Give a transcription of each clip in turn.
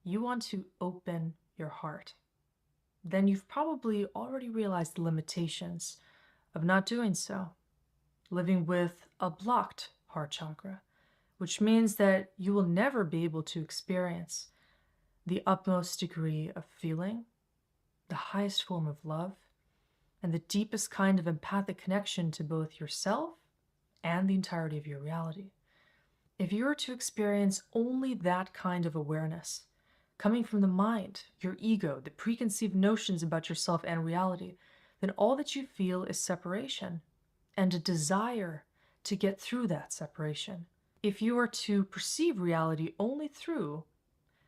you want to open your heart. Then you've probably already realized the limitations of not doing so, living with a blocked heart chakra, which means that you will never be able to experience the utmost degree of feeling, the highest form of love, and the deepest kind of empathic connection to both yourself and the entirety of your reality. If you were to experience only that kind of awareness, coming from the mind, your ego, the preconceived notions about yourself and reality, then all that you feel is separation and a desire to get through that separation. If you are to perceive reality only through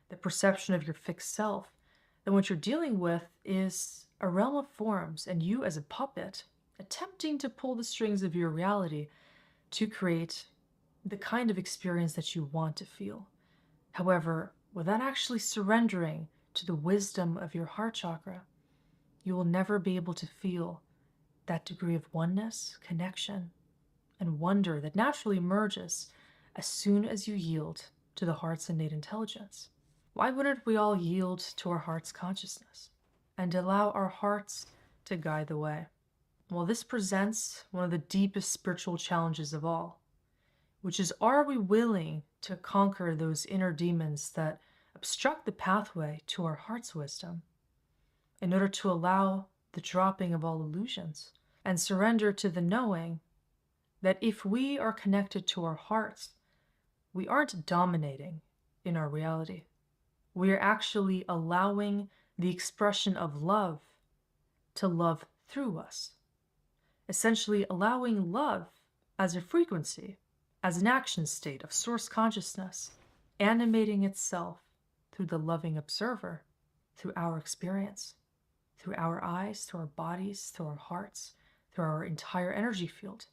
the perception of your fixed self, then what you're dealing with is a realm of forms and you as a puppet attempting to pull the strings of your reality to create the kind of experience that you want to feel. However, without actually surrendering to the wisdom of your heart chakra, you will never be able to feel that degree of oneness, connection, and wonder that naturally emerges as soon as you yield to the heart's innate intelligence. Why wouldn't we all yield to our heart's consciousness and allow our hearts to guide the way? Well, this presents one of the deepest spiritual challenges of all, which is, are we willing to conquer those inner demons that obstruct the pathway to our heart's wisdom in order to allow the dropping of all illusions and surrender to the knowing that if we are connected to our hearts, we aren't dominating in our reality. We are actually allowing the expression of love to love through us, essentially allowing love as a frequency, as an action state of source consciousness, animating itself through the loving observer, through our experience, through our eyes, through our bodies, through our hearts, through our entire energy field.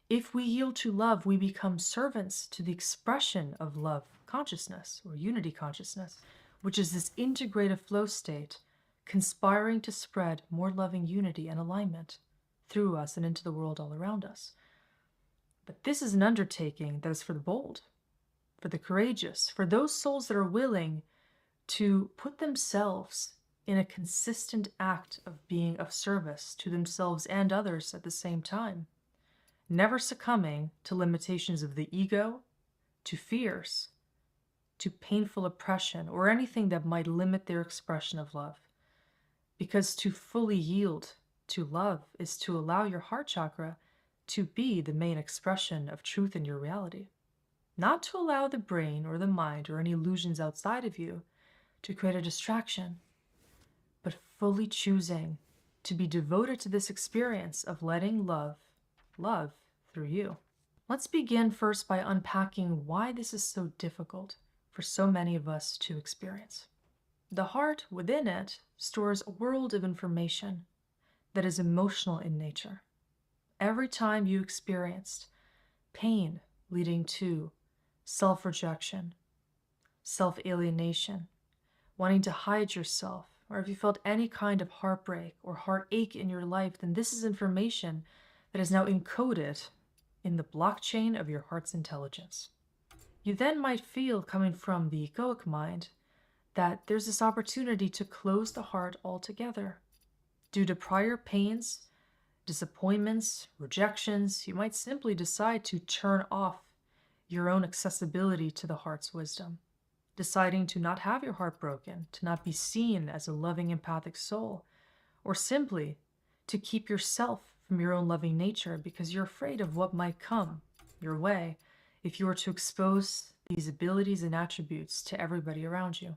If we yield to love, we become servants to the expression of love consciousness or unity consciousness, which is this integrative flow state conspiring to spread more loving unity and alignment through us and into the world all around us. But this is an undertaking that is for the bold, for the courageous, for those souls that are willing to put themselves in a consistent act of being of service to themselves and others at the same time, never succumbing to limitations of the ego, to fears, to painful oppression, or anything that might limit their expression of love. Because to fully yield to love is to allow your heart chakra to be the main expression of truth in your reality, not to allow the brain or the mind or any illusions outside of you to create a distraction, but fully choosing to be devoted to this experience of letting love through you. Let's begin first by unpacking why this is so difficult for so many of us to experience. The heart within it stores a world of information that is emotional in nature. Every time you experienced pain leading to self-rejection, self-alienation, wanting to hide yourself, or if you felt any kind of heartbreak or heartache in your life, then this is information that is now encoded in the blockchain of your heart's intelligence. You then might feel, coming from the egoic mind, that there's this opportunity to close the heart altogether. Due to prior pains, disappointments, rejections, you might simply decide to turn off your own accessibility to the heart's wisdom, deciding to not have your heart broken, to not be seen as a loving, empathic soul, or simply to keep yourself from your own loving nature because you're afraid of what might come your way if you were to expose these abilities and attributes to everybody around you.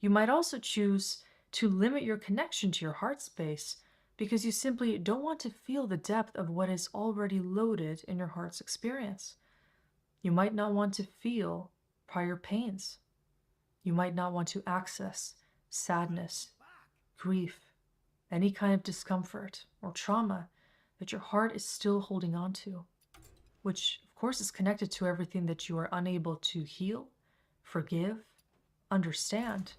You might also choose to limit your connection to your heart space because you simply don't want to feel the depth of what is already loaded in your heart's experience. You might not want to feel prior pains. You might not want to access sadness, grief, any kind of discomfort or trauma that your heart is still holding on to, which of course is connected to everything that you are unable to heal, forgive, understand,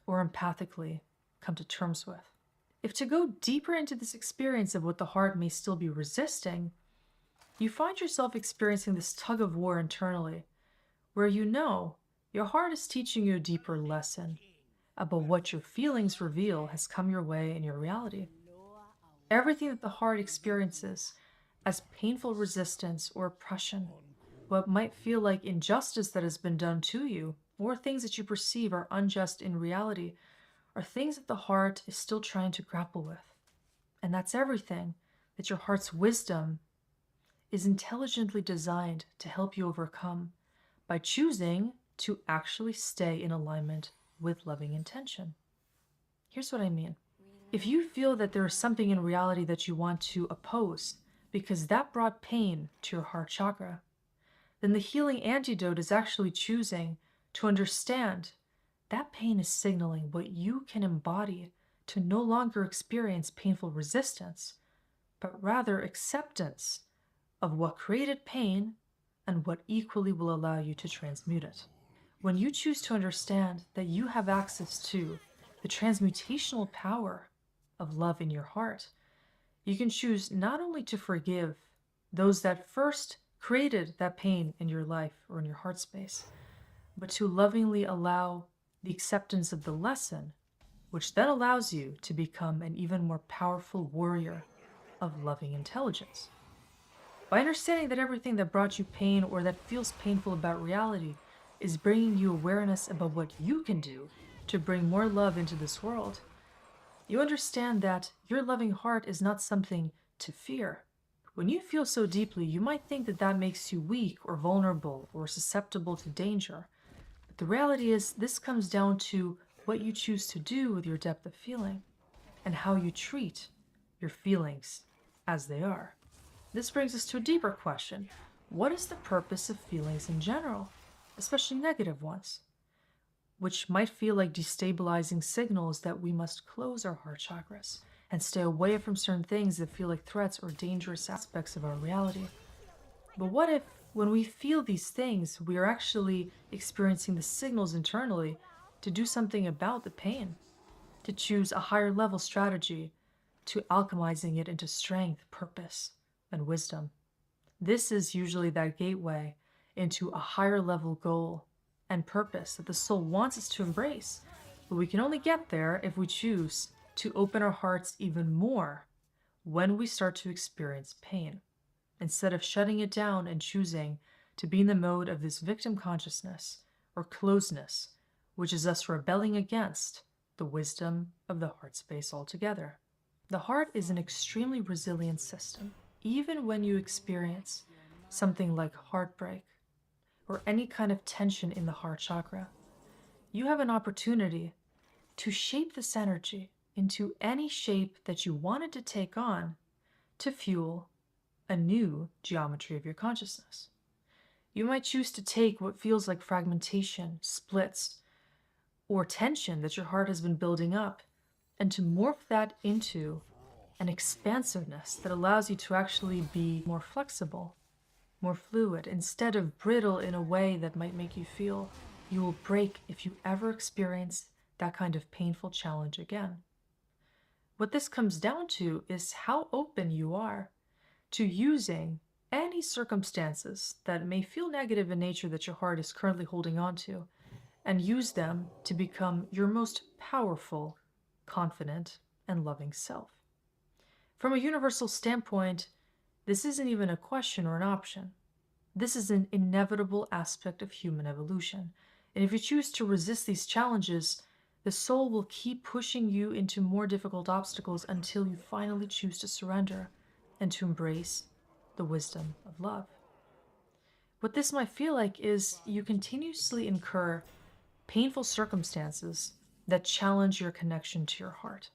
or empathically come to terms with. If to go deeper into this experience of what the heart may still be resisting, you find yourself experiencing this tug of war internally, where you know Your heart is teaching you a deeper lesson about what your feelings reveal has come your way in your reality. Everything that the heart experiences as painful resistance or oppression, what might feel like injustice that has been done to you, or things that you perceive are unjust in reality, are things that the heart is still trying to grapple with. And that's everything that your heart's wisdom is intelligently designed to help you overcome by choosing to actually stay in alignment with loving intention. Here's what I mean. If you feel that there is something in reality that you want to oppose because that brought pain to your heart chakra, then the healing antidote is actually choosing to understand that pain is signaling what you can embody to no longer experience painful resistance, but rather acceptance of what created pain and what equally will allow you to transmute it. When you choose to understand that you have access to the transmutational power of love in your heart, you can choose not only to forgive those that first created that pain in your life or in your heart space, but to lovingly allow the acceptance of the lesson, which then allows you to become an even more powerful warrior of loving intelligence. By understanding that everything that brought you pain or that feels painful about reality is bringing you awareness about what you can do to bring more love into this world, you understand that your loving heart is not something to fear. When you feel so deeply, you might think that that makes you weak or vulnerable or susceptible to danger. But the reality is, this comes down to what you choose to do with your depth of feeling and how you treat your feelings as they are. This brings us to a deeper question. What is the purpose of feelings in general, especially negative ones, which might feel like destabilizing signals that we must close our heart chakras and stay away from certain things that feel like threats or dangerous aspects of our reality? But what if, when we feel these things, we are actually experiencing the signals internally to do something about the pain, to choose a higher level strategy, to alchemizing it into strength, purpose, and wisdom? This is usually that gateway into a higher level goal and purpose that the soul wants us to embrace. But we can only get there if we choose to open our hearts even more when we start to experience pain, instead of shutting it down and choosing to be in the mode of this victim consciousness or closeness, which is us rebelling against the wisdom of the heart space altogether. The heart is an extremely resilient system. Even when you experience something like heartbreak or any kind of tension in the heart chakra, you have an opportunity to shape this energy into any shape that you wanted to take on to fuel a new geometry of your consciousness. You might choose to take what feels like fragmentation, splits, or tension that your heart has been building up and to morph that into an expansiveness that allows you to actually be more flexible, more fluid, instead of brittle in a way that might make you feel you will break if you ever experience that kind of painful challenge again. What this comes down to is how open you are to using any circumstances that may feel negative in nature that your heart is currently holding on to, and use them to become your most powerful, confident, and loving self. From a universal standpoint, this isn't even a question or an option. This is an inevitable aspect of human evolution. And if you choose to resist these challenges, the soul will keep pushing you into more difficult obstacles until you finally choose to surrender and to embrace the wisdom of love. What this might feel like is you continuously incur painful circumstances that challenge your connection to your heart,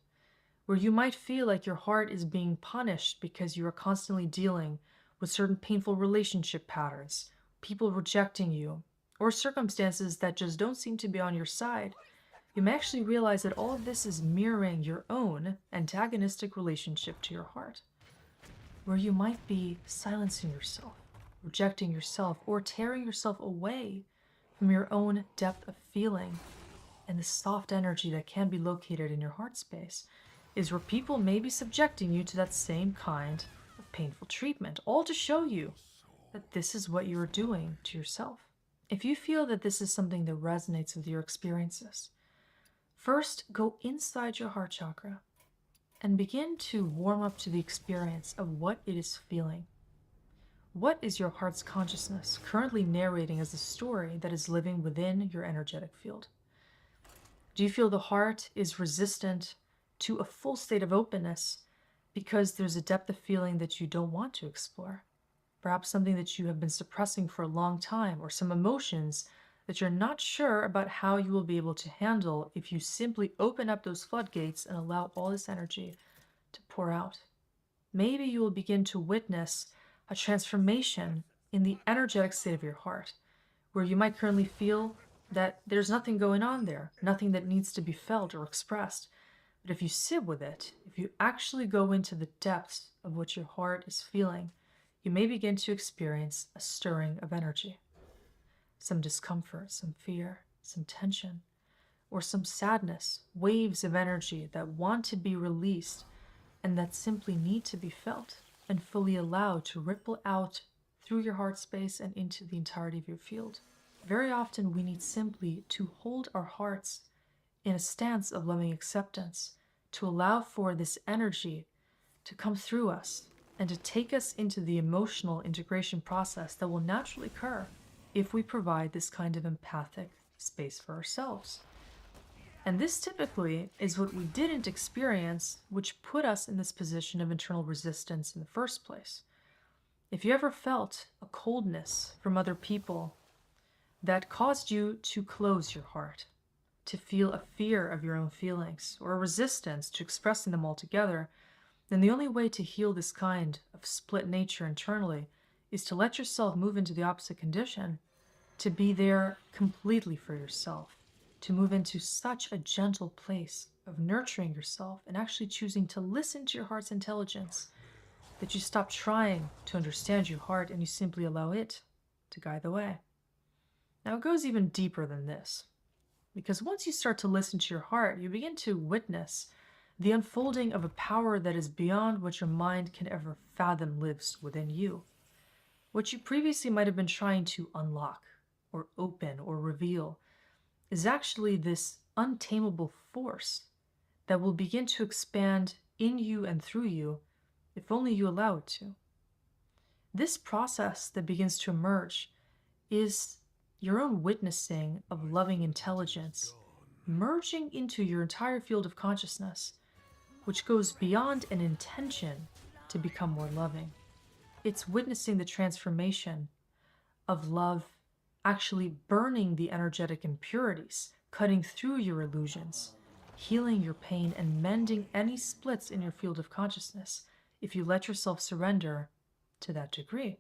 where you might feel like your heart is being punished because you are constantly dealing with certain painful relationship patterns, people rejecting you, or circumstances that just don't seem to be on your side. You may actually realize that all of this is mirroring your own antagonistic relationship to your heart, where you might be silencing yourself, rejecting yourself, or tearing yourself away from your own depth of feeling and the soft energy that can be located in your heart space, is where people may be subjecting you to that same kind of painful treatment, all to show you that this is what you are doing to yourself. If you feel that this is something that resonates with your experiences, first go inside your heart chakra and begin to warm up to the experience of what it is feeling. What is your heart's consciousness currently narrating as a story that is living within your energetic field? Do you feel the heart is resistant to a full state of openness because there's a depth of feeling that you don't want to explore? Perhaps something that you have been suppressing for a long time, or some emotions that you're not sure about how you will be able to handle if you simply open up those floodgates and allow all this energy to pour out. Maybe you will begin to witness a transformation in the energetic state of your heart, where you might currently feel that there's nothing going on there, nothing that needs to be felt or expressed. But if you sit with it, if you actually go into the depths of what your heart is feeling, you may begin to experience a stirring of energy. Some discomfort, some fear, some tension, or some sadness, waves of energy that want to be released and that simply need to be felt and fully allowed to ripple out through your heart space and into the entirety of your field. Very often we need simply to hold our hearts in a stance of loving acceptance, to allow for this energy to come through us and to take us into the emotional integration process that will naturally occur if we provide this kind of empathic space for ourselves. And this typically is what we didn't experience, which put us in this position of internal resistance in the first place. If you ever felt a coldness from other people that caused you to close your heart, to feel a fear of your own feelings, or a resistance to expressing them altogether, then the only way to heal this kind of split nature internally is to let yourself move into the opposite condition, to be there completely for yourself, to move into such a gentle place of nurturing yourself and actually choosing to listen to your heart's intelligence, that you stop trying to understand your heart and you simply allow it to guide the way. Now it goes even deeper than this, because once you start to listen to your heart, you begin to witness the unfolding of a power that is beyond what your mind can ever fathom lives within you. What you previously might have been trying to unlock or open or reveal is actually this untamable force that will begin to expand in you and through you if only you allow it to. This process that begins to emerge is your own witnessing of loving intelligence merging into your entire field of consciousness, which goes beyond an intention to become more loving. It's witnessing the transformation of love actually burning the energetic impurities, cutting through your illusions, healing your pain, and mending any splits in your field of consciousness if you let yourself surrender to that degree.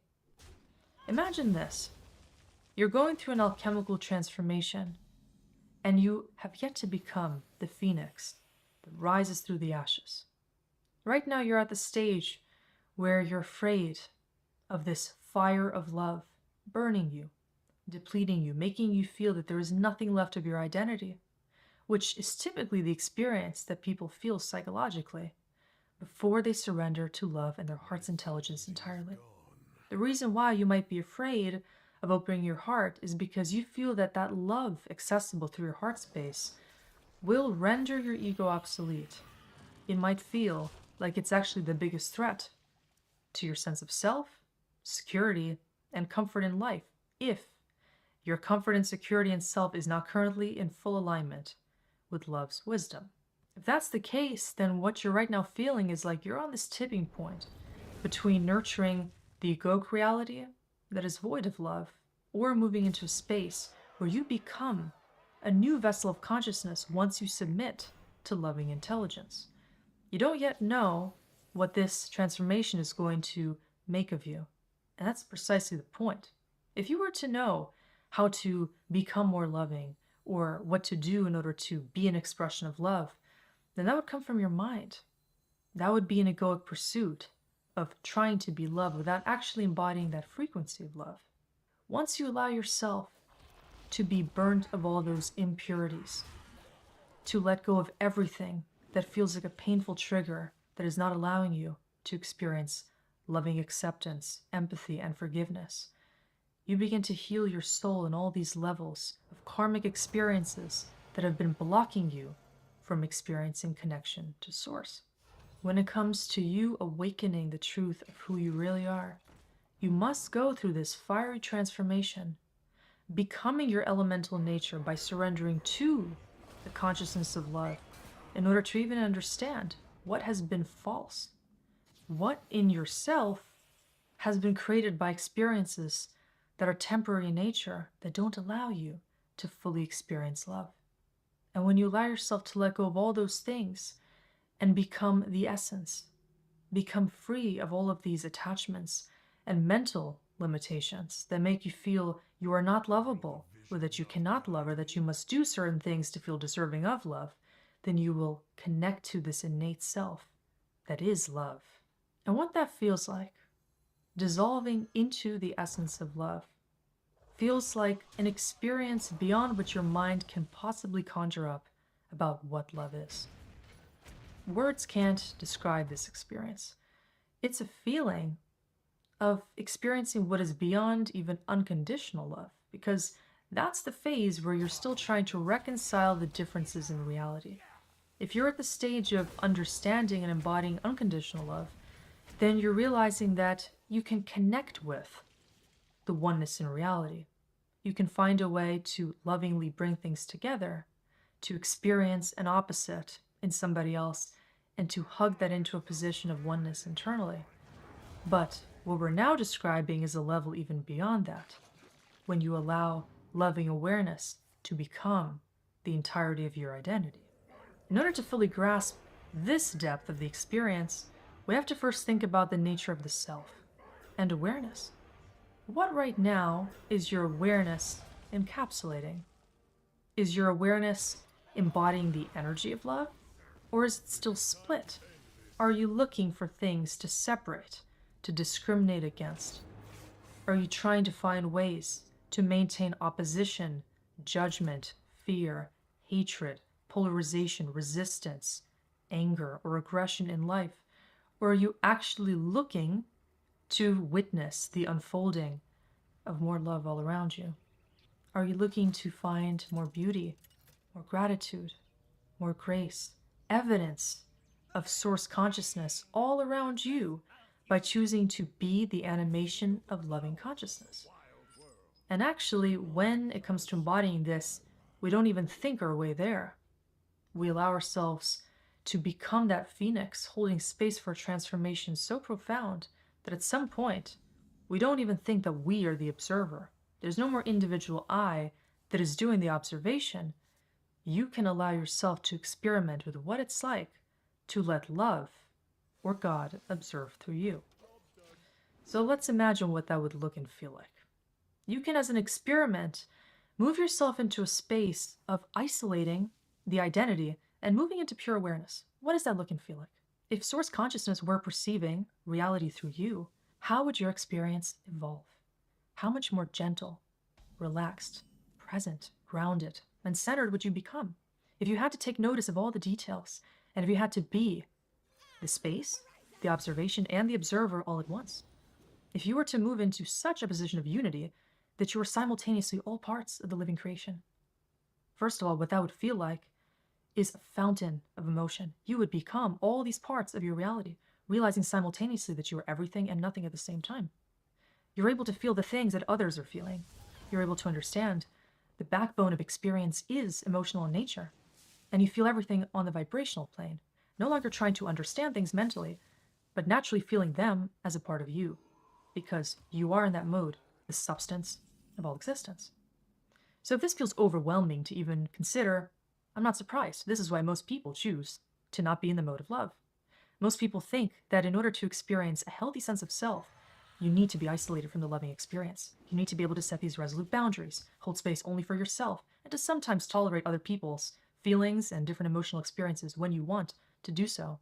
Imagine this. You're going through an alchemical transformation, and you have yet to become the phoenix that rises through the ashes. Right now you're at the stage where you're afraid of this fire of love burning you, depleting you, making you feel that there is nothing left of your identity, which is typically the experience that people feel psychologically before they surrender to love and their heart's intelligence entirely. The reason why you might be afraid of opening your heart is because you feel that that love accessible through your heart space will render your ego obsolete. It might feel like it's actually the biggest threat to your sense of self, security, and comfort in life if your comfort and security in self is not currently in full alignment with love's wisdom. If that's the case, then what you're right now feeling is like you're on this tipping point between nurturing the egoic reality that is void of love, or moving into a space where you become a new vessel of consciousness once you submit to loving intelligence. You don't yet know what this transformation is going to make of you, and that's precisely the point. If you were to know how to become more loving, or what to do in order to be an expression of love, then that would come from your mind. That would be an egoic pursuit of trying to be loved without actually embodying that frequency of love. Once you allow yourself to be burnt of all those impurities, to let go of everything that feels like a painful trigger that is not allowing you to experience loving acceptance, empathy, and forgiveness, You begin to heal your soul in all these levels of karmic experiences that have been blocking you from experiencing connection to Source. When it comes to you awakening the truth of who you really are, you must go through this fiery transformation, becoming your elemental nature by surrendering to the consciousness of love in order to even understand what has been false, what in yourself has been created by experiences that are temporary in nature that don't allow you to fully experience love. And when you allow yourself to let go of all those things and become the essence, become free of all of these attachments and mental limitations that make you feel you are not lovable, or that you cannot love, or that you must do certain things to feel deserving of love, then you will connect to this innate self that is love. And what that feels like, dissolving into the essence of love, feels like an experience beyond what your mind can possibly conjure up about what love is. Words can't describe this experience. It's a feeling of experiencing what is beyond even unconditional love, because that's the phase where you're still trying to reconcile the differences in reality. If you're at the stage of understanding and embodying unconditional love, then you're realizing that you can connect with the oneness in reality. You can find a way to lovingly bring things together, to experience an opposite in somebody else, and to hug that into a position of oneness internally. But what we're now describing is a level even beyond that, when you allow loving awareness to become the entirety of your identity. In order to fully grasp this depth of the experience, we have to first think about the nature of the self and awareness. What right now is your awareness encapsulating? Is your awareness embodying the energy of love, or is it still split? Are you looking for things to separate, to discriminate against? Are you trying to find ways to maintain opposition, judgment, fear, hatred, polarization, resistance, anger, or aggression in life? Or are you actually looking to witness the unfolding of more love all around you? Are you looking to find more beauty, more gratitude, more grace, evidence of source consciousness all around you by choosing to be the animation of loving consciousness? And actually, when it comes to embodying this, we don't even think our way there. We allow ourselves to become that phoenix, holding space for a transformation so profound that at some point, we don't even think that we are the observer. There's no more individual I that is doing the observation. You can allow yourself to experiment with what it's like to let love or God observe through you. So let's imagine what that would look and feel like. You can, as an experiment, move yourself into a space of isolating the identity and moving into pure awareness. What does that look and feel like? If source consciousness were perceiving reality through you, how would your experience evolve? How much more gentle, relaxed, present, grounded, and centered would you become if you had to take notice of all the details, and if you had to be the space, the observation, and the observer all at once? If you were to move into such a position of unity that you were simultaneously all parts of the living creation. First of all, what that would feel like is a fountain of emotion. You would become all these parts of your reality, realizing simultaneously that you are everything and nothing at the same time. You're able to feel the things that others are feeling. You're able to understand the backbone of experience is emotional in nature, and you feel everything on the vibrational plane, no longer trying to understand things mentally, but naturally feeling them as a part of you, because you are in that mode, the substance of all existence. So if this feels overwhelming to even consider, I'm not surprised. This is why most people choose to not be in the mode of love. Most people think that in order to experience a healthy sense of self, you need to be isolated from the loving experience. You need to be able to set these resolute boundaries, hold space only for yourself, and to sometimes tolerate other people's feelings and different emotional experiences when you want to do so.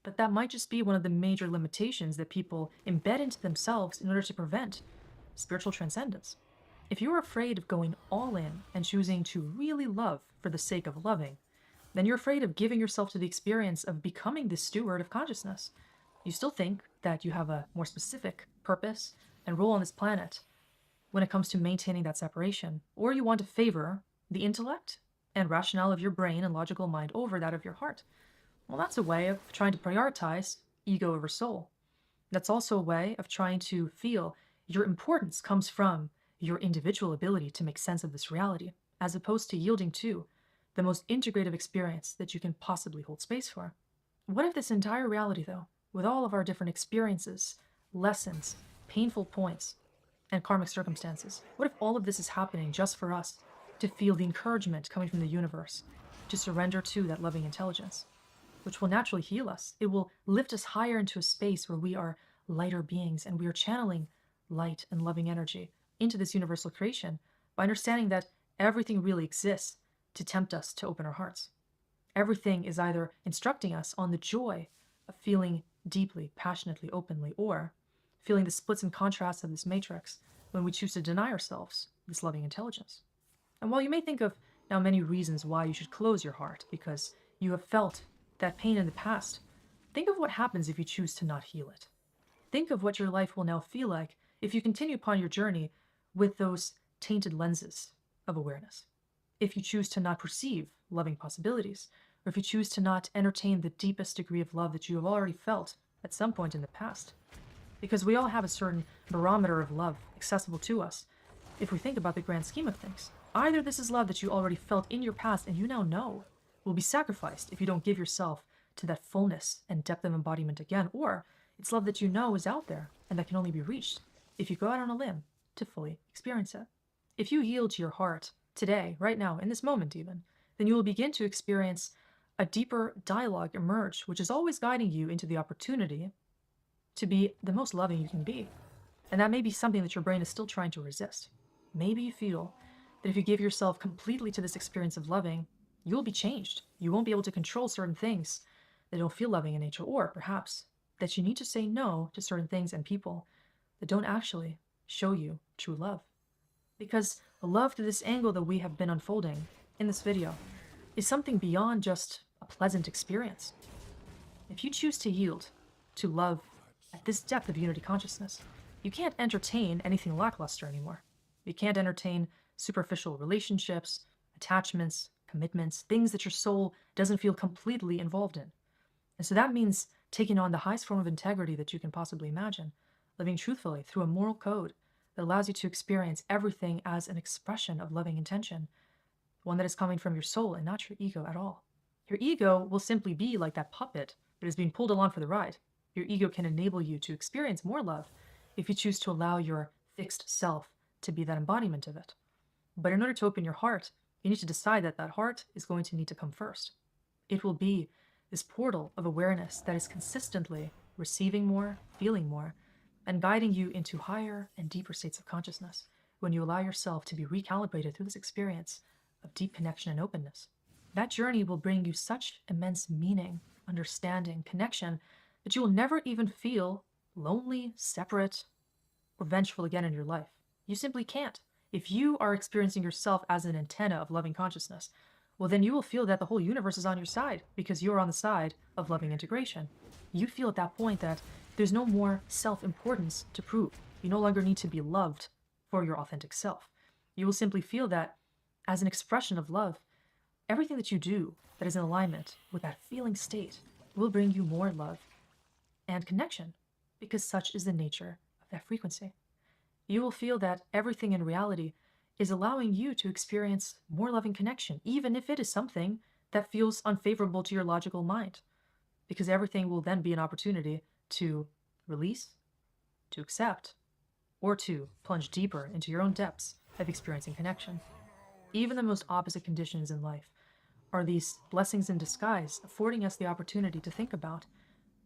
But that might just be one of the major limitations that people embed into themselves in order to prevent spiritual transcendence. If you're afraid of going all in and choosing to really love for the sake of loving, then you're afraid of giving yourself to the experience of becoming the steward of consciousness. You still think that you have a more specific purpose and role on this planet, when it comes to maintaining that separation, or you want to favor the intellect and rationale of your brain and logical mind over that of your heart. Well, that's a way of trying to prioritize ego over soul. That's also a way of trying to feel your importance comes from your individual ability to make sense of this reality, as opposed to yielding to the most integrative experience that you can possibly hold space for. What if this entire reality, though, with all of our different experiences, lessons, painful points, and karmic circumstances, what if all of this is happening just for us to feel the encouragement coming from the universe to surrender to that loving intelligence, which will naturally heal us? It will lift us higher into a space where we are lighter beings and we are channeling light and loving energy into this universal creation by understanding that everything really exists to tempt us to open our hearts. Everything is either instructing us on the joy of feeling deeply, passionately, openly, or feeling the splits and contrasts of this matrix when we choose to deny ourselves this loving intelligence. And while you may think of now many reasons why you should close your heart because you have felt that pain in the past, think of what happens if you choose to not heal it. Think of what your life will now feel like if you continue upon your journey with those tainted lenses of awareness. If you choose to not perceive loving possibilities, or if you choose to not entertain the deepest degree of love that you have already felt at some point in the past. Because we all have a certain barometer of love accessible to us if we think about the grand scheme of things. Either this is love that you already felt in your past and you now know will be sacrificed if you don't give yourself to that fullness and depth of embodiment again, or it's love that you know is out there and that can only be reached if you go out on a limb to fully experience it. If you yield to your heart today, right now, in this moment even, then you will begin to experience a deeper dialogue emerge, which is always guiding you into the opportunity to be the most loving you can be. And that may be something that your brain is still trying to resist. Maybe you feel that if you give yourself completely to this experience of loving, you will be changed. You won't be able to control certain things that don't feel loving in nature, or perhaps that you need to say no to certain things and people that don't actually show you true love. Because love through this angle that we have been unfolding in this video is something beyond just a pleasant experience. If you choose to yield to love at this depth of unity consciousness, you can't entertain anything lackluster anymore. You can't entertain superficial relationships, attachments, commitments, things that your soul doesn't feel completely involved in. And so that means taking on the highest form of integrity that you can possibly imagine, living truthfully through a moral code that allows you to experience everything as an expression of loving intention, one that is coming from your soul and not your ego at all. Your ego will simply be like that puppet that is being pulled along for the ride. Your ego can enable you to experience more love if you choose to allow your fixed self to be that embodiment of it. But in order to open your heart, you need to decide that that heart is going to need to come first. It will be this portal of awareness that is consistently receiving more, feeling more, and guiding you into higher and deeper states of consciousness when you allow yourself to be recalibrated through this experience of deep connection and openness. That journey will bring you such immense meaning, understanding, connection, that you will never even feel lonely, separate, or vengeful again in your life. You simply can't. If you are experiencing yourself as an antenna of loving consciousness, well, then you will feel that the whole universe is on your side because you're on the side of loving integration. You feel at that point that there's no more self-importance to prove. You no longer need to be loved for your authentic self. You will simply feel that as an expression of love, everything that you do that is in alignment with that feeling state will bring you more love and connection, because such is the nature of that frequency. You will feel that everything in reality is allowing you to experience more loving connection, even if it is something that feels unfavorable to your logical mind, because everything will then be an opportunity to release, to accept, or to plunge deeper into your own depths of experiencing connection. Even the most opposite conditions in life are these blessings in disguise, affording us the opportunity to think about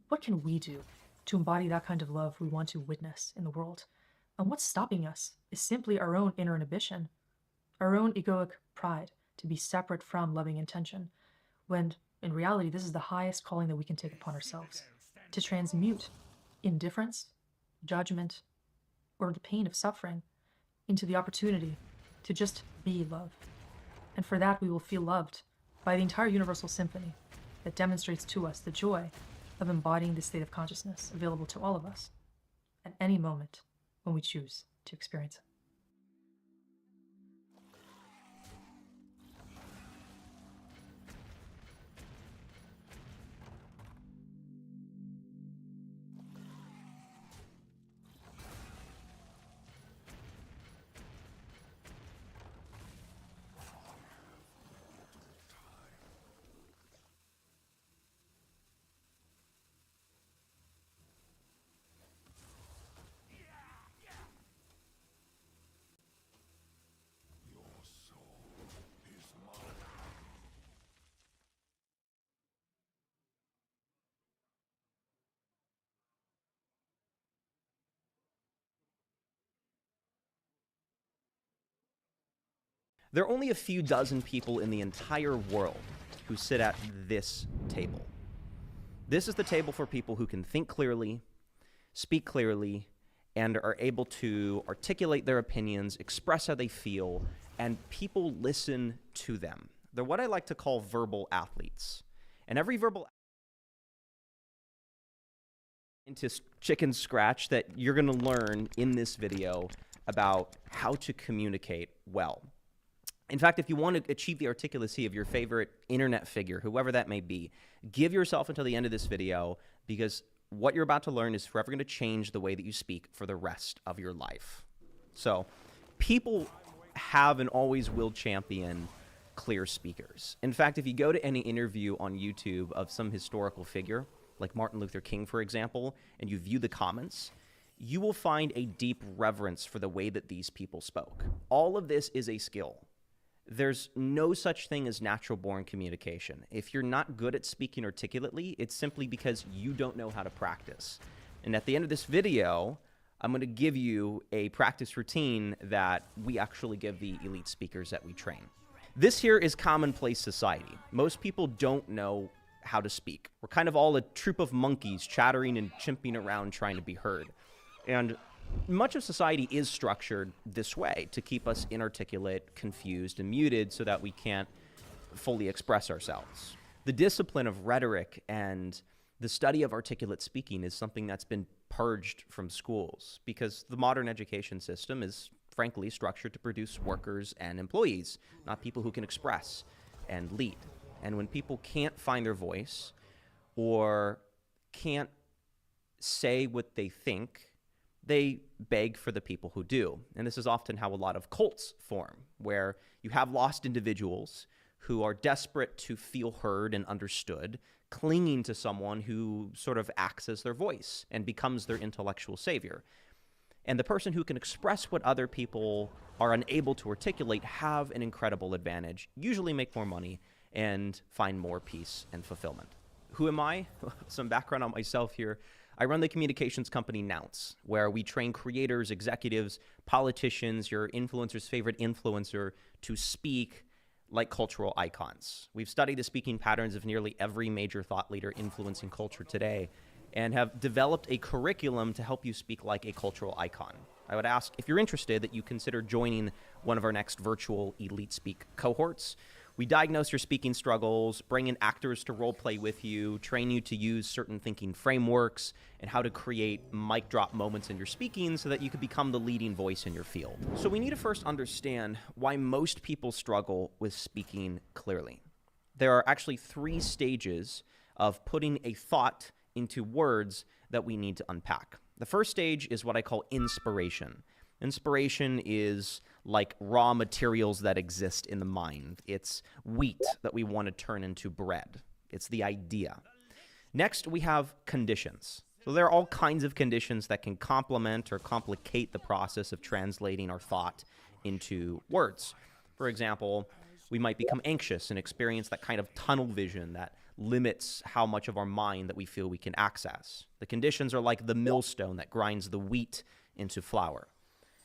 what can we do to embody that kind of love we want to witness in the world. And what's stopping us is simply our own inner inhibition, our own egoic pride to be separate from loving intention, when in reality this is the highest calling that we can take upon ourselves, to transmute indifference, judgment, or the pain of suffering into the opportunity to just be love. And for that we will feel loved by the entire universal symphony that demonstrates to us the joy of embodying this state of consciousness available to all of us at any moment when we choose to experience it. There are only a few dozen people in the entire world who sit at this table. This is the table for people who can think clearly, speak clearly, and are able to articulate their opinions, express how they feel, and people listen to them. They're what I like to call verbal athletes. And every verbal into chicken scratch that you're going to learn in this video about how to communicate well. In fact, if you want to achieve the articulacy of your favorite internet figure, whoever that may be, give yourself until the end of this video, because what you're about to learn is forever going to change the way that you speak for the rest of your life. So, people have and always will champion clear speakers. In fact, if you go to any interview on YouTube of some historical figure, like Martin Luther King, for example, and you view the comments, you will find a deep reverence for the way that these people spoke. All of this is a skill. There's no such thing as natural-born communication. If you're not good at speaking articulately, it's simply because you don't know how to practice. And at the end of this video, I'm going to give you a practice routine that we actually give the elite speakers that we train. This here is commonplace society. Most people don't know how to speak. We're kind of all a troop of monkeys chattering and chimping around trying to be heard. And much of society is structured this way to keep us inarticulate, confused, and muted so that we can't fully express ourselves. The discipline of rhetoric and the study of articulate speaking is something that's been purged from schools because the modern education system is frankly structured to produce workers and employees, not people who can express and lead. And when people can't find their voice or can't say what they think, they beg for the people who do. And this is often how a lot of cults form, where you have lost individuals who are desperate to feel heard and understood, clinging to someone who sort of acts as their voice and becomes their intellectual savior. And the person who can express what other people are unable to articulate have an incredible advantage, usually make more money, and find more peace and fulfillment. Who am I? Some background on myself here. I run the communications company Nounce, where we train creators, executives, politicians, your influencer's favorite influencer, to speak like cultural icons. We've studied the speaking patterns of nearly every major thought leader influencing culture today and have developed a curriculum to help you speak like a cultural icon. I would ask, if you're interested, that you consider joining one of our next virtual Elite Speak cohorts. We diagnose your speaking struggles, bring in actors to role play with you, train you to use certain thinking frameworks, and how to create mic drop moments in your speaking so that you can become the leading voice in your field. So we need to first understand why most people struggle with speaking clearly. There are actually 3 stages of putting a thought into words that we need to unpack. The first stage is what I call inspiration. Inspiration is like raw materials that exist in the mind. It's wheat that we want to turn into bread. It's the idea. Next, we have conditions. So there are all kinds of conditions that can complement or complicate the process of translating our thought into words. For example, we might become anxious and experience that kind of tunnel vision that limits how much of our mind that we feel we can access. The conditions are like the millstone that grinds the wheat into flour.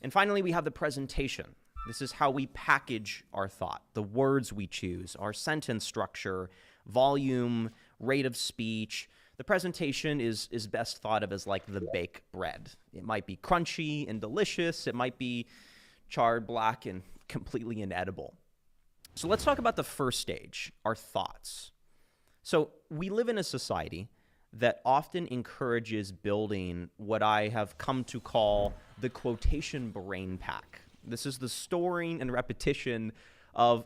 And finally, we have the presentation. This is how we package our thought, the words we choose, our sentence structure, volume, rate of speech. The presentation is best thought of as like the baked bread. It might be crunchy and delicious. It might be charred black and completely inedible. So let's talk about the first stage, our thoughts. So we live in a society that often encourages building what I have come to call the quotation brain pack. This is the storing and repetition of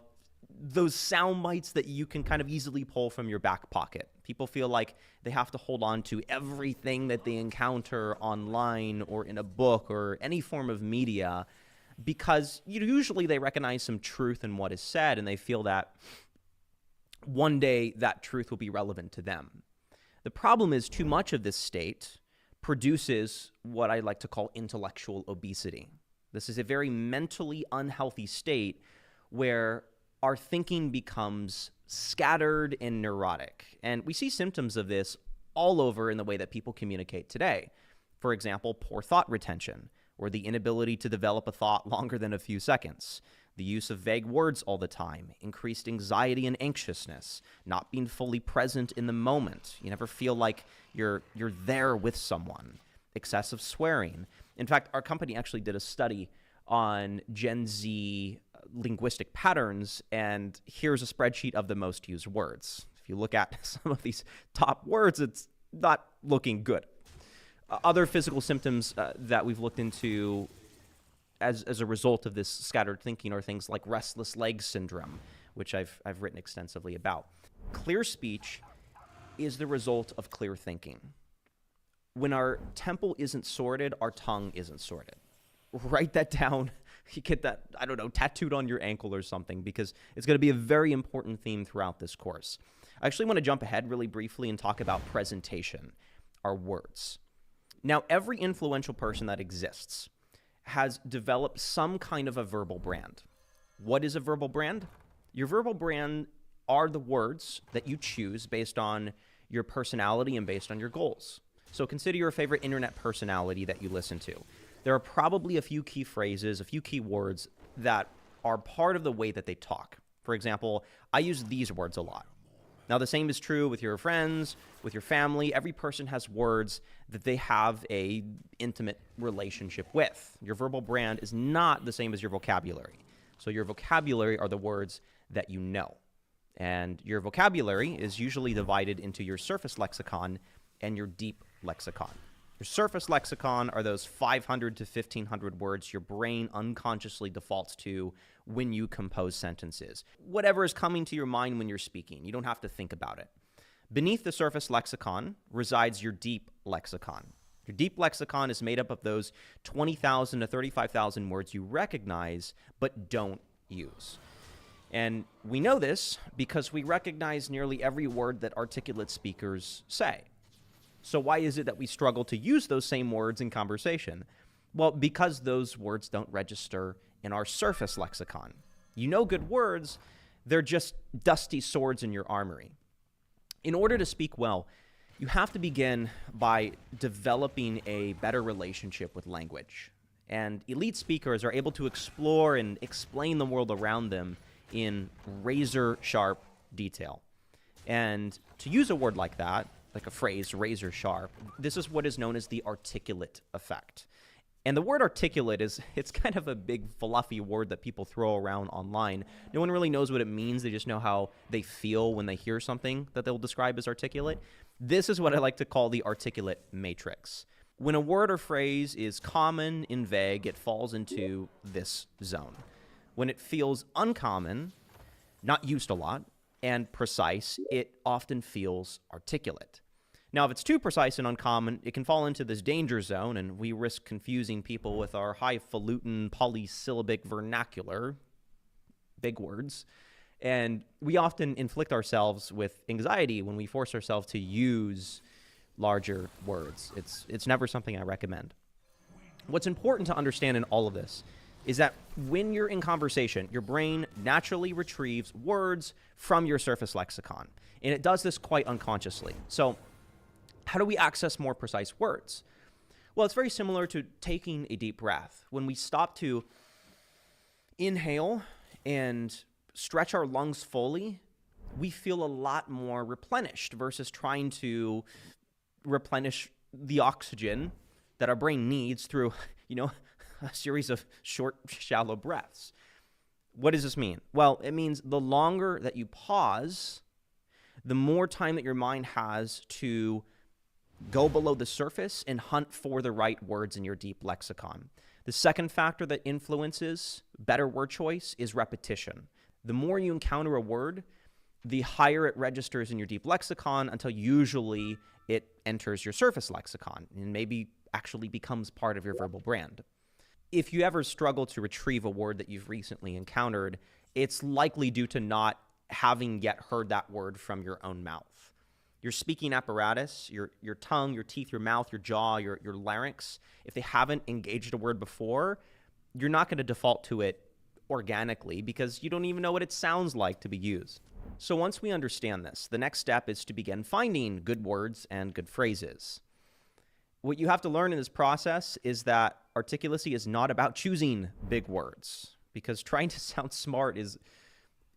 those sound bites that you can kind of easily pull from your back pocket. People feel like they have to hold on to everything that they encounter online or in a book or any form of media because usually they recognize some truth in what is said and they feel that one day that truth will be relevant to them. The problem is too much of this state produces what I like to call intellectual obesity. This is a very mentally unhealthy state where our thinking becomes scattered and neurotic. And we see symptoms of this all over in the way that people communicate today. For example, poor thought retention, or the inability to develop a thought longer than a few seconds. the use of vague words all the time, increased anxiety and anxiousness, not being fully present in the moment. You never feel like you're there with someone, excessive swearing. In fact, our company actually did a study on Gen Z linguistic patterns, and here's a spreadsheet of the most used words. If you look at some of these top words, it's not looking good. Other physical symptoms that we've looked into as a result of this scattered thinking are things like restless leg syndrome, which I've written extensively about. Clear speech is the result of clear thinking. When our temple isn't sorted, our tongue isn't sorted. Write that down. You get that, I don't know, tattooed on your ankle or something, because it's going to be a very important theme throughout this course. I actually want to jump ahead really briefly and talk about presentation, our words. Now, every influential person that exists has developed some kind of a verbal brand. What is a verbal brand? Your verbal brand are the words that you choose based on your personality and based on your goals. So consider your favorite internet personality that you listen to. There are probably a few key phrases, a few key words that are part of the way that they talk. For example, I use these words a lot. Now, the same is true with your friends, with your family. Every person has words that they have a intimate relationship with. Your verbal brand is not the same as your vocabulary. So your vocabulary are the words that you know. And your vocabulary is usually divided into your surface lexicon and your deep lexicon. Your surface lexicon are those 500 to 1,500 words your brain unconsciously defaults to when you compose sentences. Whatever is coming to your mind when you're speaking, you don't have to think about it. Beneath the surface lexicon resides your deep lexicon. Your deep lexicon is made up of those 20,000 to 35,000 words you recognize but don't use. And we know this because we recognize nearly every word that articulate speakers say. So why is it that we struggle to use those same words in conversation? Well, because those words don't register in our surface lexicon. You know good words, they're just dusty swords in your armory. In order to speak well, you have to begin by developing a better relationship with language. And elite speakers are able to explore and explain the world around them in razor-sharp detail. And to use a word like that, like a phrase, razor sharp, this is what is known as the articulate effect. And the word articulate it's kind of a big fluffy word that people throw around online. No one really knows what it means. They just know how they feel when they hear something that they'll describe as articulate. This is what I like to call the articulate matrix. When a word or phrase is common and vague, it falls into this zone. When it feels uncommon, not used a lot, and precise, it often feels articulate. Now, if it's too precise and uncommon, it can fall into this danger zone, and we risk confusing people with our highfalutin polysyllabic vernacular, big words, and we often inflict ourselves with anxiety when we force ourselves to use larger words. It's never something I recommend. What's important to understand in all of this is that when you're in conversation, your brain naturally retrieves words from your surface lexicon. And it does this quite unconsciously. So how do we access more precise words? Well, it's very similar to taking a deep breath. When we stop to inhale and stretch our lungs fully, we feel a lot more replenished versus trying to replenish the oxygen that our brain needs through, a series of short, shallow breaths. What does this mean? Well, it means the longer that you pause, the more time that your mind has to go below the surface and hunt for the right words in your deep lexicon. The second factor that influences better word choice is repetition. The more you encounter a word, the higher it registers in your deep lexicon until usually it enters your surface lexicon and maybe actually becomes part of your verbal brand. If you ever struggle to retrieve a word that you've recently encountered, it's likely due to not having yet heard that word from your own mouth. Your speaking apparatus, your tongue, your teeth, your mouth, your jaw, your larynx, if they haven't engaged a word before, you're not going to default to it organically because you don't even know what it sounds like to be used. So once we understand this, the next step is to begin finding good words and good phrases. What you have to learn in this process is that articulacy is not about choosing big words. because trying to sound smart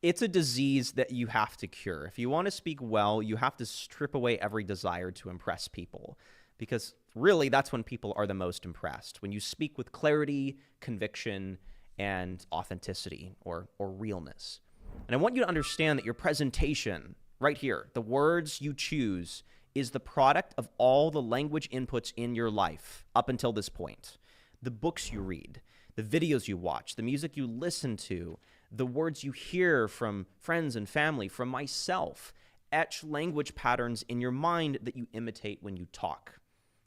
it's a disease that you have to cure. If you want to speak well, you have to strip away every desire to impress people, because really that's when people are the most impressed, when you speak with clarity, conviction, and authenticity or realness. And I want you to understand that your presentation right here, the words you choose, is the product of all the language inputs in your life up until this point. The books you read, the videos you watch, the music you listen to, the words you hear from friends and family, from myself, etch language patterns in your mind that you imitate when you talk.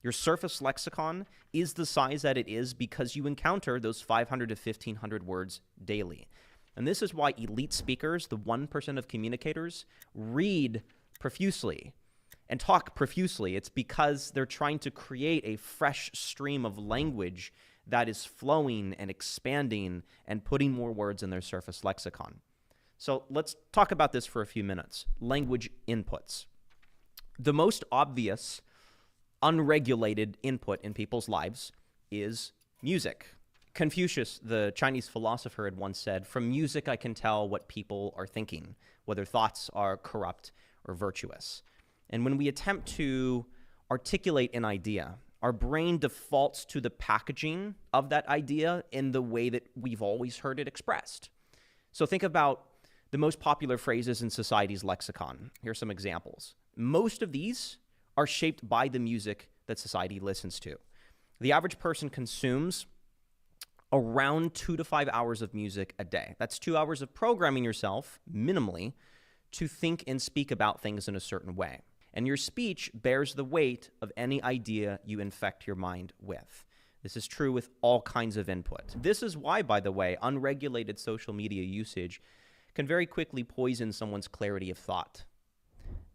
Your surface lexicon is the size that it is because you encounter those 500 to 1,500 words daily. And this is why elite speakers, the 1% of communicators, read profusely and talk profusely. It's because they're trying to create a fresh stream of language that is flowing and expanding and putting more words in their surface lexicon. So let's talk about this for a few minutes. Language inputs. The most obvious unregulated input in people's lives is music. Confucius, the Chinese philosopher, had once said, "From music I can tell what people are thinking, whether thoughts are corrupt or virtuous." And when we attempt to articulate an idea, our brain defaults to the packaging of that idea in the way that we've always heard it expressed. So think about the most popular phrases in society's lexicon. Here's some examples. Most of these are shaped by the music that society listens to. The average person consumes around 2 to 5 hours of music a day. That's 2 hours of programming yourself, minimally, to think and speak about things in a certain way. And your speech bears the weight of any idea you infect your mind with. This is true with all kinds of input. This is why, by the way, unregulated social media usage can very quickly poison someone's clarity of thought,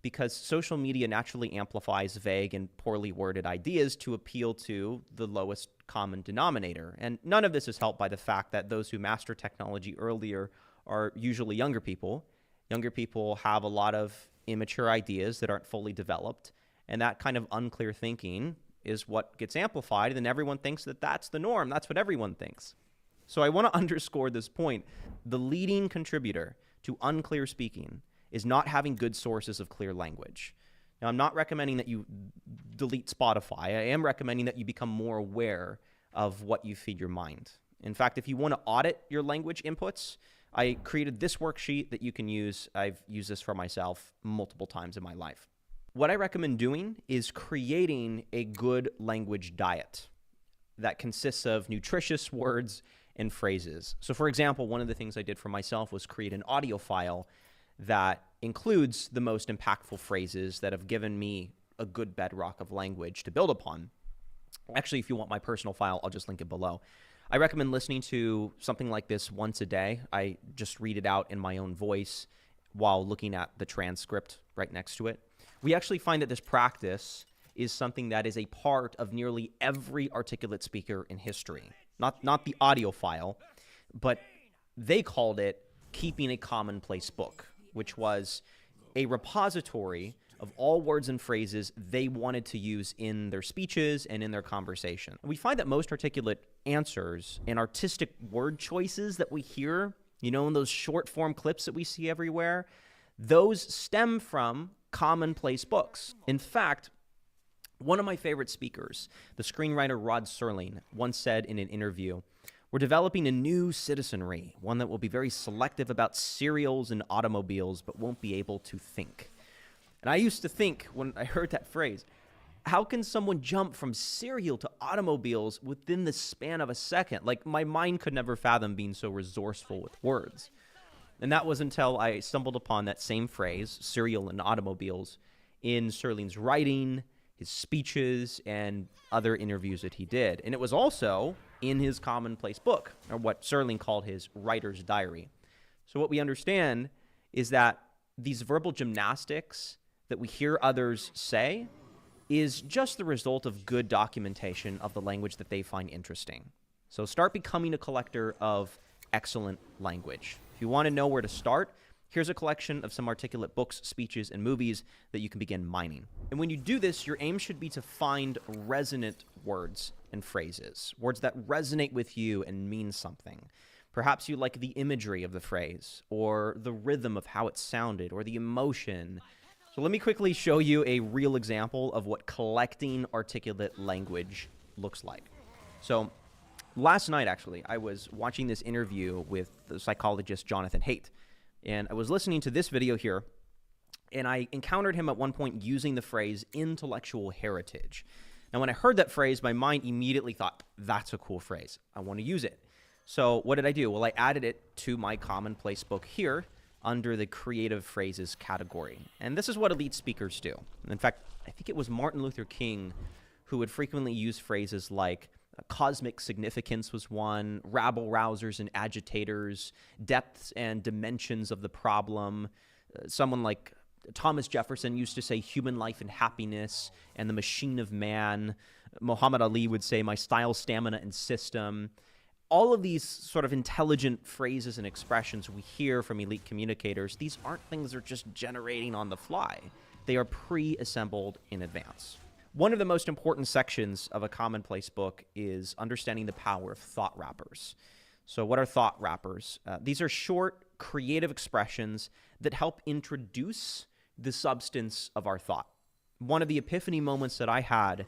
because social media naturally amplifies vague and poorly worded ideas to appeal to the lowest common denominator. And none of this is helped by the fact that those who master technology earlier are usually younger people. Younger people have a lot of immature ideas that aren't fully developed, and that kind of unclear thinking is what gets amplified, and then everyone thinks that that's the norm. That's what everyone thinks. So I want to underscore this point. The leading contributor to unclear speaking is not having good sources of clear language. Now, I'm not recommending that you delete Spotify. I am recommending that you become more aware of what you feed your mind. In fact, if you want to audit your language inputs, I created this worksheet that you can use. I've used this for myself multiple times in my life. What I recommend doing is creating a good language diet that consists of nutritious words and phrases. So for example, one of the things I did for myself was create an audio file that includes the most impactful phrases that have given me a good bedrock of language to build upon. Actually, if you want my personal file, I'll just link it below. I recommend listening to something like this once a day. I just read it out in my own voice while looking at the transcript right next to it. We actually find that this practice is something that is a part of nearly every articulate speaker in history. Not the audio file, but they called it keeping a commonplace book, which was a repository of all words and phrases they wanted to use in their speeches and in their conversation. We find that most articulate answers and artistic word choices that we hear, in those short form clips that we see everywhere, those stem from commonplace books. In fact, one of my favorite speakers, the screenwriter Rod Serling, once said in an interview, "We're developing a new citizenry, one that will be very selective about cereals and automobiles, but won't be able to think." And I used to think, when I heard that phrase, how can someone jump from cereal to automobiles within the span of a second? Like, my mind could never fathom being so resourceful with words. And that was until I stumbled upon that same phrase, cereal and automobiles, in Serling's writing, his speeches, and other interviews that he did. And it was also in his commonplace book, or what Serling called his writer's diary. So what we understand is that these verbal gymnastics that we hear others say is just the result of good documentation of the language that they find interesting. So start becoming a collector of excellent language. If you want to know where to start, here's a collection of some articulate books, speeches, and movies that you can begin mining. And when you do this, your aim should be to find resonant words and phrases, words that resonate with you and mean something. Perhaps you like the imagery of the phrase, or the rhythm of how it sounded, or the emotion. So let me quickly show you a real example of what collecting articulate language looks like. So last night, actually, I was watching this interview with the psychologist Jonathan Haidt, and I was listening to this video here, and I encountered him at one point using the phrase intellectual heritage. Now, when I heard that phrase, my mind immediately thought, that's a cool phrase. I want to use it. So what did I do? Well, I added it to my commonplace book here under the creative phrases category. And this is what elite speakers do. In fact, I think it was Martin Luther King who would frequently use phrases like cosmic significance was one, rabble-rousers and agitators, depths and dimensions of the problem. Someone like Thomas Jefferson used to say human life and happiness and the machine of man. Muhammad Ali would say my style, stamina, and system. All of these sort of intelligent phrases and expressions we hear from elite communicators, these aren't things they're just generating on the fly. They are pre-assembled in advance. One of the most important sections of a commonplace book is understanding the power of thought wrappers. So what are thought wrappers? These are short, creative expressions that help introduce the substance of our thought. One of the epiphany moments that I had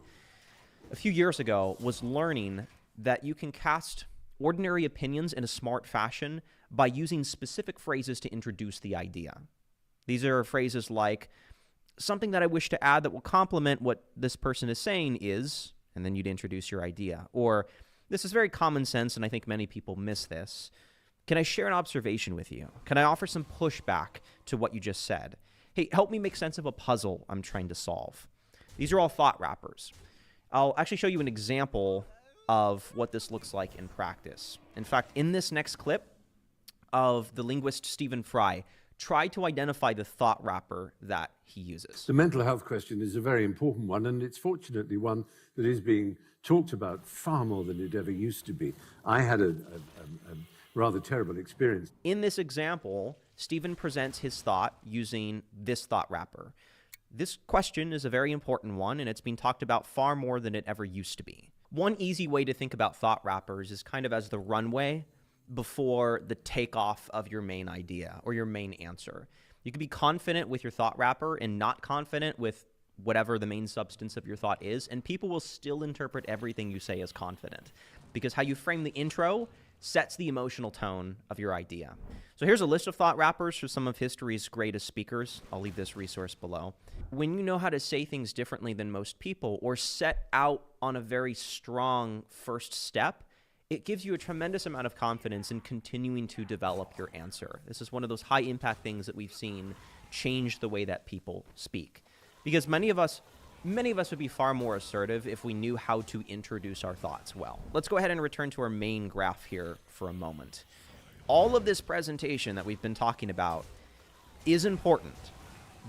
a few years ago was learning that you can cast ordinary opinions in a smart fashion by using specific phrases to introduce the idea. These are phrases like, something that I wish to add that will complement what this person is saying is, and then you'd introduce your idea. Or, this is very common sense, and I think many people miss this. Can I share an observation with you? Can I offer some pushback to what you just said? Hey, help me make sense of a puzzle I'm trying to solve. These are all thought wrappers. I'll actually show you an example of what this looks like in practice. In fact, in this next clip of the linguist Stephen Fry, try to identify the thought wrapper that he uses. The mental health question is a very important one, and it's fortunately one that is being talked about far more than it ever used to be. I had a rather terrible experience. In this example, Stephen presents his thought using this thought wrapper. This question is a very important one, and it's being talked about far more than it ever used to be. One easy way to think about thought wrappers is kind of as the runway before the takeoff of your main idea or your main answer. You can be confident with your thought wrapper and not confident with whatever the main substance of your thought is, and people will still interpret everything you say as confident, because how you frame the intro sets the emotional tone of your idea. So here's a list of thought wrappers for some of history's greatest speakers. I'll leave this resource below. When you know how to say things differently than most people, or set out on a very strong first step, it gives you a tremendous amount of confidence in continuing to develop your answer. This is one of those high impact things that we've seen change the way that people speak. Because many of us would be far more assertive if we knew how to introduce our thoughts well. Let's go ahead and return to our main graph here for a moment. All of this presentation that we've been talking about is important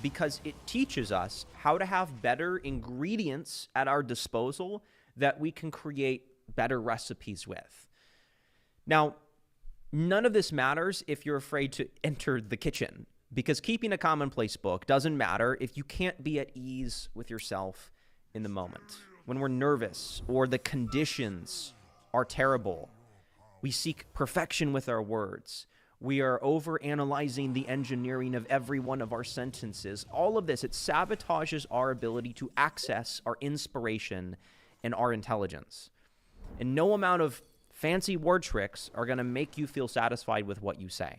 because it teaches us how to have better ingredients at our disposal that we can create better recipes with. Now, none of this matters if you're afraid to enter the kitchen, because keeping a commonplace book doesn't matter if you can't be at ease with yourself in the moment. When we're nervous or the conditions are terrible, we seek perfection with our words. We are over-analyzing the engineering of every one of our sentences. All of this, it sabotages our ability to access our inspiration and our intelligence. And no amount of fancy word tricks are going to make you feel satisfied with what you say.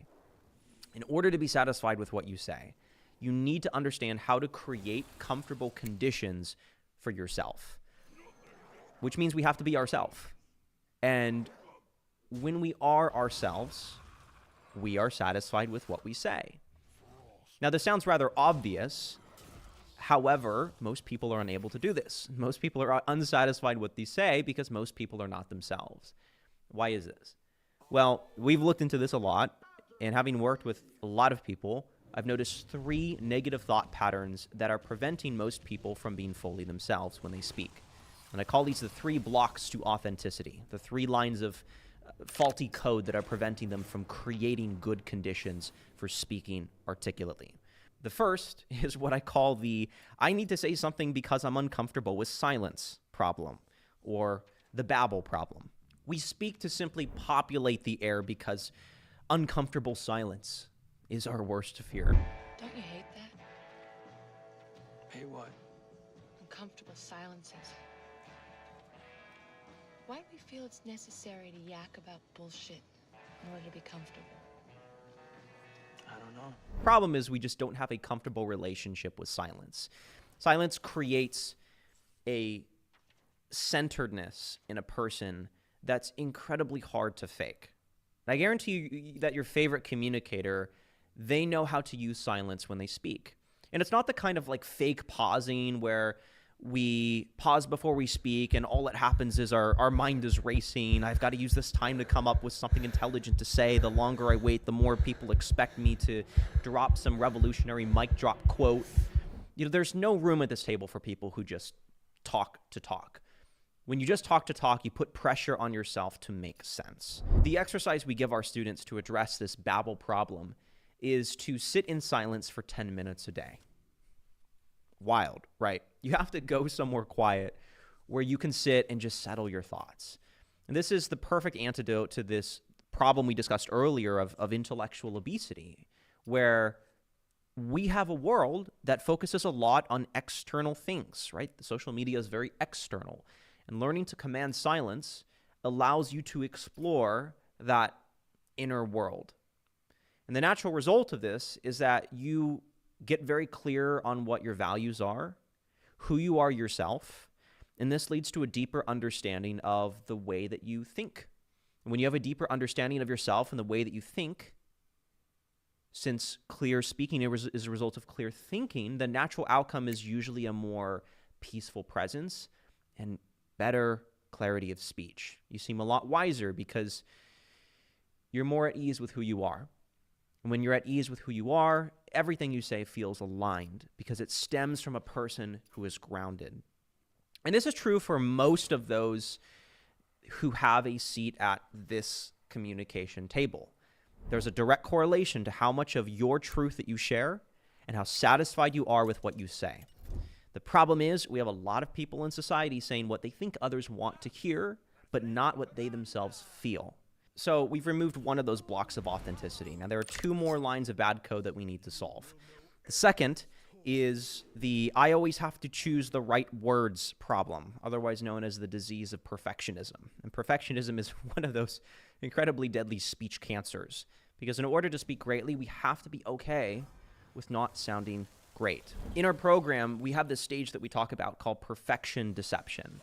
In order to be satisfied with what you say, you need to understand how to create comfortable conditions for yourself, which means we have to be ourselves. And when we are ourselves, we are satisfied with what we say. Now, this sounds rather obvious. However, most people are unable to do this. Most people are unsatisfied with what they say because most people are not themselves. Why is this? Well, we've looked into this a lot, and having worked with a lot of people, I've noticed 3 negative thought patterns that are preventing most people from being fully themselves when they speak. And I call these the 3 blocks to authenticity, the 3 lines of faulty code that are preventing them from creating good conditions for speaking articulately. The first is what I call the I need to say something because I'm uncomfortable with silence problem, or the babble problem. We speak to simply populate the air because uncomfortable silence is our worst fear. Don't you hate that? Hate what? Uncomfortable silences. Why do we feel it's necessary to yak about bullshit in order to be comfortable? I don't know. Problem is we just don't have a comfortable relationship with silence. Silence creates a centeredness in a person that's incredibly hard to fake. And I guarantee you that your favorite communicator, they know how to use silence when they speak. And it's not the kind of like fake pausing where we pause before we speak and all that happens is our mind is racing. I've got to use this time to come up with something intelligent to say. The longer I wait, the more people expect me to drop some revolutionary mic drop quote. There's no room at this table for people who just talk to talk. When you just talk to talk, you put pressure on yourself to make sense. The exercise we give our students to address this babble problem is to sit in silence for 10 minutes a day. Wild, right? You have to go somewhere quiet where you can sit and just settle your thoughts. And this is the perfect antidote to this problem we discussed earlier of intellectual obesity, where we have a world that focuses a lot on external things, right? The social media is very external. And learning to command silence allows you to explore that inner world. And the natural result of this is that you get very clear on what your values are, who you are yourself, and this leads to a deeper understanding of the way that you think. And when you have a deeper understanding of yourself and the way that you think, since clear speaking is a result of clear thinking, the natural outcome is usually a more peaceful presence and better clarity of speech. You seem a lot wiser because you're more at ease with who you are. And when you're at ease with who you are, everything you say feels aligned because it stems from a person who is grounded. And this is true for most of those who have a seat at this communication table. There's a direct correlation to how much of your truth that you share and how satisfied you are with what you say. The problem is we have a lot of people in society saying what they think others want to hear, but not what they themselves feel. So we've removed one of those blocks of authenticity. Now there are two more lines of bad code that we need to solve. The second is the I always have to choose the right words problem, otherwise known as the disease of perfectionism. And perfectionism is one of those incredibly deadly speech cancers, because in order to speak greatly, we have to be okay with not sounding great. In our program, we have this stage that we talk about called perfection deception.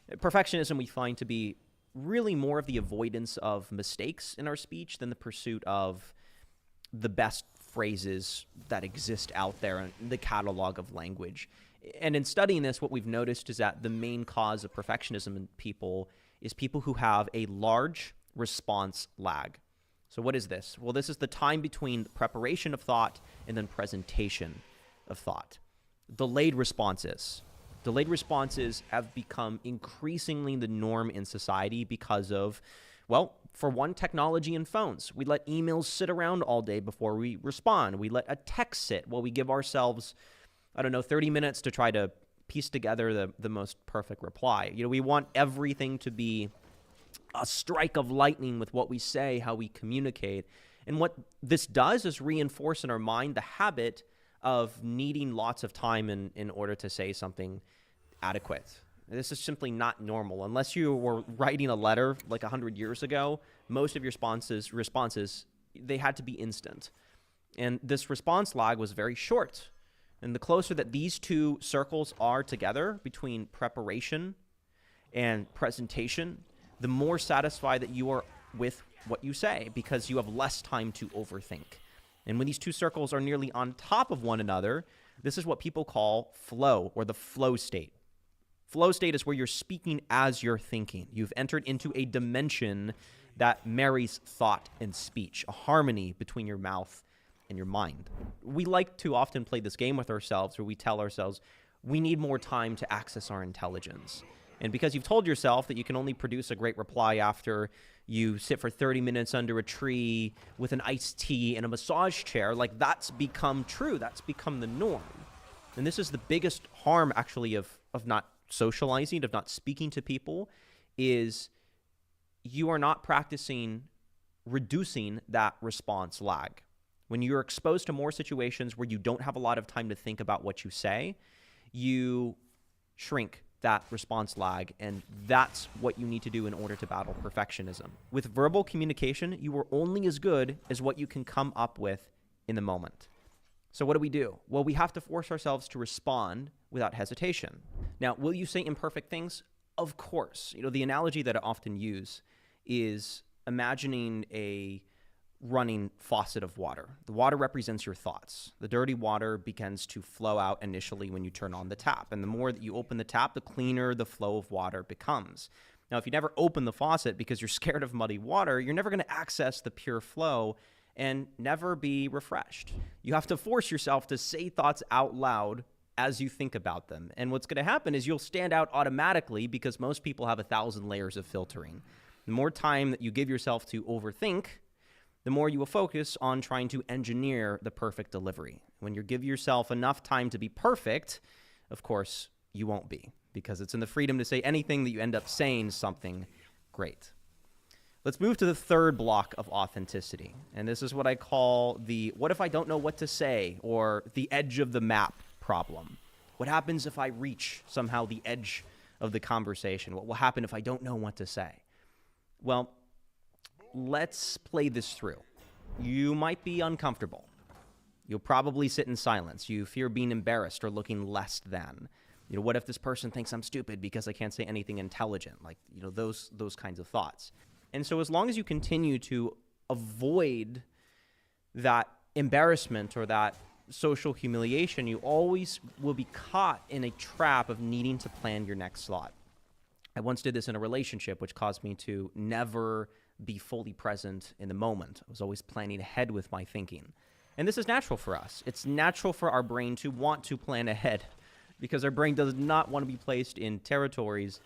Perfectionism we find to be really more of the avoidance of mistakes in our speech than the pursuit of the best phrases that exist out there in the catalog of language. And in studying this, what we've noticed is that the main cause of perfectionism in people is people who have a large response lag. So what is this? Well, this is the time between preparation of thought and then presentation of thought. Delayed responses. Delayed responses have become increasingly the norm in society because of, well, for one, technology and phones. We let emails sit around all day before we respond. We let a text sit while we give ourselves, 30 minutes to try to piece together the most perfect reply. We want everything to be a strike of lightning with what we say, how we communicate. And what this does is reinforce in our mind the habit of needing lots of time in order to say something adequate. This is simply not normal. Unless you were writing a letter like 100 years ago, most of your responses, they had to be instant. And this response lag was very short. And the closer that these two circles are together between preparation and presentation, the more satisfied that you are with what you say because you have less time to overthink. And when these two circles are nearly on top of one another, this is what people call flow, or the flow state. Flow state is where you're speaking as you're thinking. You've entered into a dimension that marries thought and speech, a harmony between your mouth and your mind. We like to often play this game with ourselves where we tell ourselves we need more time to access our intelligence. And because you've told yourself that you can only produce a great reply after you sit for 30 minutes under a tree with an iced tea and a massage chair, like that's become true. That's become the norm. And this is the biggest harm, actually, of not socializing, of not speaking to people, is you are not practicing reducing that response lag. When you're exposed to more situations where you don't have a lot of time to think about what you say, you shrink that response lag, and that's what you need to do in order to battle perfectionism. With verbal communication, you are only as good as what you can come up with in the moment. So what do? Well, we have to force ourselves to respond without hesitation. Now, will you say imperfect things? Of course. The analogy that I often use is imagining a running faucet of water. The water represents your thoughts. The dirty water begins to flow out initially when you turn on the tap. And the more that you open the tap, the cleaner the flow of water becomes. Now, if you never open the faucet because you're scared of muddy water, you're never going to access the pure flow and never be refreshed. You have to force yourself to say thoughts out loud as you think about them. And what's going to happen is you'll stand out automatically because most people have 1,000 layers of filtering. The more time that you give yourself to overthink, the more you will focus on trying to engineer the perfect delivery. When you give yourself enough time to be perfect, of course, you won't be, because it's in the freedom to say anything that you end up saying something great. Let's move to the third block of authenticity. And this is what I call the what if I don't know what to say, or the edge of the map problem. What happens if I reach somehow the edge of the conversation? What will happen if I don't know what to say? Well, let's play this through. You might be uncomfortable. You'll probably sit in silence. You fear being embarrassed or looking less than. What if this person thinks I'm stupid because I can't say anything intelligent? Those kinds of thoughts. And so as long as you continue to avoid that embarrassment or that social humiliation, you always will be caught in a trap of needing to plan your next thought. I once did this in a relationship, which caused me to never be fully present in the moment. I was always planning ahead with my thinking. And this is natural for us. It's natural for our brain to want to plan ahead because our brain does not want to be placed in territories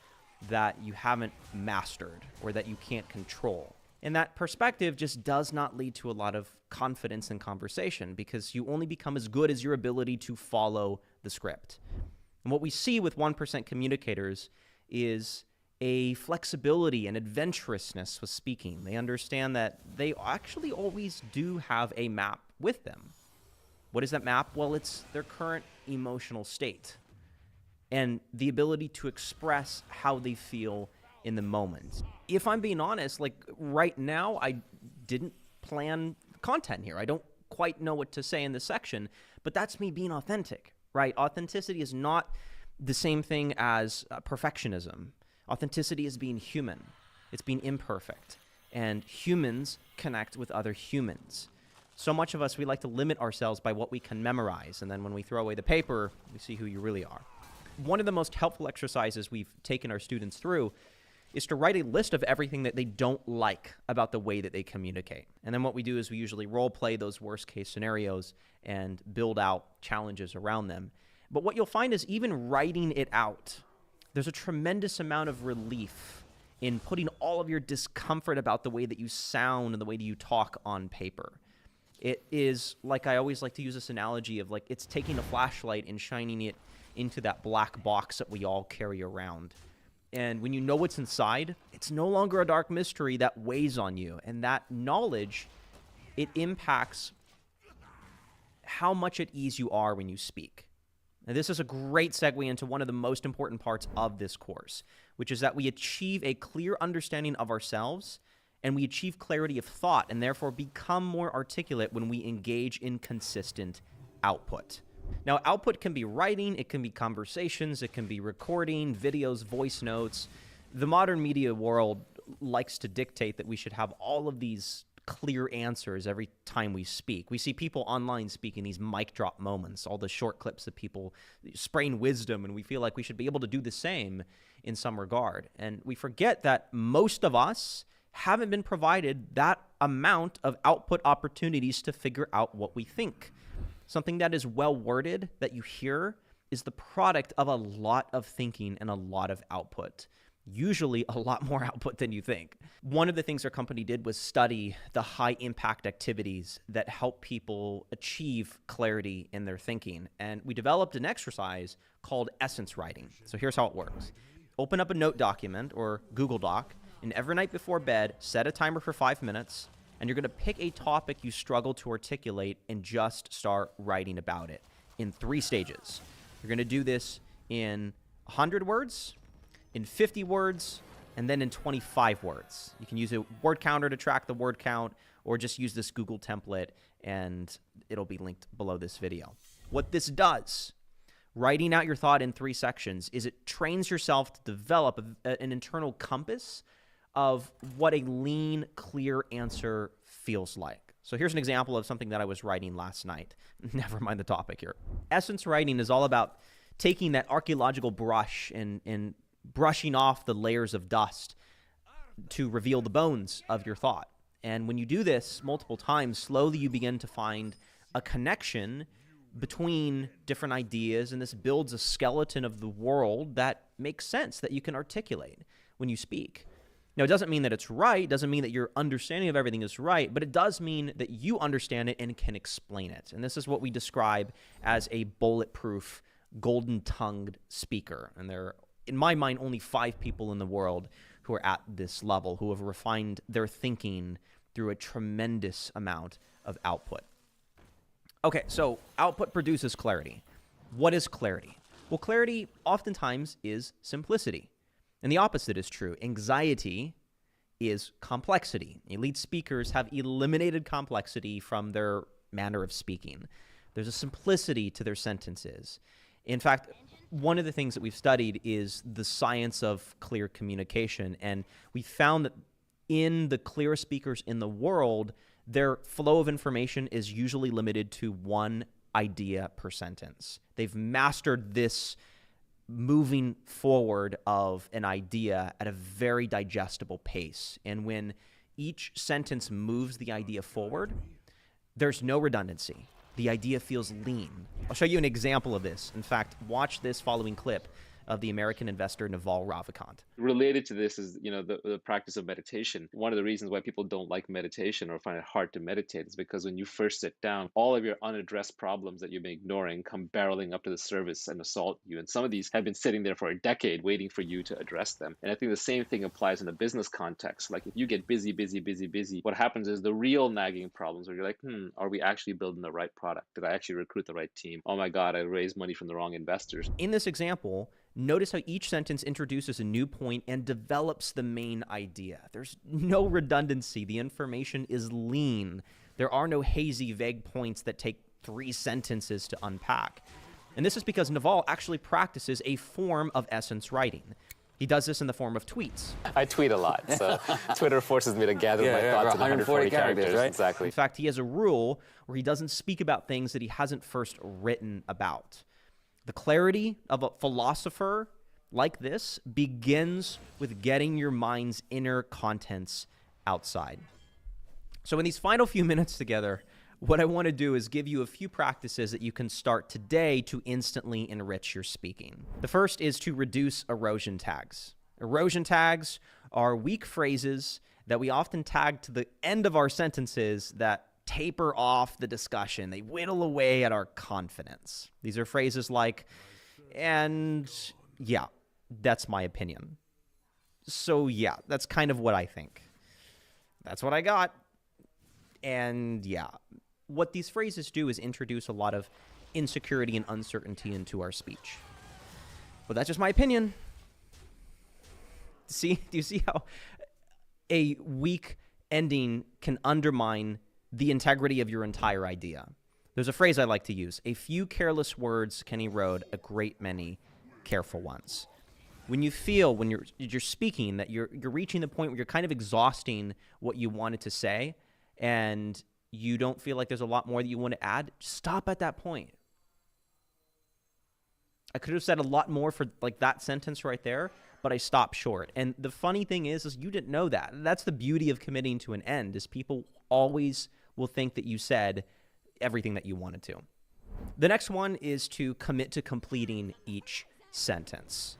that you haven't mastered or that you can't control. And that perspective just does not lead to a lot of confidence in conversation because you only become as good as your ability to follow the script. And what we see with 1% communicators is a flexibility and adventurousness with speaking. They understand that they actually always do have a map with them. What is that map? Well, it's their current emotional state and the ability to express how they feel in the moment. If I'm being honest, right now, I didn't plan content here. I don't quite know what to say in this section, but that's me being authentic, right? Authenticity is not the same thing as perfectionism. Authenticity is being human. It's being imperfect. And humans connect with other humans. So much of us, we like to limit ourselves by what we can memorize. And then when we throw away the paper, we see who you really are. One of the most helpful exercises we've taken our students through is to write a list of everything that they don't like about the way that they communicate. And then what we do is we usually role play those worst case scenarios and build out challenges around them. But what you'll find is even writing it out, there's a tremendous amount of relief in putting all of your discomfort about the way that you sound and the way that you talk on paper. It is, I always like to use this analogy of it's taking a flashlight and shining it into that black box that we all carry around. And when you know what's inside, it's no longer a dark mystery that weighs on you. And that knowledge, it impacts how much at ease you are when you speak. Now, this is a great segue into one of the most important parts of this course, which is that we achieve a clear understanding of ourselves and we achieve clarity of thought and therefore become more articulate when we engage in consistent output. Now, output can be writing, it can be conversations, it can be recording, videos, voice notes. The modern media world likes to dictate that we should have all of these clear answers every time we speak. We see people online speaking these mic drop moments, all the short clips of people spraying wisdom, and we feel like we should be able to do the same in some regard. And we forget that most of us haven't been provided that amount of output opportunities to figure out what we think. Something that is well worded that you hear is the product of a lot of thinking and a lot of output. Usually a lot more output than you think. One of the things our company did was study the high impact activities that help people achieve clarity in their thinking. And we developed an exercise called essence writing. So here's how it works. Open up a note document or Google Doc And every night before bed, set a timer for 5 minutes, and you're going to pick a topic you struggle to articulate and just start writing about it in 3 stages. You're going to do this in 100 words, in 50 words, and then in 25 words. You can use a word counter to track the word count, or just use this Google template, and it'll be linked below this video. What this does, writing out your thought in 3 sections, is it trains yourself to develop an internal compass of what a lean, clear answer feels like. So here's an example of something that I was writing last night. Never mind the topic here. Essence writing is all about taking that archaeological brush and brushing off the layers of dust to reveal the bones of your thought. And when you do this multiple times, slowly you begin to find a connection between different ideas, and this builds a skeleton of the world that makes sense, that you can articulate when you speak. Now, it doesn't mean that it's right, doesn't mean that your understanding of everything is right, but it does mean that you understand it and can explain it. And this is what we describe as a bulletproof, golden-tongued speaker. And there are, in my mind, only 5 people in the world who are at this level, who have refined their thinking through a tremendous amount of output. Okay, so output produces clarity. What is clarity? Well, clarity oftentimes is simplicity. And the opposite is true. Anxiety is complexity. Elite speakers have eliminated complexity from their manner of speaking. There's a simplicity to their sentences. In fact, one of the things that we've studied is the science of clear communication. And we found that in the clearest speakers in the world, their flow of information is usually limited to 1 idea per sentence. They've mastered this moving forward of an idea at a very digestible pace. And when each sentence moves the idea forward, there's no redundancy. The idea feels lean. I'll show you an example of this. In fact, watch this following clip of the American investor Naval Ravikant. Related to this is, the practice of meditation. One of the reasons why people don't like meditation or find it hard to meditate is because when you first sit down, all of your unaddressed problems that you've been ignoring come barreling up to the surface and assault you. And some of these have been sitting there for a decade waiting for you to address them. And I think the same thing applies in a business context. Like if you get busy, what happens is the real nagging problems where you're like, are we actually building the right product? Did I actually recruit the right team? Oh my God, I raised money from the wrong investors. In this example, notice how each sentence introduces a new point and develops the main idea. There's no redundancy. The information is lean. There are no hazy, vague points that take 3 sentences to unpack. And this is because Naval actually practices a form of essence writing. He does this in the form of tweets. I tweet a lot, so Twitter forces me to gather my thoughts in 140 characters. Right? Exactly. In fact, he has a rule where he doesn't speak about things that he hasn't first written about. The clarity of a philosopher like this begins with getting your mind's inner contents outside. So in these final few minutes together, what I want to do is give you a few practices that you can start today to instantly enrich your speaking. The first is to reduce erosion tags. Erosion tags are weak phrases that we often tag to the end of our sentences that taper off the discussion. They whittle away at our confidence. These are phrases like, and yeah, that's my opinion. So yeah, that's kind of what I think. That's what I got. And yeah, what these phrases do is introduce a lot of insecurity and uncertainty into our speech. But that's just my opinion. Do you see how a weak ending can undermine the integrity of your entire idea? There's a phrase I like to use. A few careless words can erode a great many careful ones. When you feel, when you're speaking, that you're reaching the point where you're kind of exhausting what you wanted to say, and you don't feel like there's a lot more that you want to add, stop at that point. I could have said a lot more for like that sentence right there, but I stopped short. And the funny thing is you didn't know that. That's the beauty of committing to an end, is people always will think that you said everything that you wanted to. The next one is to commit to completing each sentence.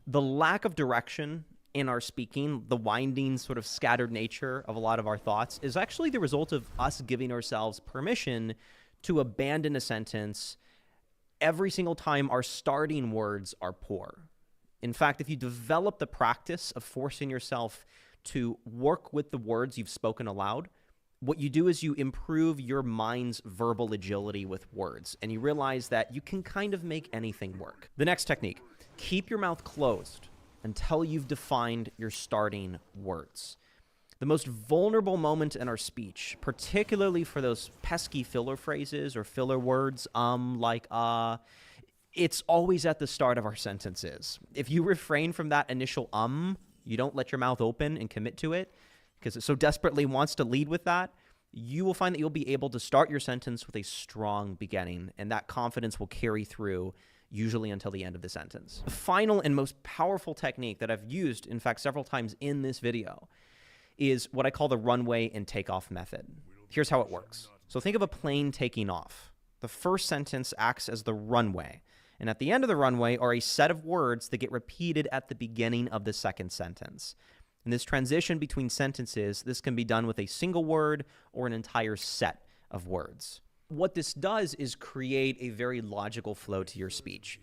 The lack of direction in our speaking, the winding, sort of scattered nature of a lot of our thoughts, is actually the result of us giving ourselves permission to abandon a sentence every single time our starting words are poor. In fact, if you develop the practice of forcing yourself to work with the words you've spoken aloud, what you do is you improve your mind's verbal agility with words, and you realize that you can kind of make anything work. The next technique, keep your mouth closed until you've defined your starting words. The most vulnerable moment in our speech, particularly for those pesky filler phrases or filler words, like, it's always at the start of our sentences. If you refrain from that initial you don't let your mouth open and commit to it because it so desperately wants to lead with that, you will find that you'll be able to start your sentence with a strong beginning, and that confidence will carry through usually until the end of the sentence. The final and most powerful technique that I've used, in fact, several times in this video, is what I call the runway and takeoff method. Here's how it works. So think of a plane taking off. The first sentence acts as the runway, and at the end of the runway are a set of words that get repeated at the beginning of the second sentence. In this transition between sentences, this can be done with a single word or an entire set of words. What this does is create a very logical flow to your speech.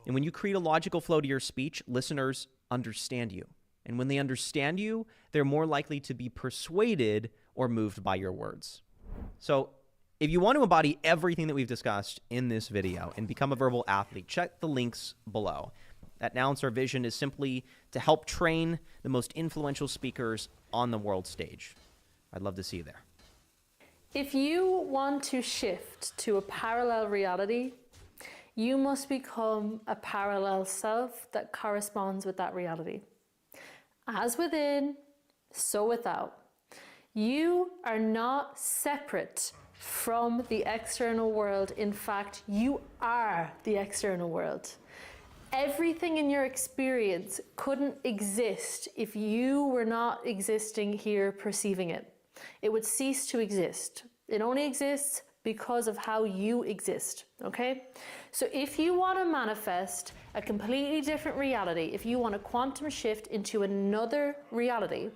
And when you create a logical flow to your speech, listeners understand you. And when they understand you, they're more likely to be persuaded or moved by your words. So if you want to embody everything that we've discussed in this video and become a verbal athlete, check the links below. At Now, our vision is simply to help train the most influential speakers on the world stage. I'd love to see you there. If you want to shift to a parallel reality, you must become a parallel self that corresponds with that reality. As within, so without. You are not separate from the external world. In fact, you are the external world. Everything in your experience couldn't exist if you were not existing here perceiving it. It would cease to exist. It only exists because of how you exist, okay? So if you want to manifest a completely different reality, if you want a quantum shift into another reality,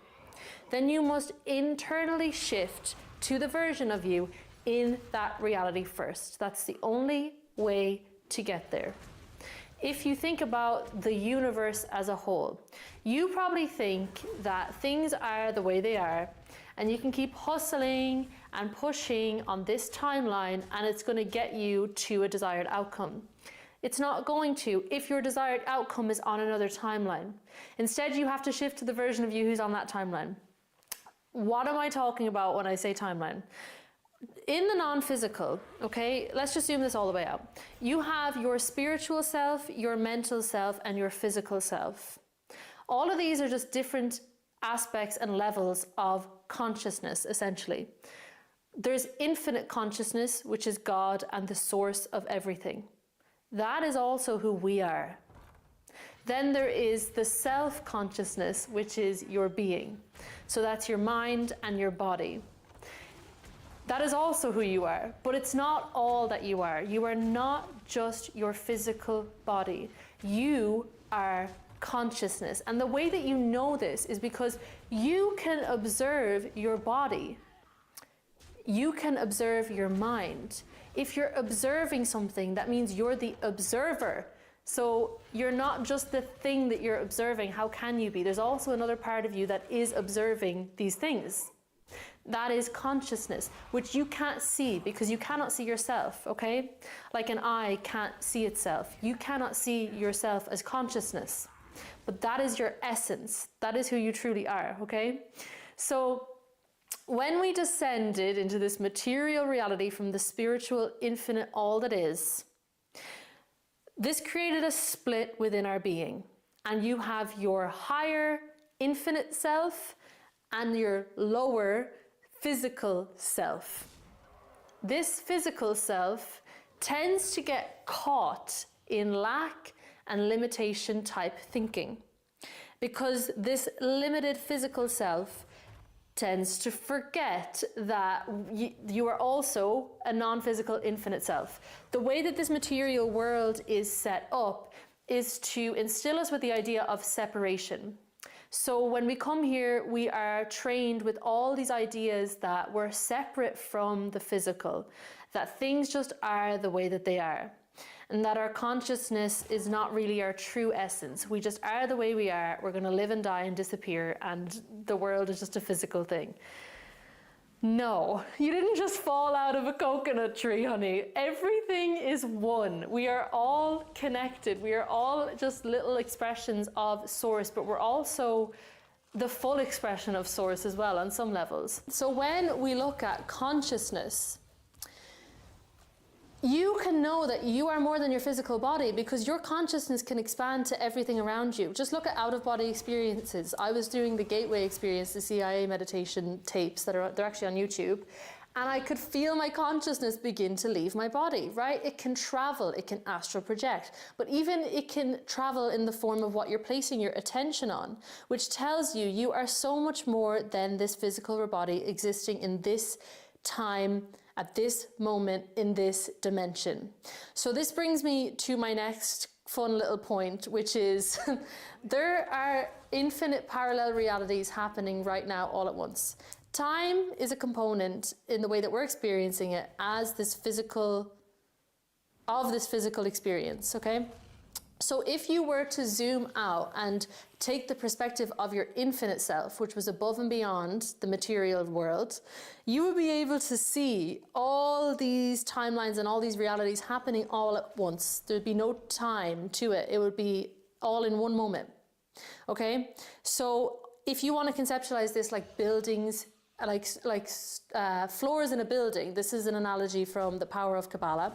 then you must internally shift to the version of you in that reality first. That's the only way to get there. If you think about the universe as a whole, you probably think that things are the way they are, and you can keep hustling and pushing on this timeline, and it's going to get you to a desired outcome. It's not going to if your desired outcome is on another timeline. Instead, you have to shift to the version of you who's on that timeline. What am I talking about when I say timeline? In the non-physical, okay, let's just zoom this all the way out. You have your spiritual self, your mental self, and your physical self. All of these are just different aspects and levels of consciousness, essentially. There's infinite consciousness, which is God and the source of everything. That is also who we are. Then there is the self-consciousness, which is your being. So that's your mind and your body. That is also who you are, but it's not all that you are. You are not just your physical body. You are consciousness. And the way that you know this is because you can observe your body. You can observe your mind. If you're observing something, that means you're the observer. So you're not just the thing that you're observing. How can you be? There's also another part of you that is observing these things. That is consciousness, which you can't see because you cannot see yourself, okay? Like an eye can't see itself. You cannot see yourself as consciousness, but that is your essence. That is who you truly are, okay? So when we descended into this material reality from the spiritual infinite all that is, this created a split within our being. And you have your higher infinite self and your lower physical self. This physical self tends to get caught in lack and limitation type thinking because this limited physical self tends to forget that you are also a non-physical infinite self. The way that this material world is set up is to instill us with the idea of separation. So when we come here, we are trained with all these ideas that we're separate from the physical, that things just are the way that they are. and that our consciousness is not really our true essence. We just are the way we are. We're going to live and die and disappear, and the world is just a physical thing. No, you didn't just fall out of a coconut tree, honey. Everything is one. We are all connected. We are all just little expressions of source, but we're also the full expression of source as well on some levels. So when we look at consciousness, you can know that you are more than your physical body because your consciousness can expand to everything around you. Just look at out-of-body experiences. I was doing the Gateway experience, the CIA meditation tapes they're actually on YouTube, and I could feel my consciousness begin to leave my body, right? It can travel, it can astral project, but even it can travel in the form of what you're placing your attention on, which tells you you are so much more than this physical body existing in this time, at this moment, in this dimension. So this brings me to my next fun little point, which is there are infinite parallel realities happening right now all at once. Time is a component in the way that we're experiencing it as this physical experience, okay? So if you were to zoom out and take the perspective of your infinite self, which was above and beyond the material world, you would be able to see all these timelines and all these realities happening all at once. There'd be no time to it. It would be all in one moment, okay? So if you want to conceptualize this like buildings, like floors in a building, this is an analogy from The Power of Kabbalah.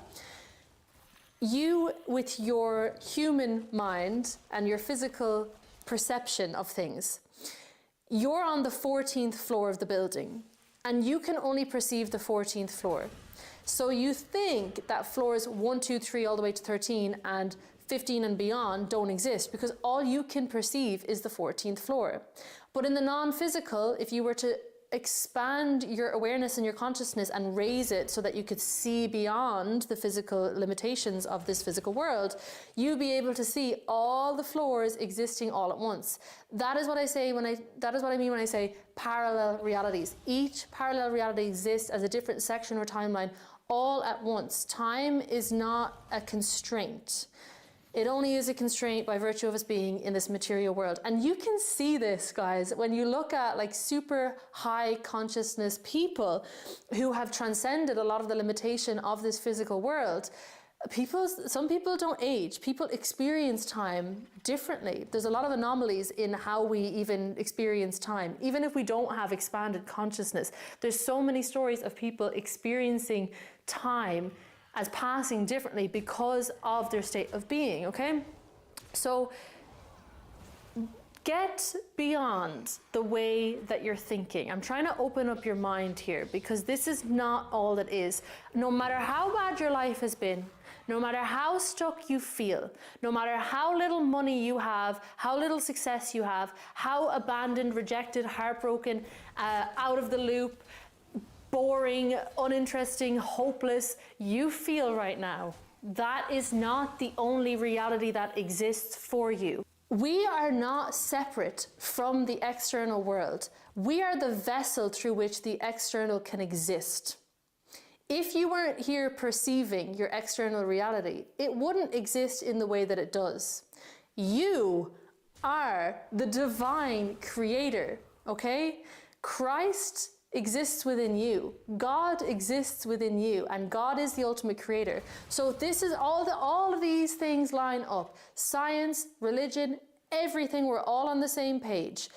You, with your human mind and your physical perception of things, you're on the 14th floor of the building, and you can only perceive the 14th floor. So you think that floors 1, 2, 3, all the way to 13, and 15 and beyond don't exist, because all you can perceive is the 14th floor. But in the non-physical, if you were to expand your awareness and your consciousness and raise it so that you could see beyond the physical limitations of this physical world, you'd be able to see all the floors existing all at once. That is what I mean when I say parallel realities. Each parallel reality exists as a different section or timeline all at once. Time is not a constraint. It only is a constraint by virtue of us being in this material world. And you can see this, guys, when you look at like super high consciousness people who have transcended a lot of the limitation of this physical world. Some people don't age. People experience time differently. There's a lot of anomalies in how we even experience time. Even if we don't have expanded consciousness, there's so many stories of people experiencing time as passing differently because of their state of being, okay? So get beyond the way that you're thinking. I'm trying to open up your mind here because this is not all it is. No matter how bad your life has been, no matter how stuck you feel, no matter how little money you have, how little success you have, how abandoned, rejected, heartbroken, out of the loop, boring, uninteresting, hopeless you feel right now, that is not the only reality that exists for you. We are not separate from the external world. We are the vessel through which the external can exist. If you weren't here perceiving your external reality, it wouldn't exist in the way that it does. You are the divine creator, okay? Christ exists within you. God exists within you, and God is the ultimate creator. So this is all of these things line up. Science, religion, everything, we're all on the same page.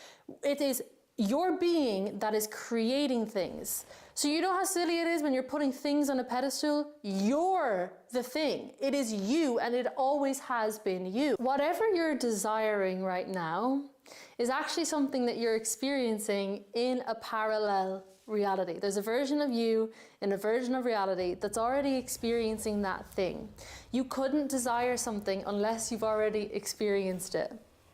It is your being that is creating things. So you know how silly it is when you're putting things on a pedestal? You're the thing. It is you, and it always has been you. Whatever you're desiring right now is actually something that you're experiencing in a parallel reality. There's a version of you in a version of reality that's already experiencing that thing. You couldn't desire something unless you've already experienced it,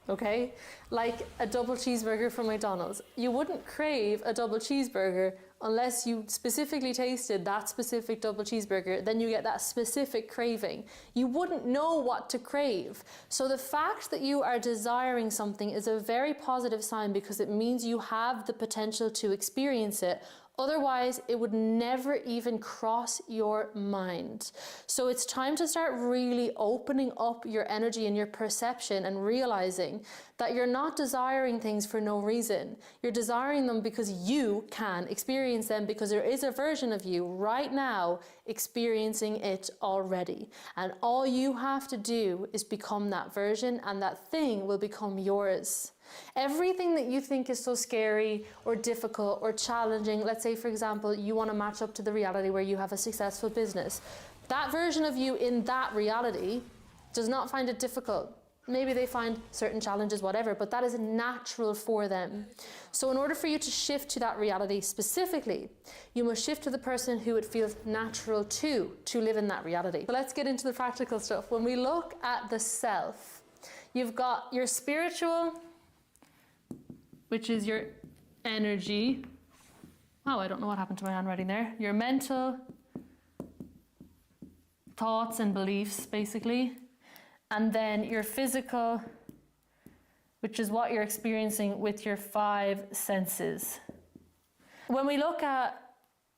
okay? Like a double cheeseburger from McDonald's. You wouldn't crave a double cheeseburger unless you specifically tasted that specific double cheeseburger, then you get that specific craving. You wouldn't know what to crave. So the fact that you are desiring something is a very positive sign because it means you have the potential to experience it. Otherwise, it would never even cross your mind. So it's time to start really opening up your energy and your perception and realizing that you're not desiring things for no reason. You're desiring them because you can experience them, because there is a version of you right now experiencing it already. And all you have to do is become that version, and that thing will become yours. Everything that you think is so scary or difficult or challenging, let's say for example, you want to match up to the reality where you have a successful business. That version of you in that reality does not find it difficult. Maybe they find certain challenges, whatever, but that is natural for them. So in order for you to shift to that reality specifically, you must shift to the person who it feels natural to live in that reality. So let's get into the practical stuff. When we look at the self, you've got your spiritual, which is your energy. Oh, I don't know what happened to my handwriting there. Your mental thoughts and beliefs, basically. And then your physical, which is what you're experiencing with your 5 senses. When we look at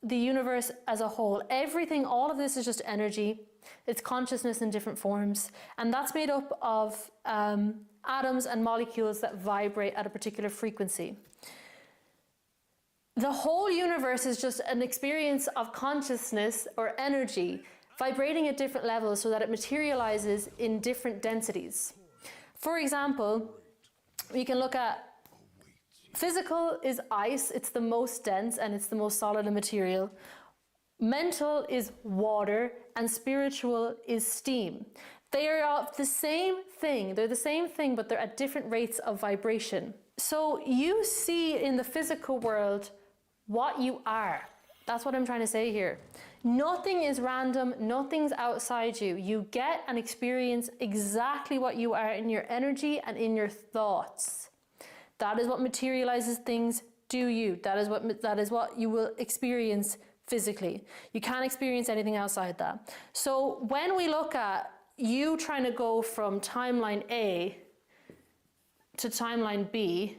the universe as a whole, everything, all of this is just energy. It's consciousness in different forms. And that's made up of atoms and molecules that vibrate at a particular frequency. The whole universe is just an experience of consciousness or energy vibrating at different levels so that it materializes in different densities. For example, we can look at physical is ice. It's the most dense and it's the most solid in material. Mental is water and spiritual is steam. They are the same thing. They're the same thing, but they're at different rates of vibration. So you see in the physical world what you are. That's what I'm trying to say here. Nothing is random. Nothing's outside you. You get and experience exactly what you are in your energy and in your thoughts. That is what materializes things to you. That is what you will experience physically. You can't experience anything outside that. So when we look at you trying to go from timeline A to timeline B,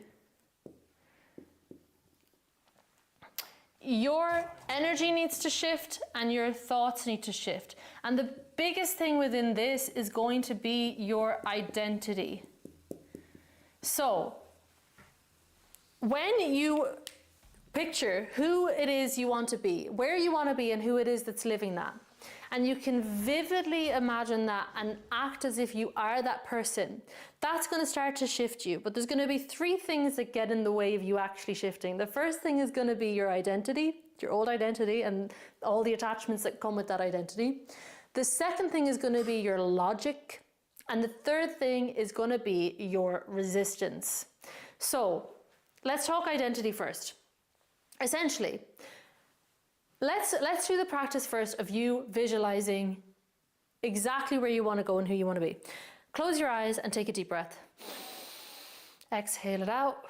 your energy needs to shift and your thoughts need to shift. And the biggest thing within this is going to be your identity. So when you picture who it is you want to be, where you want to be, and who it is that's living that, and you can vividly imagine that and act as if you are that person, that's going to start to shift you. But there's going to be 3 things that get in the way of you actually shifting. The first thing is going to be your identity, your old identity, and all the attachments that come with that identity. The second thing is going to be your logic. And the third thing is going to be your resistance. So let's talk identity first. Essentially, let's do the practice first of you visualizing exactly where you want to go and who you want to be. Close your eyes and take a deep breath. Exhale it out.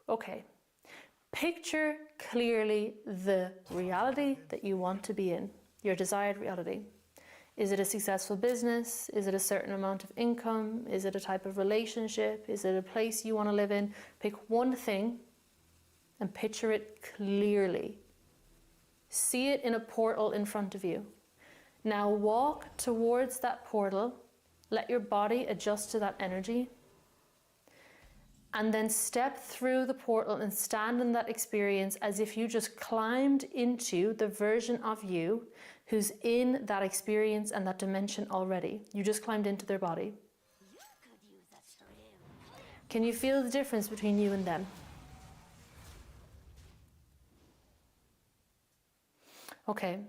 Okay. Picture clearly the reality that you want to be in, your desired reality. Is it a successful business? Is it a certain amount of income? Is it a type of relationship? Is it a place you want to live in? Pick one thing and picture it clearly. See it in a portal in front of you. Now walk towards that portal. Let your body adjust to that energy. And then step through the portal and stand in that experience as if you just climbed into the version of you who's in that experience and that dimension already. You just climbed into their body. Can you feel the difference between you and them? Okay,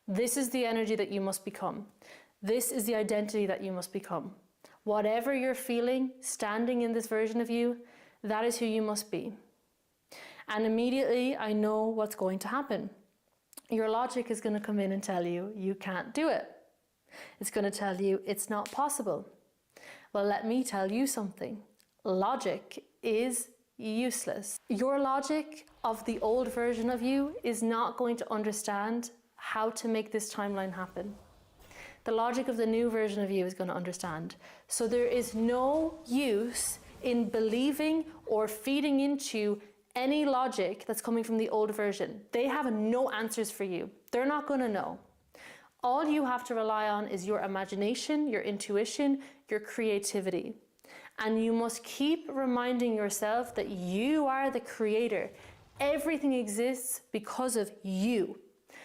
this is the energy that you must become. This is the identity that you must become. Whatever you're feeling, standing in this version of you, that is who you must be. And immediately I know what's going to happen. Your logic is going to come in and tell you, you can't do it. It's going to tell you it's not possible. Well, let me tell you something. Logic is useless. Your logic of the old version of you is not going to understand how to make this timeline happen. The logic of the new version of you is going to understand. So there is no use in believing or feeding into any logic that's coming from the old version. They have no answers for you. They're not going to know. All you have to rely on is your imagination, your intuition, your creativity. And you must keep reminding yourself that you are the creator. Everything exists because of you.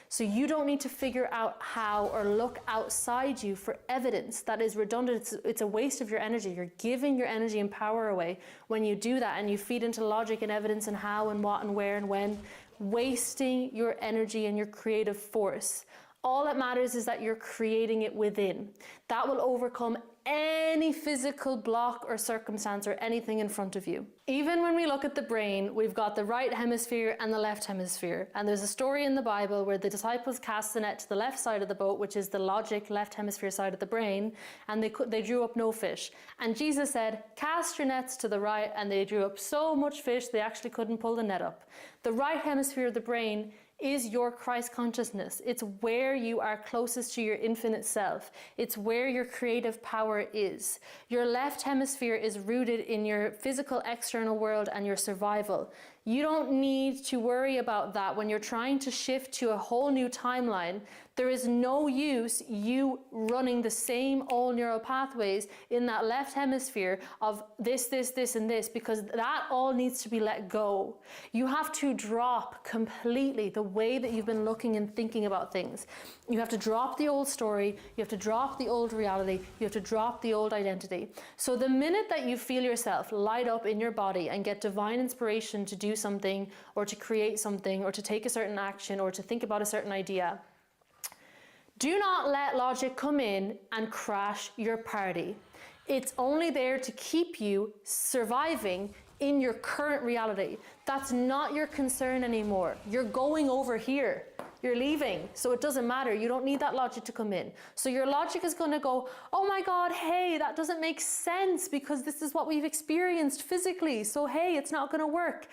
So you don't need to figure out how or look outside you for evidence. That is redundant. It's a waste of your energy. You're giving your energy and power away when you do that, and you feed into logic and evidence and how and what and where and when, wasting your energy and your creative force. All that matters is that you're creating it within. That will overcome any physical block or circumstance or anything in front of you. Even when we look at the brain, we've got the right hemisphere and the left hemisphere. And there's a story in the Bible where the disciples cast the net to the left side of the boat, which is the logic left hemisphere side of the brain, and they drew up no fish. And Jesus said, cast your nets to the right, and they drew up so much fish they actually couldn't pull the net up. The right hemisphere of the brain is your Christ consciousness. It's where you are closest to your infinite self. It's where your creative power is. Your left hemisphere is rooted in your physical external world and your survival. You don't need to worry about that when you're trying to shift to a whole new timeline. There is no use you running the same old neural pathways in that left hemisphere of this, and this, because that all needs to be let go. You have to drop completely the way that you've been looking and thinking about things. You have to drop the old story, you have to drop the old reality, you have to drop the old identity. So the minute that you feel yourself light up in your body and get divine inspiration to do something or to create something or to take a certain action or to think about a certain idea, do not let logic come in and crash your party. It's only there to keep you surviving in your current reality. That's not your concern anymore. You're going over here. You're leaving, so it doesn't matter. You don't need that logic to come in. So your logic is going to go, oh my God, hey, that doesn't make sense because this is what we've experienced physically. So hey, it's not going to work.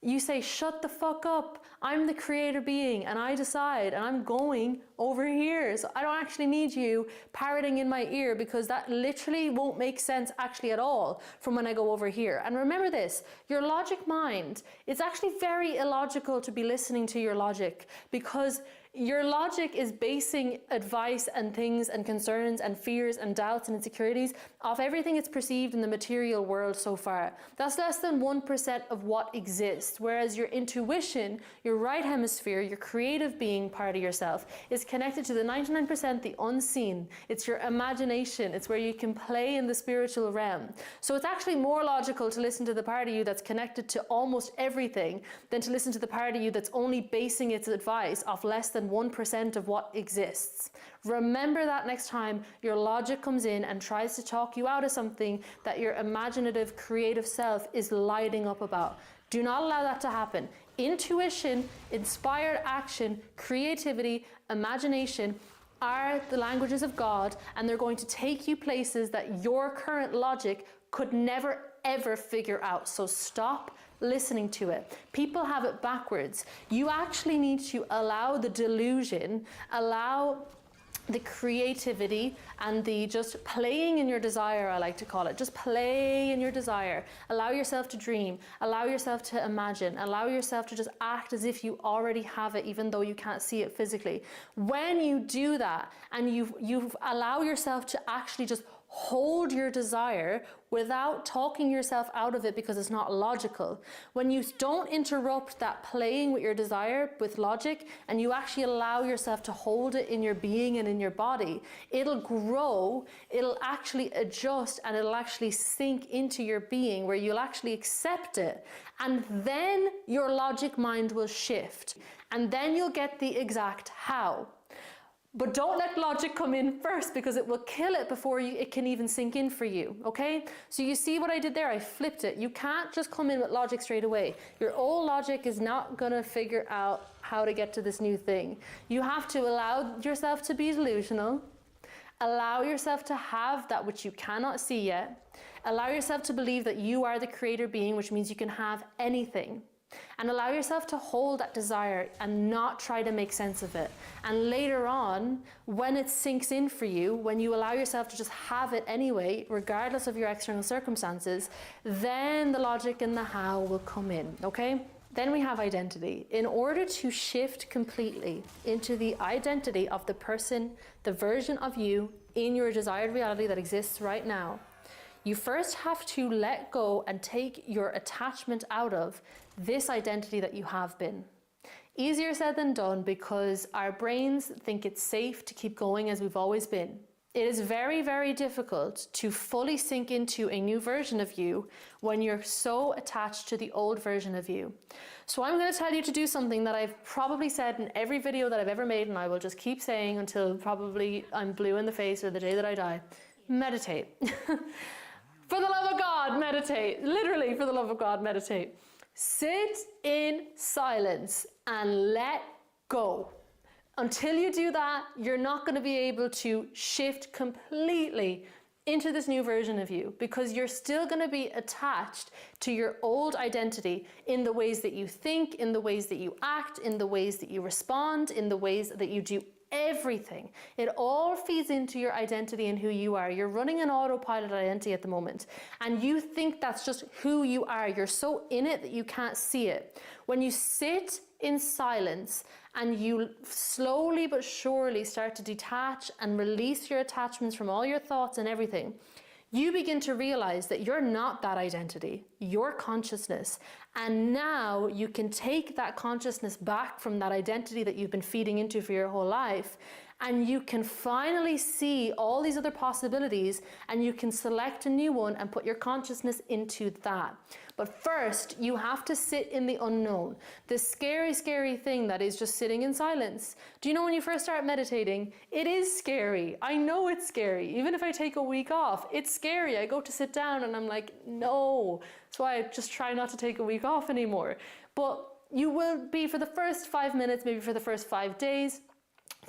You say, shut the fuck up. I'm the creator being and I decide and I'm going over here. So I don't actually need you parroting in my ear because that literally won't make sense actually at all from when I go over here. And remember this, your logic mind, it's actually very illogical to be listening to your logic because your logic is basing advice and things and concerns and fears and doubts and insecurities off everything it's perceived in the material world so far. That's less than 1% of what exists. Whereas your intuition, your right hemisphere, your creative being part of yourself is connected to the 99%, the unseen. It's your imagination. It's where you can play in the spiritual realm. So it's actually more logical to listen to the part of you that's connected to almost everything than to listen to the part of you that's only basing its advice off less than 1% of what exists. Remember that next time your logic comes in and tries to talk you out of something that your imaginative, creative self is lighting up about. Do not allow that to happen. Intuition, inspired action, creativity, imagination are the languages of God, and they're going to take you places that your current logic could never ever figure out. So stop listening to it. People have it backwards. You actually need to allow the delusion, allow the creativity and the just playing in your desire, I like to call it. Just play in your desire. Allow yourself to dream. Allow yourself to imagine. Allow yourself to just act as if you already have it, even though you can't see it physically. When you do that and you allow yourself to actually just hold your desire without talking yourself out of it because it's not logical. When you don't interrupt that playing with your desire with logic and you actually allow yourself to hold it in your being and in your body, it'll grow, it'll actually adjust, and it'll actually sink into your being where you'll actually accept it. And then your logic mind will shift. And then you'll get the exact how. But don't let logic come in first because it will kill it before it can even sink in for you, okay? So you see what I did there? I flipped it. You can't just come in with logic straight away. Your old logic is not gonna figure out how to get to this new thing. You have to allow yourself to be delusional, allow yourself to have that which you cannot see yet, allow yourself to believe that you are the creator being, which means you can have anything. And allow yourself to hold that desire and not try to make sense of it. And later on, when it sinks in for you, when you allow yourself to just have it anyway, regardless of your external circumstances, then the logic and the how will come in, okay? Then we have identity. In order to shift completely into the identity of the person, the version of you in your desired reality that exists right now, you first have to let go and take your attachment out of this identity that you have been. Easier said than done, because our brains think it's safe to keep going as we've always been. It is very, very difficult to fully sink into a new version of you when you're so attached to the old version of you. So I'm going to tell you to do something that I've probably said in every video that I've ever made, and I will just keep saying until probably I'm blue in the face or the day that I die. Meditate. For the love of God, meditate. Literally, for the love of God, meditate. Sit in silence and let go. Until you do that, you're not going to be able to shift completely into this new version of you, because you're still going to be attached to your old identity in the ways that you think, in the ways that you act, in the ways that you respond, in the ways that you do everything. It all feeds into your identity and who you are. You're running an autopilot identity at the moment, and you think that's just who you are. You're so in it that you can't see it. When you sit in silence and you slowly but surely start to detach and release your attachments from all your thoughts and everything, you begin to realize that you're not that identity, you're consciousness. And now you can take that consciousness back from that identity that you've been feeding into for your whole life, and you can finally see all these other possibilities, and you can select a new one and put your consciousness into that. But first, you have to sit in the unknown, this scary, scary thing that is just sitting in silence. Do you know, when you first start meditating, it is scary. I know it's scary. Even if I take a week off, it's scary. I go to sit down and I'm like, no. That's why I just try not to take a week off anymore. But you will be, for the first 5 minutes, maybe for the first 5 days,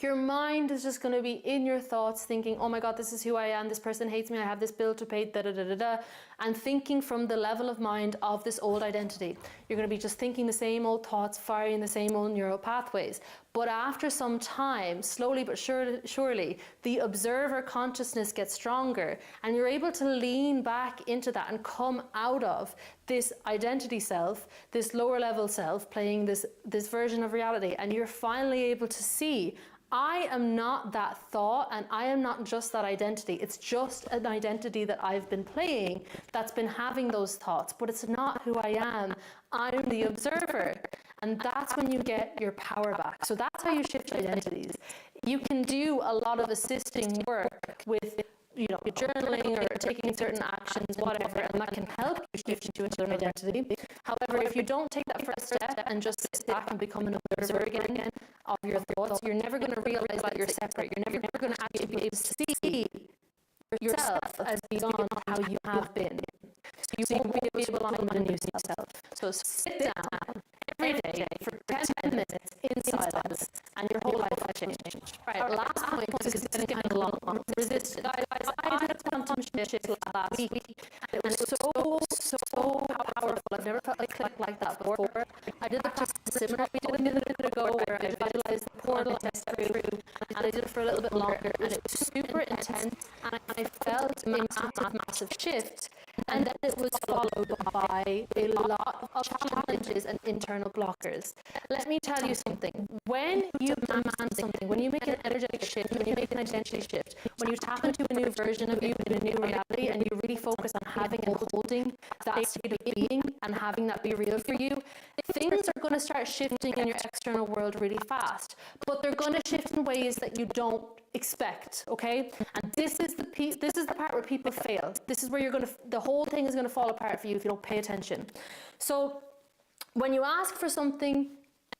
your mind is just going to be in your thoughts thinking, oh my God, this is who I am, this person hates me, I have this bill to pay, da da da da da, and thinking from the level of mind of this old identity. You're going to be just thinking the same old thoughts, firing the same old neural pathways. But after some time, slowly but surely, the observer consciousness gets stronger, and you're able to lean back into that and come out of this identity self, this lower level self, playing this version of reality, and you're finally able to see, I am not that thought, and I am not just that identity. It's just an identity that I've been playing that's been having those thoughts, but it's not who I am. I'm the observer. And that's when you get your power back. So that's how you shift identities. You can do a lot of assisting work with, you know, journaling or taking certain actions, whatever, and that can help you shift into another identity. However, if you don't take that first step and just sit back and become an observer again of your thoughts, you're never going to realize that you're separate. You're never going to actually be able to see yourself as beyond how you have been. So you won't be able to align with a new self. So sit down every day for 10 minutes in silence, and your whole life will change. Right, last point, because this is getting kind of long. Resist. Guys, I did quantum shift last week, and it was so powerful. I've never felt a click like that before. I did the practice similar we did a minute ago, where I visualized the portal I stepped through, and I did it for a little bit longer, and it was super intense, and I felt a massive shift. And then it was followed by a lot of challenges and internal blockers. Let me tell you something. When you demand something, when you make an energetic shift, when you make an identity shift, when you tap into a new version of you in a new reality, and you really focus on having and holding that state of being and having that be real for you, things are going to start shifting in your external world really fast. But they're going to shift in ways that you don't expect, okay? And this is the part where people fail. This is where the whole thing is going to fall apart for you if you don't pay attention. So when you ask for something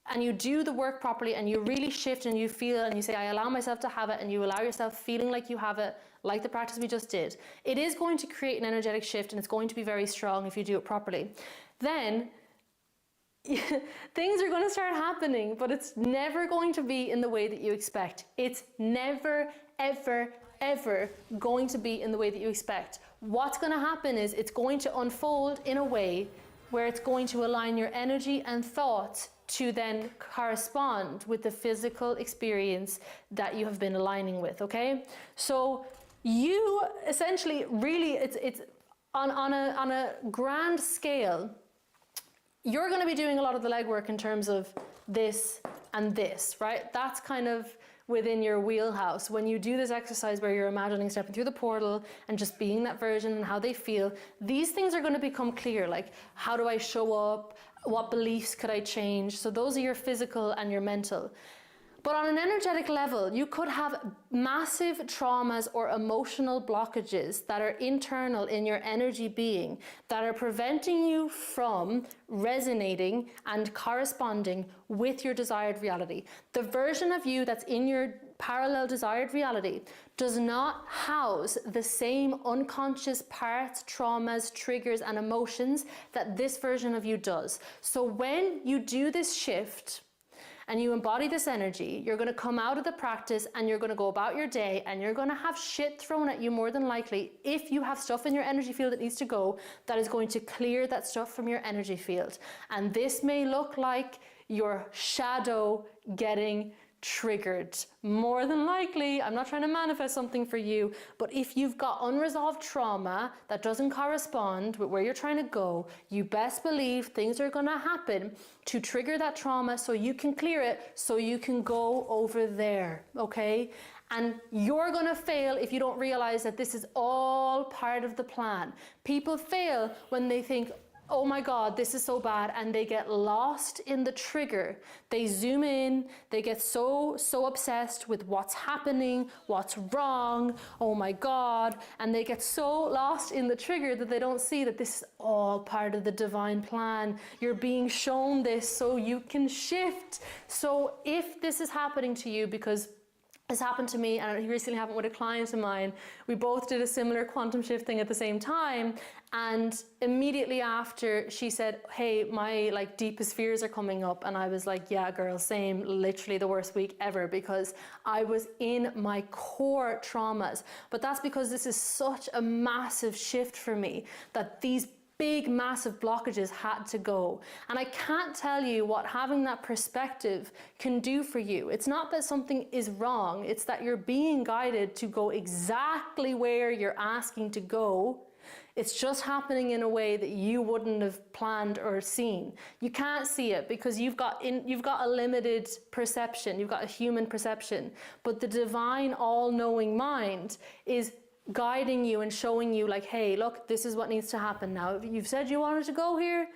and you do the work properly and you really shift and you feel and you say, I allow myself to have it, and you allow yourself feeling like you have it, like the practice we just did, it is going to create an energetic shift, and it's going to be very strong if you do it properly. Then things are going to start happening, but it's never going to be in the way that you expect. It's never, ever, ever going to be in the way that you expect. What's going to happen is it's going to unfold in a way where it's going to align your energy and thoughts to then correspond with the physical experience that you have been aligning with, okay? So you essentially really, it's on a grand scale, you're going to be doing a lot of the legwork in terms of this and this, right? That's kind of within your wheelhouse. When you do this exercise where you're imagining stepping through the portal and just being that version and how they feel, these things are going to become clear. Like, how do I show up? What beliefs could I change? So those are your physical and your mental. But on an energetic level, you could have massive traumas or emotional blockages that are internal in your energy being that are preventing you from resonating and corresponding with your desired reality. The version of you that's in your parallel desired reality does not house the same unconscious parts, traumas, triggers, and emotions that this version of you does. So when you do this shift, and you embody this energy, you're going to come out of the practice and you're going to go about your day and you're going to have shit thrown at you more than likely if you have stuff in your energy field that needs to go, that is going to clear that stuff from your energy field. And this may look like your shadow getting triggered. More than likely, I'm not trying to manifest something for you, but if you've got unresolved trauma that doesn't correspond with where you're trying to go, you best believe things are going to happen to trigger that trauma so you can clear it, so you can go over there, okay? And you're going to fail if you don't realize that this is all part of the plan. People fail when they think, oh my God, this is so bad, and they get lost in the trigger. They zoom in, they get so obsessed with what's happening, what's wrong, oh my God, and they get so lost in the trigger that they don't see that this is all part of the divine plan. You're being shown this so you can shift. So if this is happening to you, because this happened to me, and it recently happened with a client of mine. We both did a similar quantum shift thing at the same time, and immediately after she said, hey, my deepest fears are coming up, and I was like, yeah girl, same, literally the worst week ever, because I was in my core traumas. But that's because this is such a massive shift for me, that these big massive blockages had to go. And I can't tell you what having that perspective can do for you. It's not that something is wrong, it's that you're being guided to go exactly where you're asking to go. It's just happening in a way that you wouldn't have planned or seen. You can't see it because you've got a limited perception, you've got a human perception, but the divine all-knowing mind is guiding you and showing you like, hey, look, this is what needs to happen now. If you've said you wanted to go here,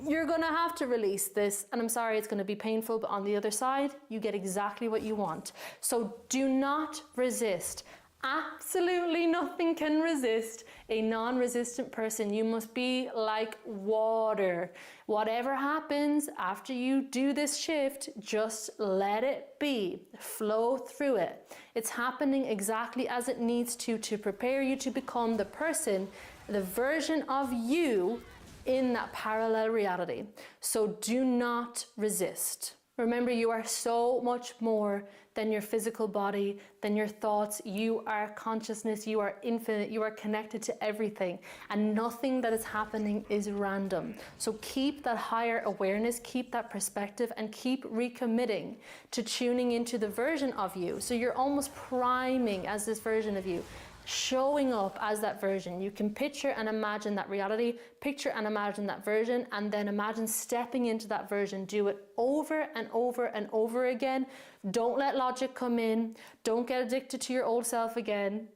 you're gonna have to release this. And I'm sorry, it's gonna be painful, but on the other side, you get exactly what you want. So do not resist. Absolutely nothing can resist a non-resistant person. You must be like water. Whatever happens after you do this shift, just let it be. Flow through it. It's happening exactly as it needs to prepare you to become the person, the version of you in that parallel reality. So do not resist. Remember, you are so much more than your physical body, than your thoughts. You are consciousness, you are infinite, you are connected to everything, and nothing that is happening is random. So keep that higher awareness, keep that perspective, and keep recommitting to tuning into the version of you. So you're almost priming as this version of you, showing up as that version. You can picture and imagine that reality, picture and imagine that version, and then imagine stepping into that version. Do it over and over and over again. Don't let logic come in. Don't get addicted to your old self again.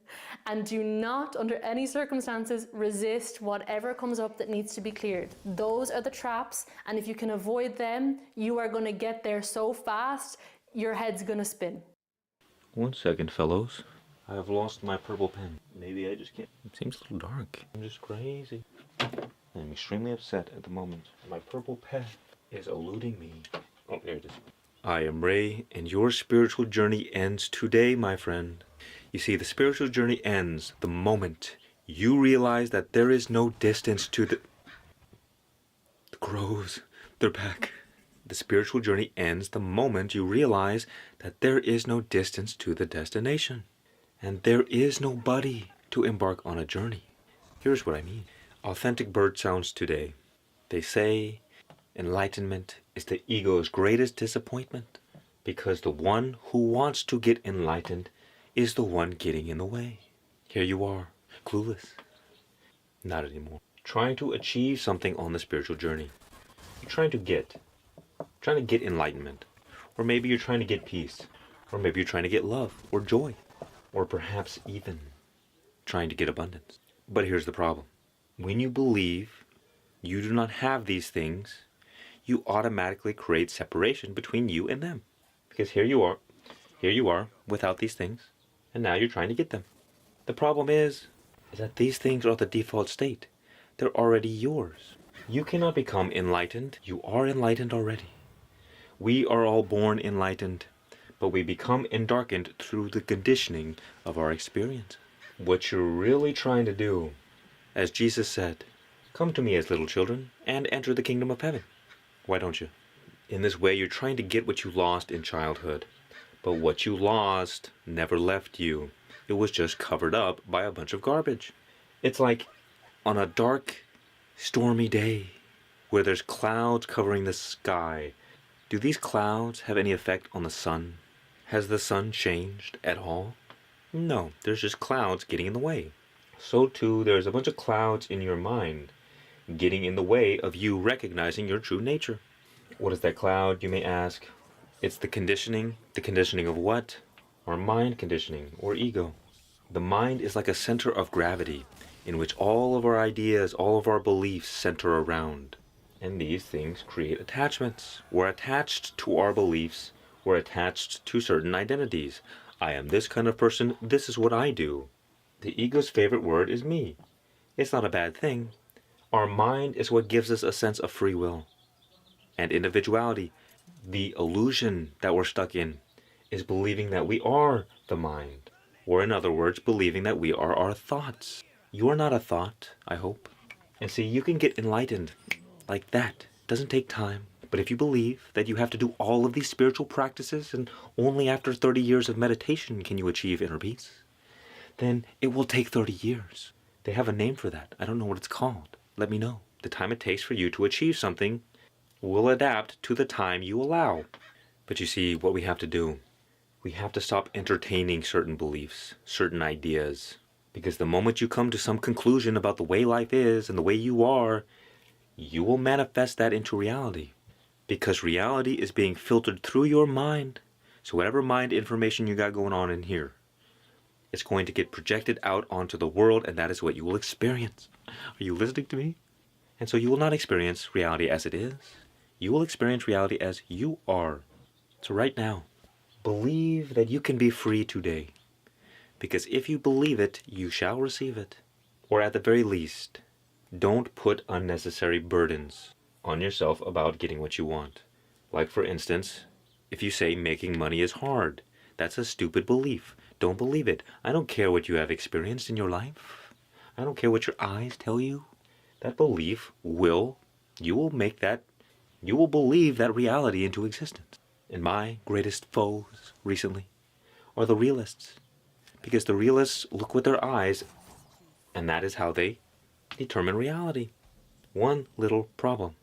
And do not, under any circumstances, resist whatever comes up that needs to be cleared. Those are the traps, and if you can avoid them, you are going to get there so fast, your head's going to spin. 1 second, fellows. I have lost my purple pen. Maybe I just can't. It seems a little dark. I'm just crazy. I'm extremely upset at the moment. My purple pen is eluding me. Oh, there it is. I am Ray, and your spiritual journey ends today, my friend. You see, the spiritual journey ends the moment you realize that there is no distance to the crows. They're back. The spiritual journey ends the moment you realize that there is no distance to the destination. And there is nobody to embark on a journey. Here's what I mean. Authentic bird sounds today. They say enlightenment is the ego's greatest disappointment, because the one who wants to get enlightened is the one getting in the way. Here you are, clueless. Not anymore. Trying to achieve something on the spiritual journey. you're trying to get enlightenment, or maybe you're trying to get peace, or maybe you're trying to get love or joy, or perhaps even trying to get abundance. But here's the problem. When you believe you do not have these things, you automatically create separation between you and them. Because here you are without these things, and now you're trying to get them. The problem is that these things are the default state. They're already yours. You cannot become enlightened. You are enlightened already. We are all born enlightened, but we become endarkened through the conditioning of our experience. What you're really trying to do, as Jesus said, come to me as little children and enter the kingdom of heaven. Why don't you? In this way, you're trying to get what you lost in childhood. But what you lost never left you. It was just covered up by a bunch of garbage. It's like on a dark, stormy day where there's clouds covering the sky. Do these clouds have any effect on the sun? Has the sun changed at all? No, there's just clouds getting in the way. So too, there's a bunch of clouds in your mind getting in the way of you recognizing your true nature. What is that cloud, you may ask? It's the conditioning. The conditioning of what? Our mind conditioning, or ego. The mind is like a center of gravity in which all of our ideas, all of our beliefs center around. And these things create attachments. We're attached to our beliefs. We're attached to certain identities. I am this kind of person. This is what I do. The ego's favorite word is me. It's not a bad thing. Our mind is what gives us a sense of free will and individuality. The illusion that we're stuck in is believing that we are the mind, or in other words, believing that we are our thoughts. You are not a thought, I hope. And see, you can get enlightened like that. It doesn't take time. But if you believe that you have to do all of these spiritual practices and only after 30 years of meditation can you achieve inner peace, then it will take 30 years. They have a name for that. I don't know what it's called. Let me know. The time it takes for you to achieve something will adapt to the time you allow. But you see, what we have to do, we have to stop entertaining certain beliefs, certain ideas. Because the moment you come to some conclusion about the way life is and the way you are, you will manifest that into reality. Because reality is being filtered through your mind. So whatever mind information you got going on in here, it's going to get projected out onto the world, and that is what you will experience. Are you listening to me? And so you will not experience reality as it is. You will experience reality as you are. So right now, believe that you can be free today. Because if you believe it, you shall receive it. Or at the very least, don't put unnecessary burdens on yourself about getting what you want. Like for instance, if you say making money is hard, that's a stupid belief. Don't believe it. I don't care what you have experienced in your life. I don't care what your eyes tell you. That belief you will believe that reality into existence. And my greatest foes recently are the realists. Because the realists look with their eyes, and that is how they determine reality. One little problem.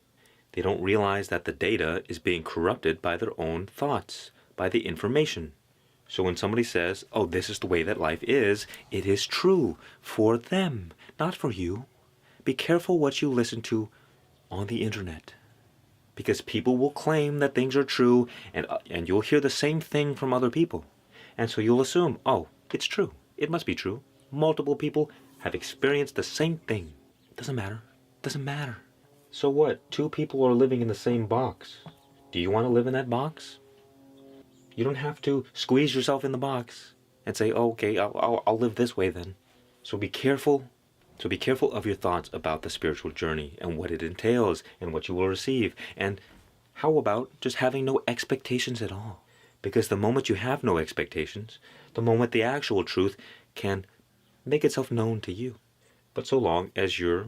They don't realize that the data is being corrupted by their own thoughts, by the information. So when somebody says, oh, this is the way that life is, it is true for them, not for you. Be careful what you listen to on the internet. Because people will claim that things are true, and you'll hear the same thing from other people. And so you'll assume, oh, it's true. It must be true. Multiple people have experienced the same thing. Doesn't matter. Doesn't matter. So what? Two people are living in the same box. Do you want to live in that box? You don't have to squeeze yourself in the box and say, oh, okay, I'll live this way then. So be careful. So be careful of your thoughts about the spiritual journey and what it entails and what you will receive. And how about just having no expectations at all? Because the moment you have no expectations, the moment the actual truth can make itself known to you. But so long as you're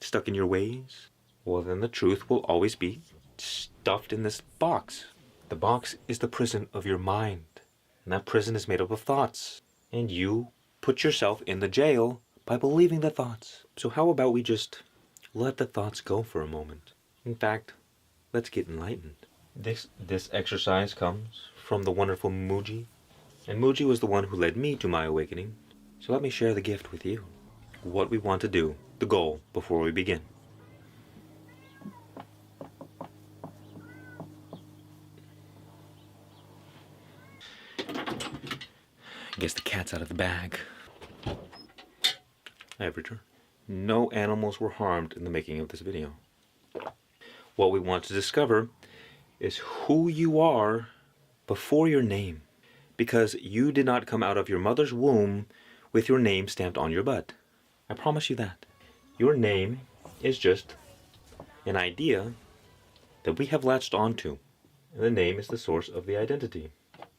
stuck in your ways, well, then the truth will always be stuffed in this box. The box is the prison of your mind. And that prison is made up of thoughts. And you put yourself in the jail by believing the thoughts. So how about we just let the thoughts go for a moment? In fact, let's get enlightened. This exercise comes from the wonderful Muji. And Muji was the one who led me to my awakening. So let me share the gift with you. What we want to do, the goal before we begin. guess the cat's out of the bag. I have returned. No animals were harmed in the making of this video. What we want to discover is who you are before your name, because you did not come out of your mother's womb with your name stamped on your butt. I promise you that. Your name is just an idea that we have latched onto, and the name is the source of the identity.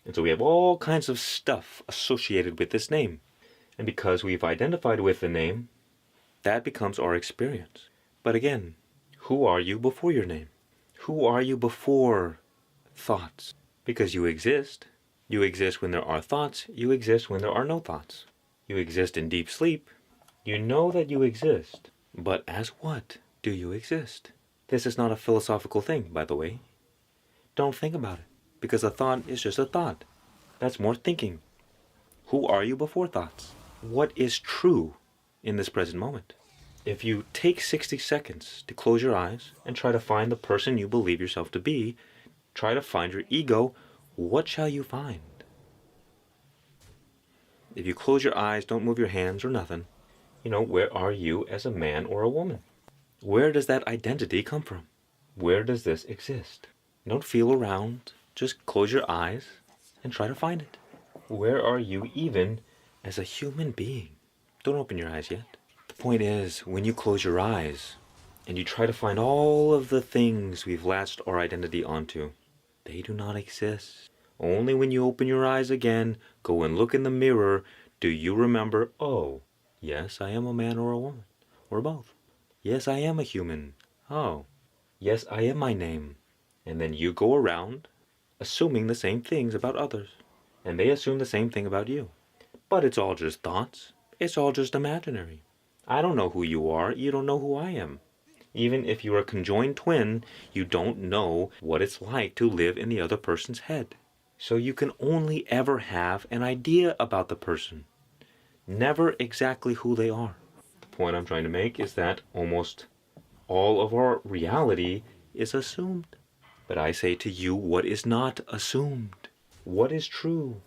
And so we have all kinds of stuff associated with this name. And because we've identified with the name, that becomes our experience. But again, who are you before your name? Who are you before thoughts? Because you exist. You exist when there are thoughts. You exist when there are no thoughts. You exist in deep sleep. You know that you exist. But as what do you exist? This is not a philosophical thing, by the way. Don't think about it, because a thought is just a thought. That's more thinking. Who are you before thoughts? What is true in this present moment? If you take 60 seconds to close your eyes and try to find the person you believe yourself to be, try to find your ego, what shall you find? If you close your eyes, don't move your hands or nothing, where are you as a man or a woman? Where does that identity come from? Where does this exist? Don't feel around, just close your eyes and try to find it. Where are you even as a human being? Don't open your eyes yet. The point is, when you close your eyes and you try to find all of the things we've latched our identity onto, they do not exist. Only when you open your eyes again, go and look in the mirror, do you remember, oh, yes, I am a man or a woman, or both. Yes, I am a human. Oh, yes, I am my name. And then you go around assuming the same things about others, and they assume the same thing about you. But it's all just thoughts. It's all just imaginary. I don't know who you are. You don't know who I am. Even if you're a conjoined twin, you don't know what it's like to live in the other person's head. So you can only ever have an idea about the person, never exactly who they are. The point I'm trying to make is that almost all of our reality is assumed. But I say to you, what is not assumed? What is true?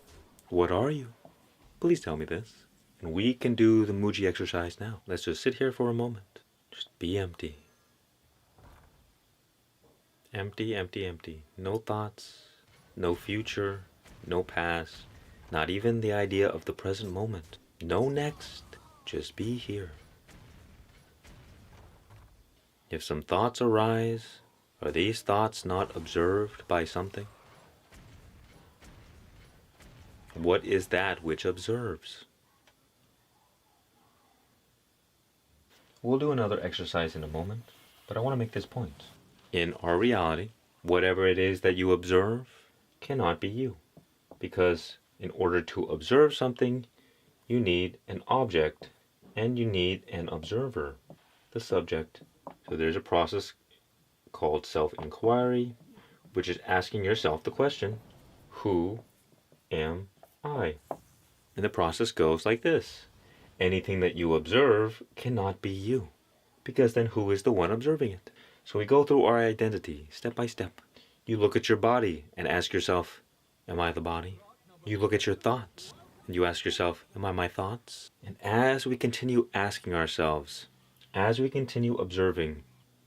What are you? Please tell me this. And we can do the Muji exercise now. Let's just sit here for a moment. Just be empty. Empty, empty, empty. No thoughts, no future, no past, not even the idea of the present moment. No next, just be here. If some thoughts arise, are these thoughts not observed by something? What is that which observes? We'll do another exercise in a moment, but I want to make this point. In our reality, whatever it is that you observe cannot be you. Because in order to observe something, you need an object and you need an observer, the subject. So there's a process called self-inquiry, which is asking yourself the question, who am I? And the process goes like this. Anything that you observe cannot be you, because then who is the one observing it? So we go through our identity step by step. You look at your body and ask yourself, am I the body? You look at your thoughts and you ask yourself, am I my thoughts? And as we continue asking ourselves, as we continue observing,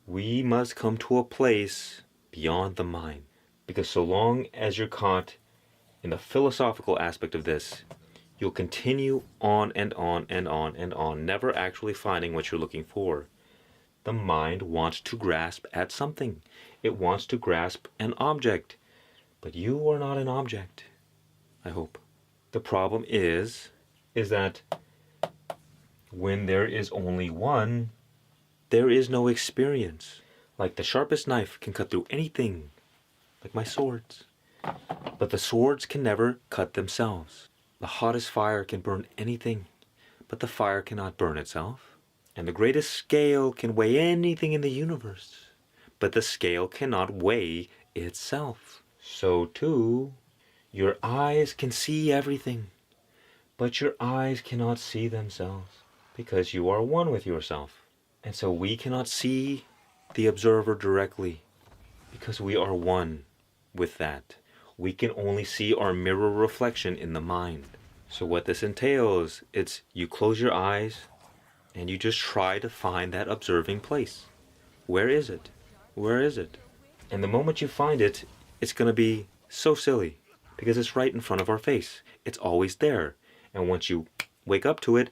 we must come to a place beyond the mind. Because so long as you're caught in the philosophical aspect of this, you'll continue on and on and on and on, never actually finding what you're looking for. The mind wants to grasp at something. It wants to grasp an object. But you are not an object, I hope. The problem is that when there is only one, there is no experience. Like the sharpest knife can cut through anything, like my swords. But the swords can never cut themselves. The hottest fire can burn anything, but the fire cannot burn itself. And the greatest scale can weigh anything in the universe, but the scale cannot weigh itself. So too, your eyes can see everything, but your eyes cannot see themselves, because you are one with yourself. And so we cannot see the observer directly, because we are one with that. We can only see our mirror reflection in the mind. So what this entails, it's you close your eyes and you just try to find that observing place. Where is it? Where is it? And the moment you find it, it's going to be so silly because it's right in front of our face. It's always there. And once you wake up to it,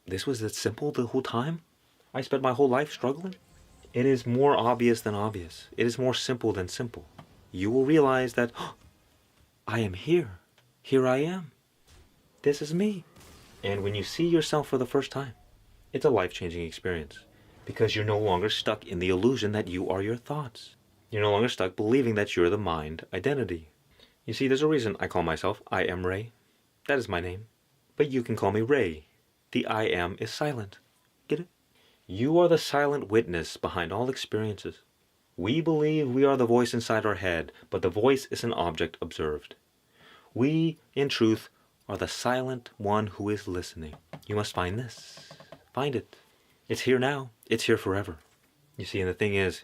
this was that simple the whole time? I spent my whole life struggling? It is more obvious than obvious. It is more simple than simple. You will realize that, oh, I am here. Here I am. This is me. And when you see yourself for the first time, it's a life-changing experience because you're no longer stuck in the illusion that you are your thoughts. You're no longer stuck believing that you're the mind identity. You see, there's a reason I call myself I Am Ray. That is my name. But you can call me Ray. The I Am is silent. Get it? You are the silent witness behind all experiences. We believe we are the voice inside our head, but the voice is an object observed. We, in truth, are the silent one who is listening. You must find this. Find it. It's here now. It's here forever. You see, and the thing is,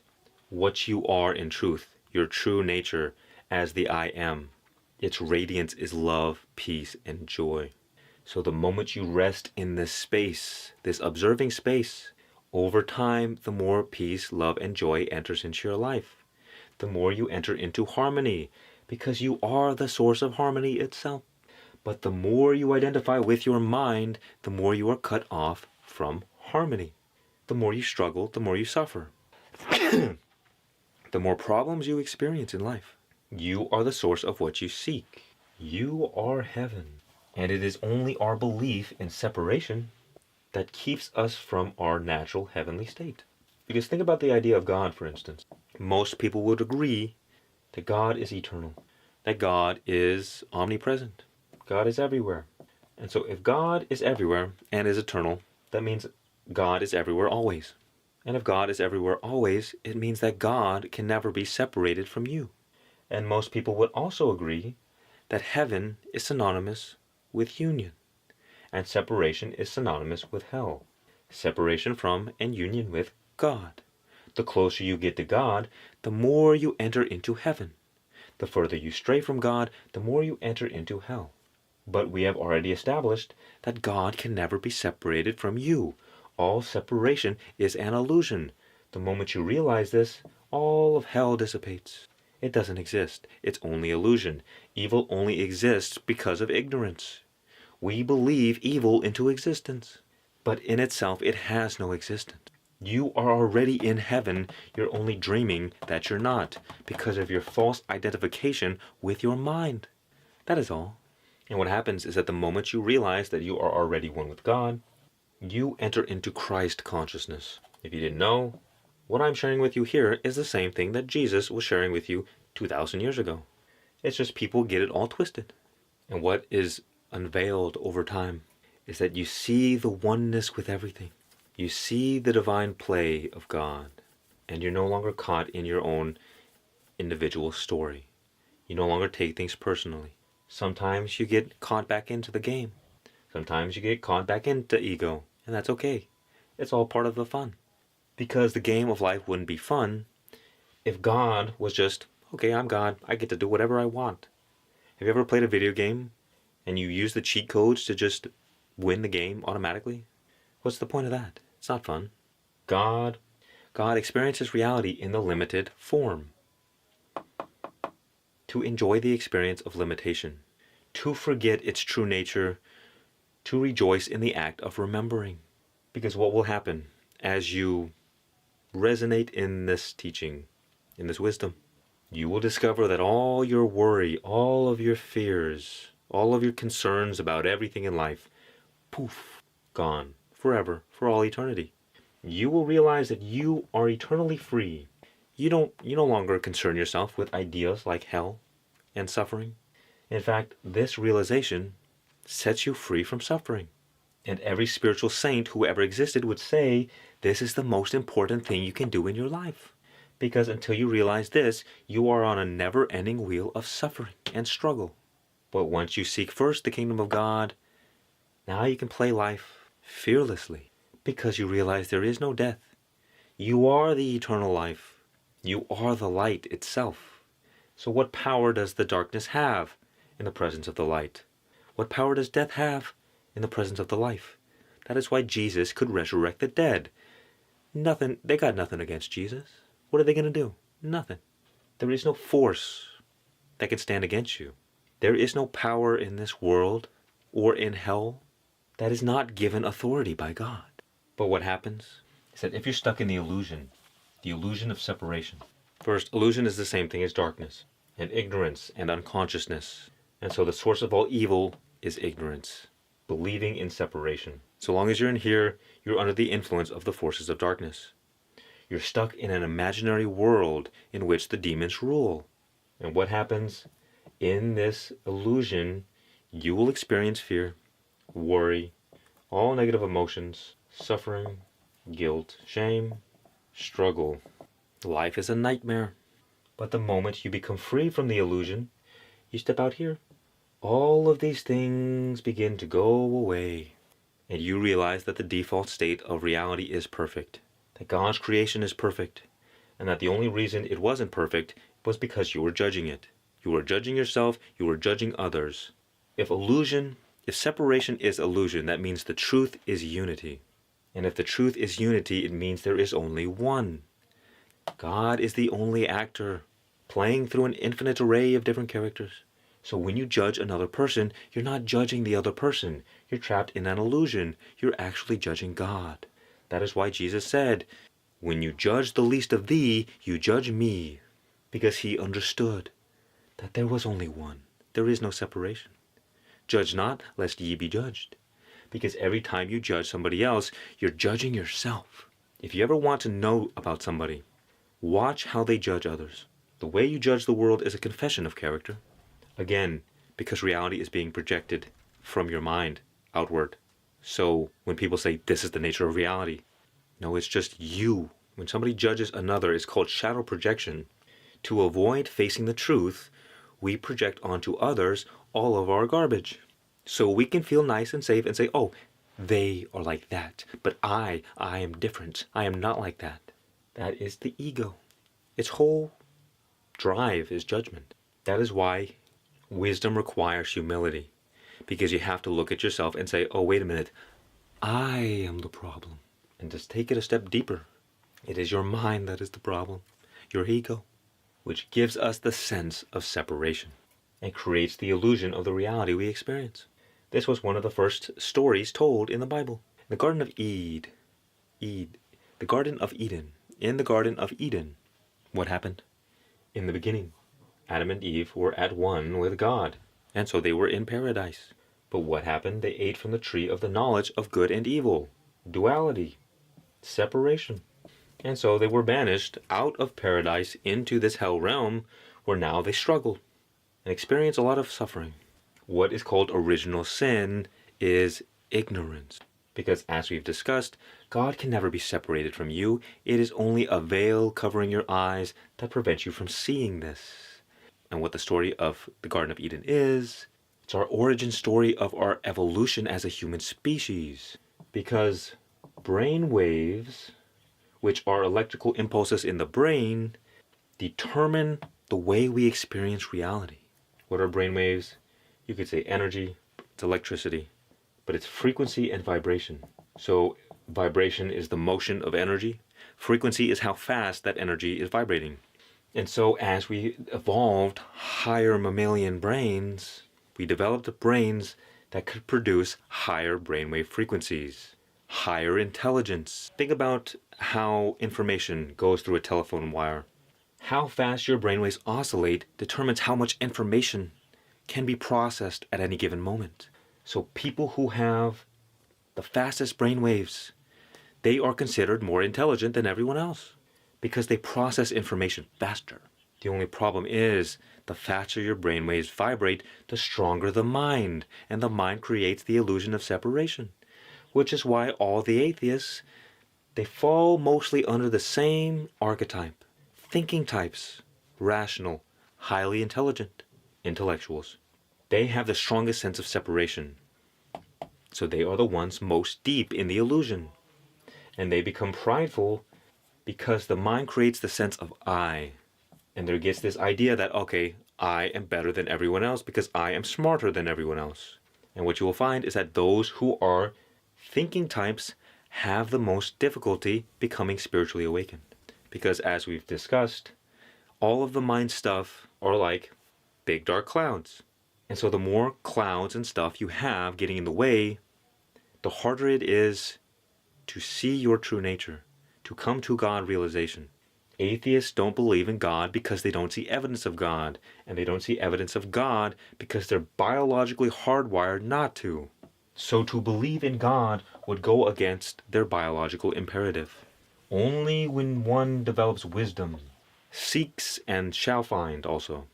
what you are in truth, your true nature as the I Am, its radiance is love, peace, and joy. So the moment you rest in this space, this observing space, over time, the more peace, love, and joy enters into your life. The more you enter into harmony, because you are the source of harmony itself. But the more you identify with your mind, the more you are cut off from harmony. The more you struggle, the more you suffer. The more problems you experience in life. You are the source of what you seek. You are heaven. And it is only our belief in separation that keeps us from our natural heavenly state. Because think about the idea of God, for instance. Most people would agree that God is eternal, that God is omnipresent. God is everywhere. And so if God is everywhere and is eternal, that means God is everywhere always. And if God is everywhere always, it means that God can never be separated from you. And most people would also agree that heaven is synonymous with union, and separation is synonymous with hell. Separation from and union with God. The closer you get to God, the more you enter into heaven. The further you stray from God, the more you enter into hell. But we have already established that God can never be separated from you. All separation is an illusion. The moment you realize this, all of hell dissipates. It doesn't exist. It's only illusion. Evil only exists because of ignorance. We believe evil into existence, but in itself it has no existence. You are already in heaven. You're only dreaming that you're not because of your false identification with your mind. That is all. And what happens is that the moment you realize that you are already one with God, you enter into Christ consciousness. If you didn't know, what I'm sharing with you here is the same thing that Jesus was sharing with you 2,000 years ago. It's just people get it all twisted. And what is unveiled over time is that you see the oneness with everything. You see the divine play of God, and you're no longer caught in your own individual story. You no longer take things personally. Sometimes you get caught back into the game. Sometimes you get caught back into ego, and that's okay. It's all part of the fun. Because the game of life wouldn't be fun if God was just, okay, I'm God, I get to do whatever I want. Have you ever played a video game and you use the cheat codes to just win the game automatically? What's the point of that? It's not fun. God experiences reality in the limited form. To enjoy the experience of limitation. To forget its true nature. To rejoice in the act of remembering. Because what will happen as you resonate in this teaching, in this wisdom, you will discover that all your worry, all of your fears, all of your concerns about everything in life, poof, gone, forever, for all eternity. You will realize that you are eternally free. You no longer concern yourself with ideas like hell and suffering. In fact, this realization sets you free from suffering. And every spiritual saint who ever existed would say, this is the most important thing you can do in your life. Because until you realize this, you are on a never-ending wheel of suffering and struggle. But once you seek first the kingdom of God, now you can play life fearlessly. Because you realize there is no death. You are the eternal life. You are the light itself. So what power does the darkness have in the presence of the light? What power does death have in the presence of the life? That is why Jesus could resurrect the dead. Nothing, they got nothing against Jesus. What are they going to do? Nothing. There is no force that can stand against you. There is no power in this world or in hell that is not given authority by God. But what happens is that if you're stuck in the illusion of separation. First, illusion is the same thing as darkness and ignorance and unconsciousness. And so the source of all evil is ignorance, believing in separation. So long as you're in here, you're under the influence of the forces of darkness. You're stuck in an imaginary world in which the demons rule. And what happens in this illusion, you will experience fear, worry, all negative emotions, suffering, guilt, shame, struggle. Life is a nightmare. But the moment you become free from the illusion, you step out here. All of these things begin to go away. And you realize that the default state of reality is perfect. That God's creation is perfect. And that the only reason it wasn't perfect was because you were judging it. You were judging yourself, you were judging others. If separation is illusion, that means the truth is unity. And if the truth is unity, it means there is only one. God is the only actor, playing through an infinite array of different characters. So when you judge another person, you're not judging the other person. You're trapped in an illusion. You're actually judging God. That is why Jesus said, "When you judge the least of thee, you judge me." Because he understood that there was only one. There is no separation. Judge not, lest ye be judged. Because every time you judge somebody else, you're judging yourself. If you ever want to know about somebody, watch how they judge others. The way you judge the world is a confession of character. Again, because reality is being projected from your mind outward. So when people say this is the nature of reality, no, it's just you. When somebody judges another, it's called shadow projection. To avoid facing the truth, we project onto others all of our garbage. So we can feel nice and safe and say, oh, they are like that, but I am different. I am not like that. That is the ego. Its whole drive is judgment. That is why wisdom requires humility, because you have to look at yourself and say, oh, wait a minute, I am the problem. And just take it a step deeper. It is your mind that is the problem, your ego, which gives us the sense of separation and creates the illusion of the reality we experience. This was one of the first stories told in the Bible. The Garden of Eden. In the Garden of Eden, what happened? In the beginning, Adam and Eve were at one with God, and so they were in paradise. But what happened? They ate from the tree of the knowledge of good and evil. Duality. Separation. And so they were banished out of paradise into this hell realm, where now they struggle and experience a lot of suffering. What is called original sin is ignorance. Because as we've discussed, God can never be separated from you. It is only a veil covering your eyes that prevents you from seeing this. And what the story of the Garden of Eden is, it's our origin story of our evolution as a human species. Because brain waves, which are electrical impulses in the brain, determine the way we experience reality. What are brain waves? You could say energy, it's electricity, but it's frequency and vibration. So vibration is the motion of energy. Frequency is how fast that energy is vibrating. And so as we evolved higher mammalian brains, we developed brains that could produce higher brainwave frequencies, higher intelligence. Think about how information goes through a telephone wire. How fast your brainwaves oscillate determines how much information can be processed at any given moment. So people who have the fastest brainwaves, they are considered more intelligent than everyone else because they process information faster. The only problem is the faster your brainwaves vibrate, the stronger the mind, and the mind creates the illusion of separation, which is why all the atheists, they fall mostly under the same archetype. Thinking types, rational, highly intelligent, intellectuals. They have the strongest sense of separation. So they are the ones most deep in the illusion. And they become prideful because the mind creates the sense of I. And there gets this idea that, okay, I am better than everyone else because I am smarter than everyone else. And what you will find is that those who are thinking types have the most difficulty becoming spiritually awakened. Because as we've discussed, all of the mind stuff are like big dark clouds. And so the more clouds and stuff you have getting in the way, the harder it is to see your true nature, to come to God realization. Atheists don't believe in God because they don't see evidence of God, and they don't see evidence of God because they're biologically hardwired not to. So to believe in God would go against their biological imperative. Only when one develops wisdom, seeks and shall find also,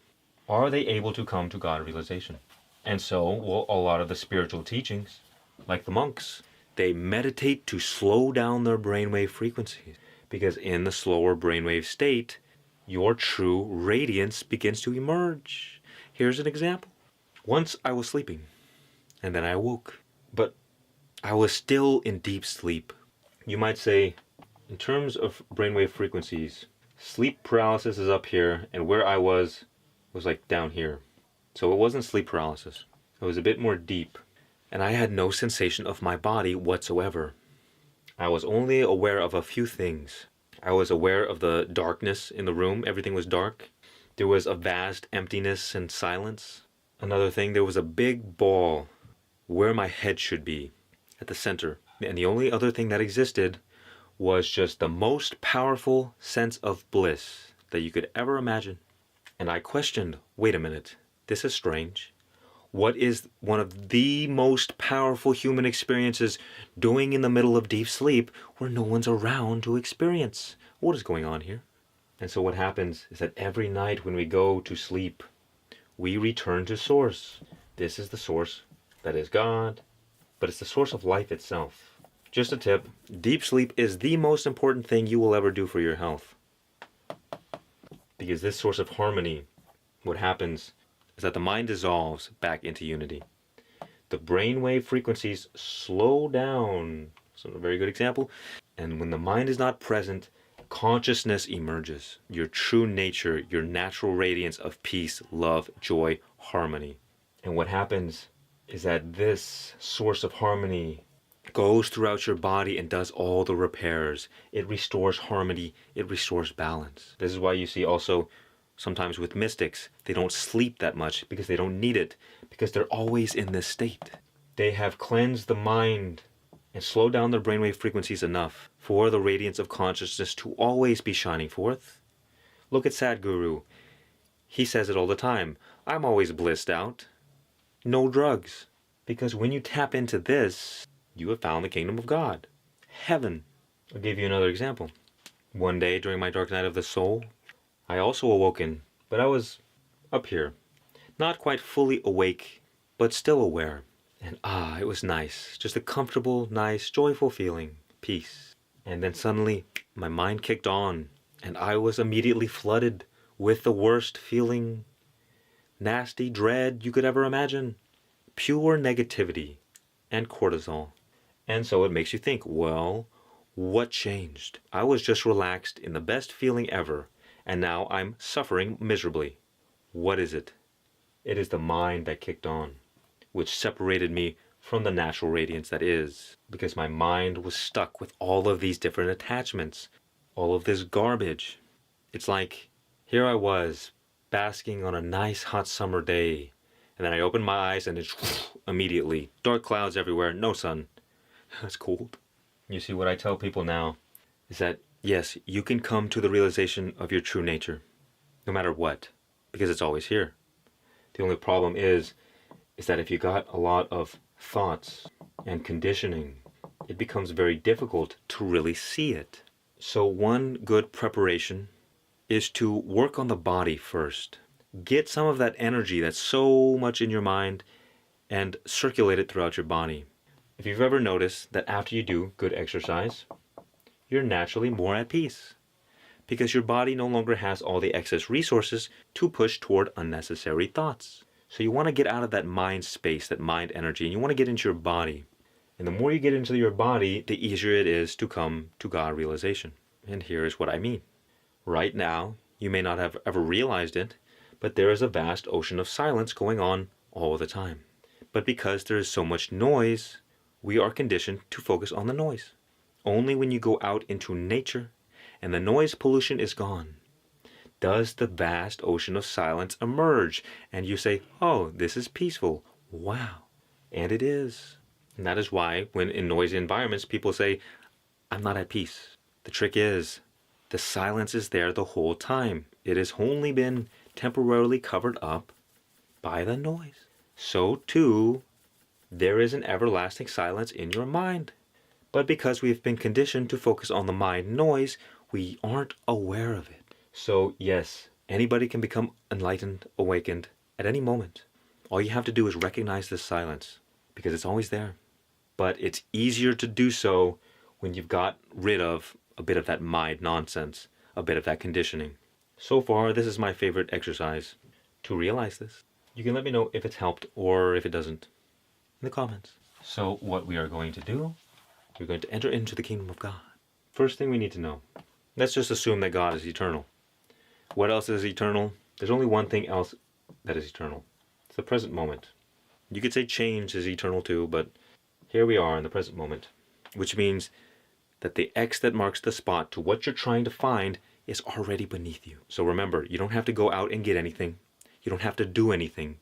are they able to come to God realization. And so, well, a lot of the spiritual teachings, like the monks, they meditate to slow down their brainwave frequencies. Because in the slower brainwave state, your true radiance begins to emerge. Here's an example. Once I was sleeping, and then I awoke, but I was still in deep sleep. You might say, in terms of brainwave frequencies, sleep paralysis is up here, and where I was like down here. So it wasn't sleep paralysis. It was a bit more deep, and I had no sensation of my body whatsoever. I was only aware of a few things. I was aware of the darkness in the room. Everything was dark. There was a vast emptiness and silence. Another thing, there was a big ball where my head should be, at the center. And the only other thing that existed was just the most powerful sense of bliss that you could ever imagine. And I questioned, wait a minute, this is strange. What is one of the most powerful human experiences doing in the middle of deep sleep where no one's around to experience? What is going on here? And so what happens is that every night when we go to sleep, we return to source. This is the source that is God, but it's the source of life itself. Just a tip, deep sleep is the most important thing you will ever do for your health. Because this source of harmony, what happens is that the mind dissolves back into unity. The brainwave frequencies slow down. So a very good example. And when the mind is not present, consciousness emerges. Your true nature, your natural radiance of peace, love, joy, harmony. And what happens is that this source of harmony goes throughout your body and does all the repairs. It restores harmony. It restores balance. This is why you see also sometimes with mystics, they don't sleep that much because they don't need it, because they're always in this state. They have cleansed the mind and slowed down their brainwave frequencies enough for the radiance of consciousness to always be shining forth. Look at Sadhguru. He says it all the time. I'm always blissed out. No drugs. Because when you tap into this, you have found the kingdom of God. Heaven. I'll give you another example. One day during my dark night of the soul, I also awoken, but I was up here. Not quite fully awake, but still aware. And it was nice. Just a comfortable, nice, joyful feeling. Peace. And then suddenly, my mind kicked on, and I was immediately flooded with the worst feeling, nasty dread you could ever imagine. Pure negativity and cortisol. And so it makes you think, well, what changed? I was just relaxed in the best feeling ever. And now I'm suffering miserably. What is it? It is the mind that kicked on, which separated me from the natural radiance that is, because my mind was stuck with all of these different attachments, all of this garbage. It's like, here I was, basking on a nice hot summer day, and then I opened my eyes and it's immediately, dark clouds everywhere, no sun. It's cold. You see, what I tell people now is that yes, you can come to the realization of your true nature, no matter what, because it's always here. The only problem is that if you got a lot of thoughts and conditioning, it becomes very difficult to really see it. So one good preparation is to work on the body first. Get some of that energy that's so much in your mind and circulate it throughout your body. If you've ever noticed that after you do good exercise, you're naturally more at peace because your body no longer has all the excess resources to push toward unnecessary thoughts. So you want to get out of that mind space, that mind energy, and you want to get into your body. And the more you get into your body, the easier it is to come to God realization. And here's what I mean. Right now, you may not have ever realized it, but there is a vast ocean of silence going on all the time. But because there is so much noise, we are conditioned to focus on the noise. Only when you go out into nature and the noise pollution is gone, does the vast ocean of silence emerge, and you say, oh, this is peaceful. Wow. And it is. And that is why when in noisy environments, people say, I'm not at peace. The trick is, the silence is there the whole time. It has only been temporarily covered up by the noise. So too, there is an everlasting silence in your mind. But because we've been conditioned to focus on the mind noise, we aren't aware of it. So yes, anybody can become enlightened, awakened at any moment. All you have to do is recognize this silence, because it's always there. But it's easier to do so when you've got rid of a bit of that mind nonsense, a bit of that conditioning. So far, this is my favorite exercise, to realize this. You can let me know if it's helped or if it doesn't in the comments. So what we are going to do, we're going to enter into the kingdom of God. First thing we need to know, let's just assume that God is eternal. What else is eternal? There's only one thing else that is eternal. It's the present moment. You could say change is eternal too, but here we are in the present moment, which means that the X that marks the spot to what you're trying to find is already beneath you. So remember, you don't have to go out and get anything. You don't have to do anything.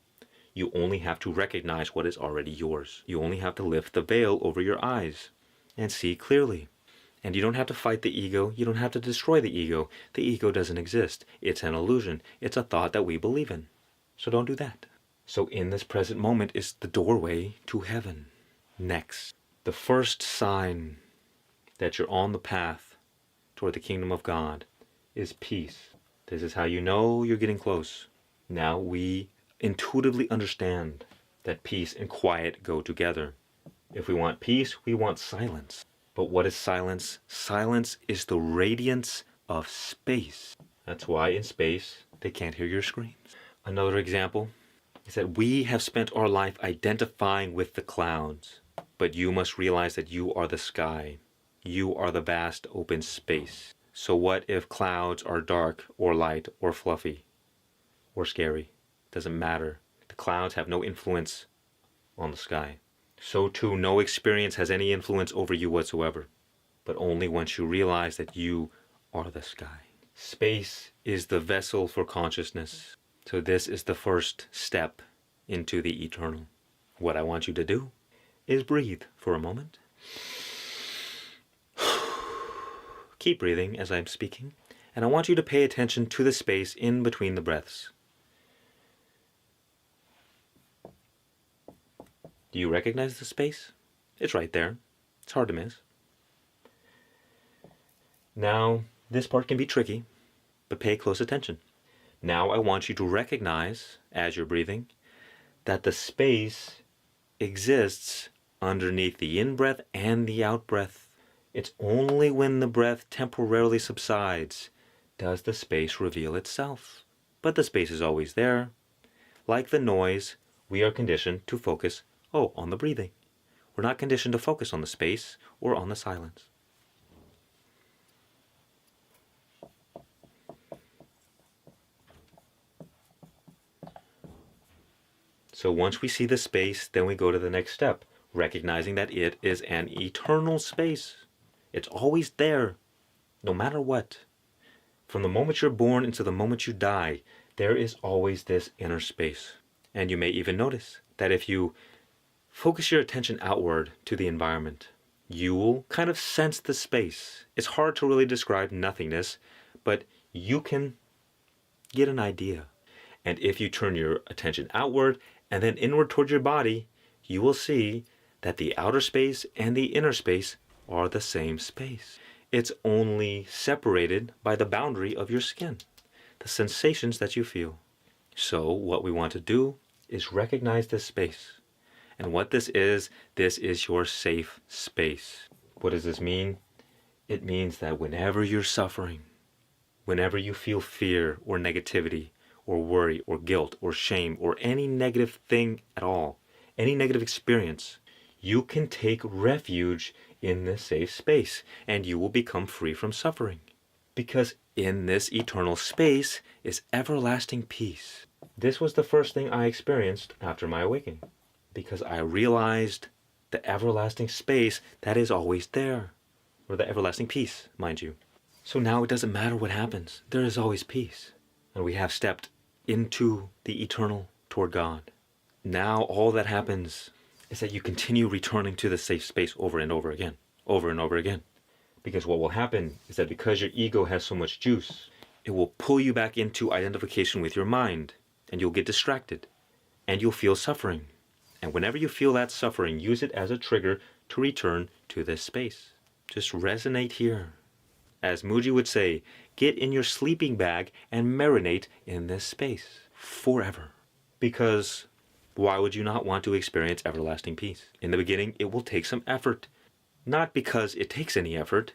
You only have to recognize what is already yours. You only have to lift the veil over your eyes and see clearly. And you don't have to fight the ego. You don't have to destroy the ego. The ego doesn't exist. It's an illusion. It's a thought that we believe in. So don't do that. So in this present moment is the doorway to heaven. Next, the first sign that you're on the path toward the kingdom of God is peace. This is how you know you're getting close. Now we intuitively understand that peace and quiet go together. If we want peace, we want silence. But what is silence? Silence is the radiance of space. That's why in space, they can't hear your screams. Another example is that we have spent our life identifying with the clouds. But you must realize that you are the sky. You are the vast open space. So what if clouds are dark or light or fluffy or scary? Doesn't matter. The clouds have no influence on the sky. So too, no experience has any influence over you whatsoever. But only once you realize that you are the sky. Space is the vessel for consciousness. So this is the first step into the eternal. What I want you to do is breathe for a moment. Keep breathing as I'm speaking, and I want you to pay attention to the space in between the breaths. Do you recognize the space? It's right there. It's hard to miss. Now, this part can be tricky, but pay close attention. Now I want you to recognize, as you're breathing, that the space exists underneath the in-breath and the out-breath. It's only when the breath temporarily subsides does the space reveal itself. But the space is always there. Like the noise, we are conditioned to focus, on the breathing. We're not conditioned to focus on the space or on the silence. So once we see the space, then we go to the next step, recognizing that it is an eternal space. It's always there, no matter what. From the moment you're born until the moment you die, there is always this inner space. And you may even notice that if you focus your attention outward to the environment, you will kind of sense the space. It's hard to really describe nothingness, but you can get an idea. And if you turn your attention outward and then inward towards your body, you will see that the outer space and the inner space are the same space. It's only separated by the boundary of your skin, the sensations that you feel. So what we want to do is recognize this space. And what this is your safe space. What does this mean? It means that whenever you're suffering, whenever you feel fear or negativity or worry or guilt or shame or any negative thing at all, any negative experience, you can take refuge in this safe space and you will become free from suffering. Because in this eternal space is everlasting peace. This was the first thing I experienced after my awakening. because I realized the everlasting space that is always there, or the everlasting peace, mind you. So now it doesn't matter what happens, there is always peace. And we have stepped into the eternal toward God. Now all that happens is that you continue returning to the safe space over and over again, over and over again. Because what will happen is that because your ego has so much juice, it will pull you back into identification with your mind, and you'll get distracted, and you'll feel suffering. And whenever you feel that suffering, use it as a trigger to return to this space. Just resonate here. As Muji would say, get in your sleeping bag and marinate in this space forever. Because why would you not want to experience everlasting peace? In the beginning, it will take some effort. Not because it takes any effort,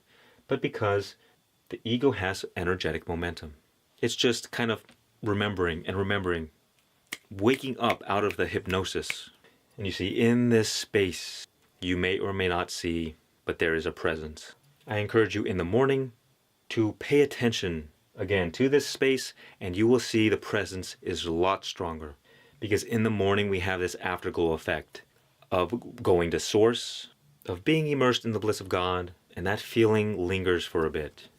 but because the ego has energetic momentum. It's just kind of remembering, waking up out of the hypnosis. And you see, in this space, you may or may not see, but there is a presence. I encourage you in the morning to pay attention again to this space, and you will see the presence is a lot stronger. Because in the morning we have this afterglow effect of going to source, of being immersed in the bliss of God, and that feeling lingers for a bit.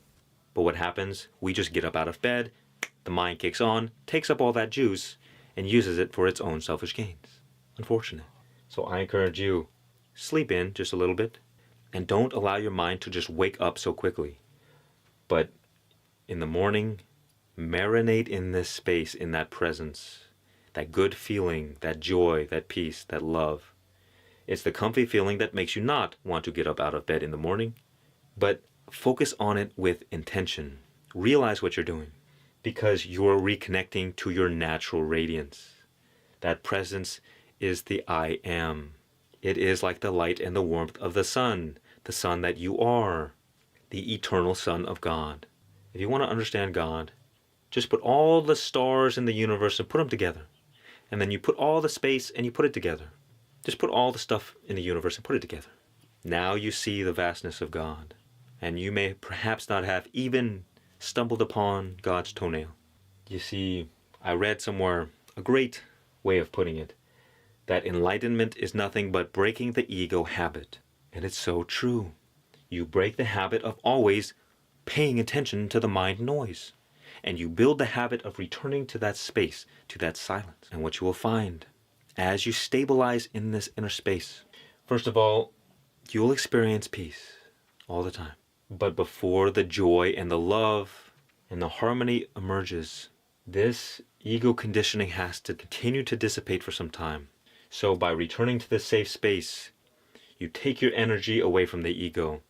But what happens? We just get up out of bed, the mind kicks on, takes up all that juice, and uses it for its own selfish gains. Unfortunate. So I encourage you, sleep in just a little bit, and don't allow your mind to just wake up so quickly. But in the morning, marinate in this space, in that presence, that good feeling, that joy, that peace, that love. It's the comfy feeling that makes you not want to get up out of bed in the morning, but focus on it with intention. Realize what you're doing, because you're reconnecting to your natural radiance. That presence is the I am. It is like the light and the warmth of the sun that you are, the eternal Son of God. If you want to understand God, just put all the stars in the universe and put them together. And then you put all the space and you put it together. Just put all the stuff in the universe and put it together. Now you see the vastness of God. And you may perhaps not have even stumbled upon God's toenail. You see, I read somewhere a great way of putting it, that enlightenment is nothing but breaking the ego habit. And it's so true. You break the habit of always paying attention to the mind noise. And you build the habit of returning to that space, to that silence. And what you will find, as you stabilize in this inner space, first of all, you'll experience peace all the time. But before the joy and the love and the harmony emerges, this ego conditioning has to continue to dissipate for some time. So by returning to this safe space, you take your energy away from the ego.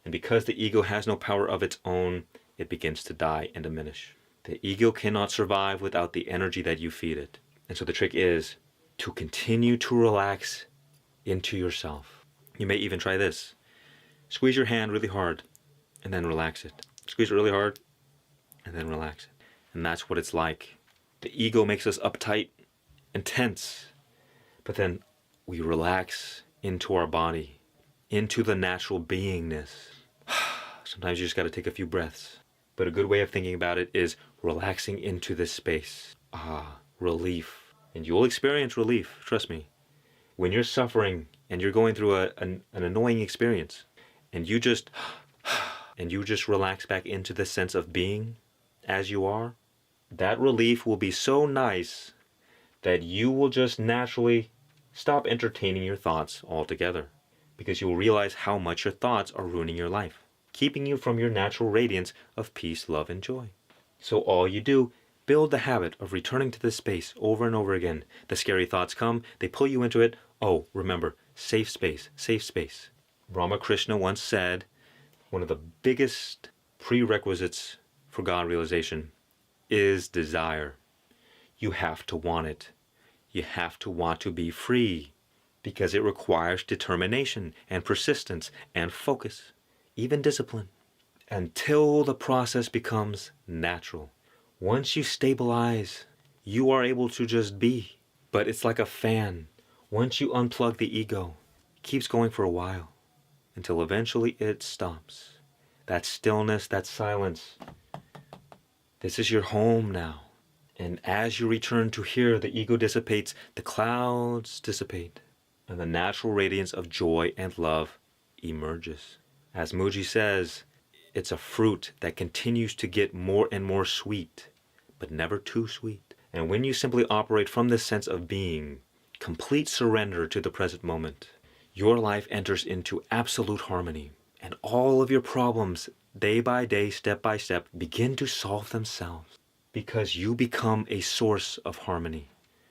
And because the ego has no power of its own, it begins to die and diminish. The ego cannot survive without the energy that you feed it. And so the trick is to continue to relax into yourself. You may even try this. Squeeze your hand really hard and then relax it. Squeeze it really hard and then relax it. And that's what it's like. The ego makes us uptight and tense. But then we relax into our body, into the natural beingness. Sometimes you just got to take a few breaths. But a good way of thinking about it is relaxing into this space. Relief. And you'll experience relief, trust me. When you're suffering and you're going through an annoying experience, and you just relax back into the sense of being as you are, that relief will be so nice that you will just naturally stop entertaining your thoughts altogether, because you will realize how much your thoughts are ruining your life, keeping you from your natural radiance of peace, love, and joy. So all you do, build the habit of returning to this space over and over again. The scary thoughts come, they pull you into it. Oh, remember, safe space, safe space. Ramakrishna once said, one of the biggest prerequisites for God realization is desire. You have to want it. You have to want to be free, because it requires determination and persistence and focus, even discipline, until the process becomes natural. Once you stabilize, you are able to just be. But it's like a fan. Once you unplug the ego, it keeps going for a while until eventually it stops. That stillness, that silence, this is your home now. And as you return to here, the ego dissipates, the clouds dissipate. and the natural radiance of joy and love emerges. As Muji says, it's a fruit that continues to get more and more sweet, but never too sweet. And when you simply operate from this sense of being, complete surrender to the present moment, your life enters into absolute harmony, and all of your problems, day by day, step by step, begin to solve themselves, because you become a source of harmony,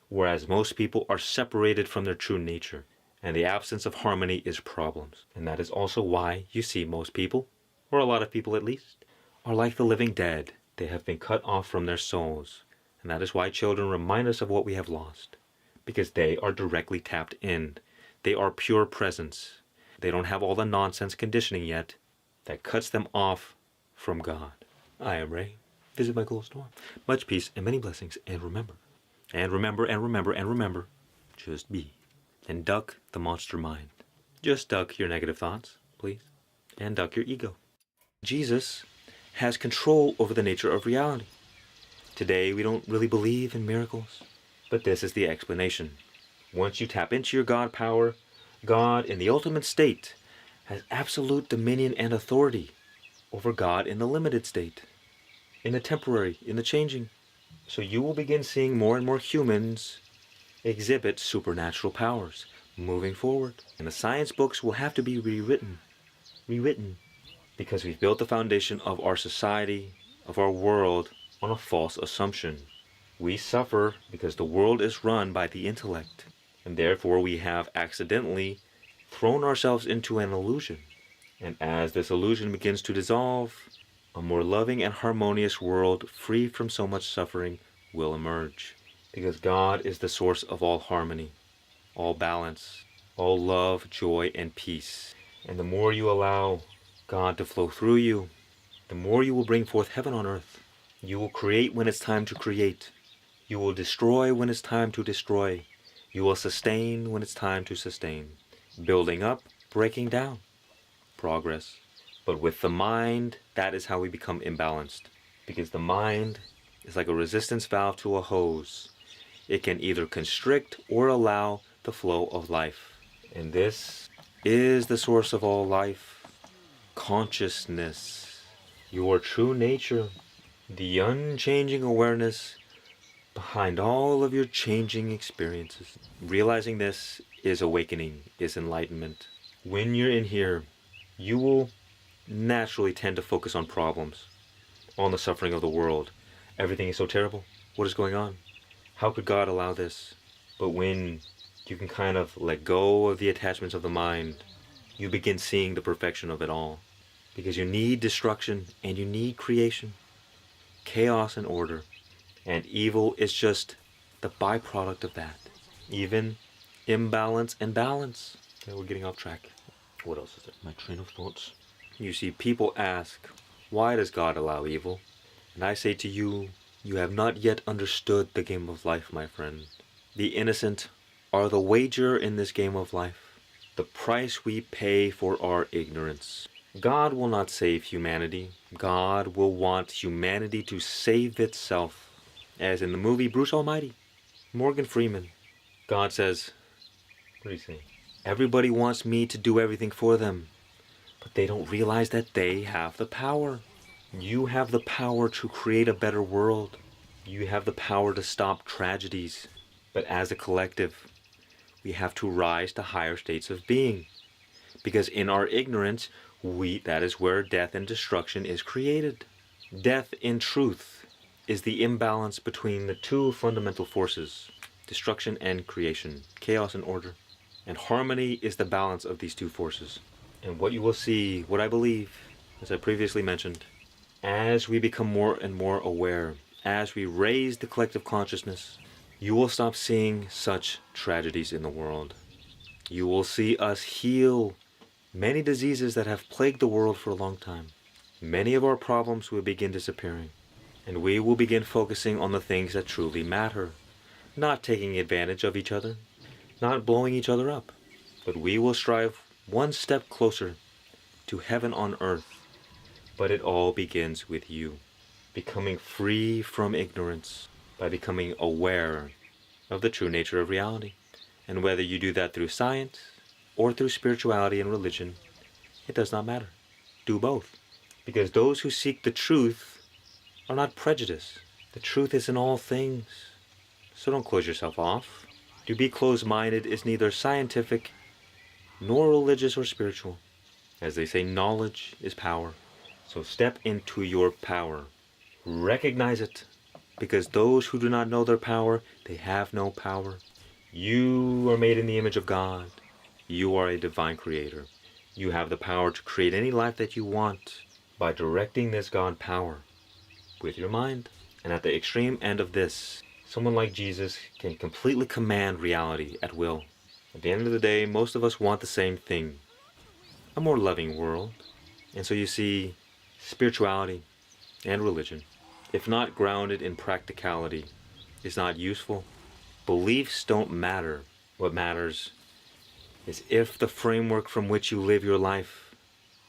whereas most people are separated from their true nature, and the absence of harmony is problems. And that is also why you see most people, or a lot of people at least, are like the living dead. They have been cut off from their souls, and that is why children remind us of what we have lost, because they are directly tapped in. They are pure presence. They don't have all the nonsense conditioning yet that cuts them off from God. I am Ray. Visit my cool store. Much peace and many blessings, and remember, just be. And duck the monster mind. Just duck your negative thoughts, please, and duck your ego. Jesus has control over the nature of reality. Today, we don't really believe in miracles, but this is the explanation. Once you tap into your God power, God in the ultimate state has absolute dominion and authority over God in the limited state, in the temporary, in the changing. So you will begin seeing more and more humans exhibit supernatural powers moving forward. And the science books will have to be rewritten, because we've built the foundation of our society, of our world, on a false assumption. We suffer because the world is run by the intellect, and therefore we have accidentally thrown ourselves into an illusion. And as this illusion begins to dissolve, a more loving and harmonious world free from so much suffering will emerge. Because God is the source of all harmony, all balance, all love, joy, and peace. And the more you allow God to flow through you, the more you will bring forth heaven on earth. You will create when it's time to create. You will destroy when it's time to destroy. You will sustain when it's time to sustain. Building up, breaking down. Progress. But with the mind, that is how we become imbalanced. Because the mind is like a resistance valve to a hose. It can either constrict or allow the flow of life. And this is the source of all life. Consciousness. Your true nature. The unchanging awareness behind all of your changing experiences. Realizing this is awakening, is enlightenment. When you're in here, you will naturally tend to focus on problems, on the suffering of the world. Everything is so terrible. What is going on? How could God allow this? But when you can kind of let go of the attachments of the mind, you begin seeing the perfection of it all. Because you need destruction and you need creation, chaos and order. And evil is just the byproduct of that. Even imbalance and balance. Okay, we're getting off track. What else is there? My train of thoughts. You see, people ask, why does God allow evil? And I say to you, you have not yet understood the game of life, my friend. The innocent are the wager in this game of life. The price we pay for our ignorance. God will not save humanity. God will want humanity to save itself. As in the movie Bruce Almighty, Morgan Freeman. God says, what do you say? Everybody wants me to do everything for them, but they don't realize that they have the power. You have the power to create a better world. You have the power to stop tragedies. But as a collective, we have to rise to higher states of being. Because in our ignorance, that is where death and destruction is created. Death, in truth, is the imbalance between the two fundamental forces, destruction and creation, chaos and order. And harmony is the balance of these two forces. And what you will see, what I believe, as I previously mentioned, as we become more and more aware, as we raise the collective consciousness, you will stop seeing such tragedies in the world. You will see us heal many diseases that have plagued the world for a long time. Many of our problems will begin disappearing, and we will begin focusing on the things that truly matter, not taking advantage of each other, not blowing each other up, but we will strive one step closer to heaven on earth. But it all begins with you, becoming free from ignorance by becoming aware of the true nature of reality. And whether you do that through science or through spirituality and religion, it does not matter. Do both. Because those who seek the truth are not prejudiced. The truth is in all things. So don't close yourself off. To be closed-minded is neither scientific nor religious or spiritual. As they say, knowledge is power. So step into your power. Recognize it. Because those who do not know their power, they have no power. You are made in the image of God. You are a divine creator. You have the power to create any life that you want by directing this God power with your mind. And at the extreme end of this, someone like Jesus can completely command reality at will. At the end of the day, most of us want the same thing. A more loving world. And so you see, spirituality and religion, if not grounded in practicality, is not useful. Beliefs don't matter. What matters is if the framework from which you live your life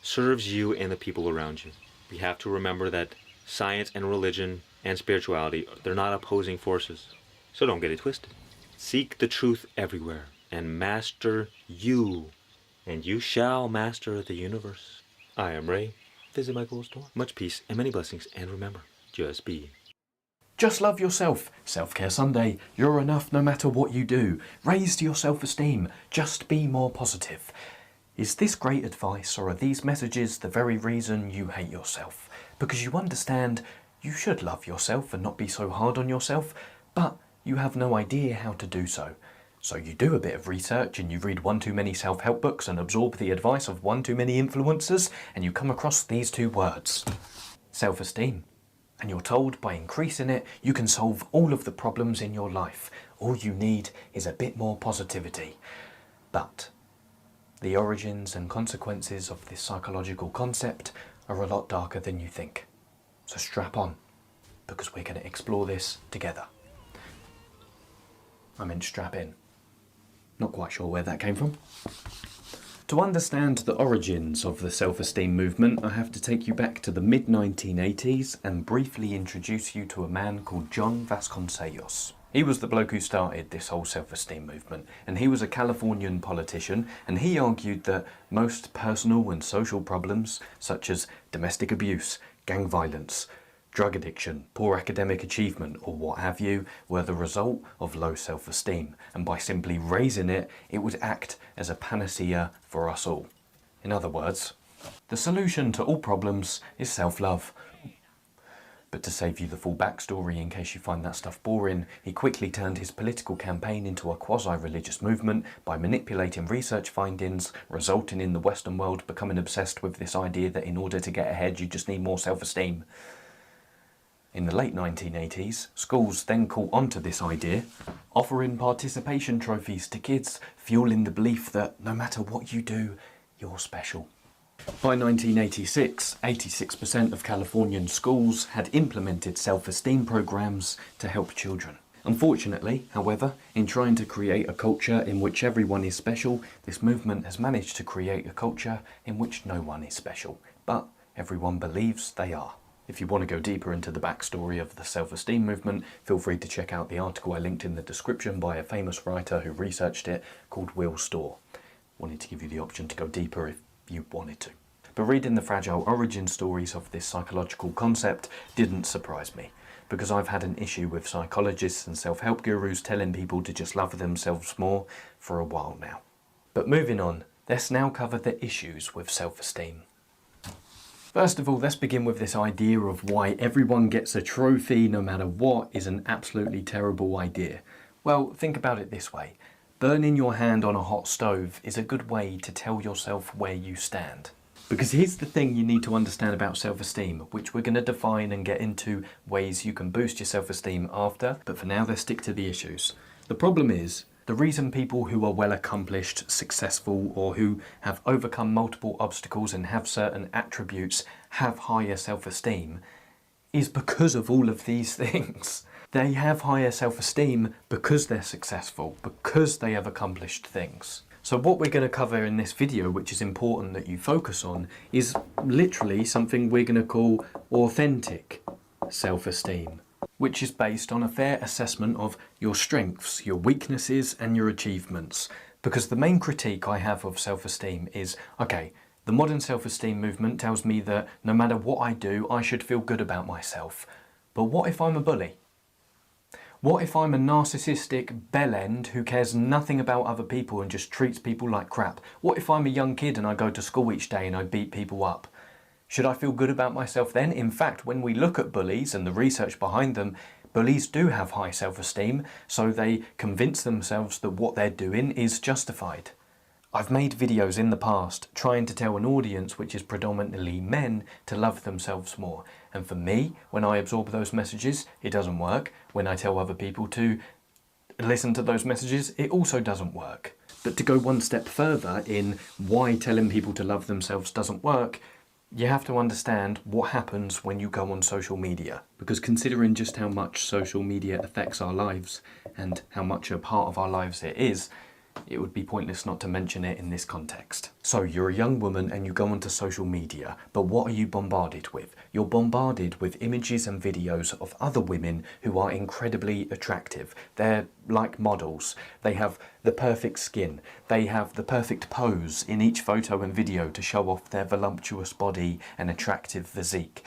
serves you and the people around you. We have to remember that science and religion and spirituality, they're not opposing forces. So don't get it twisted. Seek the truth everywhere and master you, and you shall master the universe. I am Ray. Visit my cool store. Much peace and many blessings, and remember, just be. Just love yourself. Self-Care Sunday. You're enough no matter what you do. Raise your self-esteem. Just be more positive. Is this great advice, or are these messages the very reason you hate yourself? Because you understand you should love yourself and not be so hard on yourself, but you have no idea how to do so. So you do a bit of research and you read one too many self-help books and absorb the advice of one too many influencers, and you come across these two words: self-esteem. And you're told by increasing it, you can solve all of the problems in your life. All you need is a bit more positivity. But the origins and consequences of this psychological concept are a lot darker than you think. So strap on, because we're going to explore this together. I meant strap in. Not quite sure where that came from. To understand the origins of the self-esteem movement, I have to take you back to the mid-1980s and briefly introduce you to a man called John Vasconcellos. He was the bloke who started this whole self-esteem movement, and he was a Californian politician, and he argued that most personal and social problems, such as domestic abuse, gang violence, drug addiction, poor academic achievement, or what have you, were the result of low self-esteem, and by simply raising it, it would act as a panacea for us all. In other words, the solution to all problems is self-love. But to save you the full backstory in case you find that stuff boring, he quickly turned his political campaign into a quasi-religious movement by manipulating research findings, resulting in the Western world becoming obsessed with this idea that in order to get ahead you just need more self-esteem. In the late 1980s, schools then caught onto this idea, offering participation trophies to kids, fueling the belief that no matter what you do, you're special. By 1986, 86% of Californian schools had implemented self-esteem programs to help children. Unfortunately, however, in trying to create a culture in which everyone is special, this movement has managed to create a culture in which no one is special, but everyone believes they are. If you want to go deeper into the backstory of the self-esteem movement, feel free to check out the article I linked in the description by a famous writer who researched it called Will Storr. Wanted to give you the option to go deeper if you wanted to. But reading the fragile origin stories of this psychological concept didn't surprise me, because I've had an issue with psychologists and self-help gurus telling people to just love themselves more for a while now. But moving on, let's now cover the issues with self-esteem. First of all, let's begin with this idea of why everyone gets a trophy no matter what is an absolutely terrible idea. Well, think about it this way. Burning your hand on a hot stove is a good way to tell yourself where you stand. Because here's the thing you need to understand about self-esteem, which we're going to define and get into ways you can boost your self-esteem after, but for now let's stick to the issues. The problem is, the reason people who are well accomplished, successful, or who have overcome multiple obstacles and have certain attributes have higher self-esteem is because of all of these things. They have higher self-esteem because they're successful, because they have accomplished things. So what we're going to cover in this video, which is important that you focus on, is literally something we're going to call authentic self-esteem. which is based on a fair assessment of your strengths, your weaknesses, and your achievements. Because the main critique I have of self-esteem is, okay, the modern self-esteem movement tells me that no matter what I do, I should feel good about myself. But what if I'm a bully? What if I'm a narcissistic bellend who cares nothing about other people and just treats people like crap? What if I'm a young kid and I go to school each day and I beat people up? Should I feel good about myself then? In fact, when we look at bullies and the research behind them, bullies do have high self-esteem, so they convince themselves that what they're doing is justified. I've made videos in the past trying to tell an audience which is predominantly men to love themselves more. And for me, when I absorb those messages, it doesn't work. When I tell other people to listen to those messages, it also doesn't work. But to go one step further in why telling people to love themselves doesn't work, you have to understand what happens when you go on social media. Because considering just how much social media affects our lives and how much a part of our lives it is, it would be pointless not to mention it in this context. So you're a young woman and you go onto social media, but what are you bombarded with? You're bombarded with images and videos of other women who are incredibly attractive. They're like models. They have the perfect skin. They have the perfect pose in each photo and video to show off their voluptuous body and attractive physique.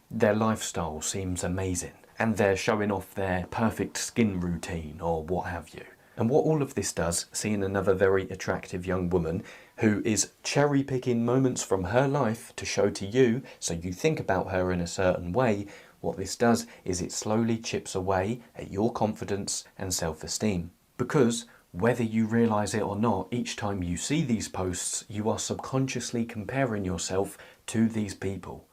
Their lifestyle seems amazing, and they're showing off their perfect skin routine or what have you. And what all of this does, seeing another very attractive young woman who is cherry-picking moments from her life to show to you, so you think about her in a certain way, what this does is it slowly chips away at your confidence and self-esteem. Because, whether you realise it or not, each time you see these posts, you are subconsciously comparing yourself to these people.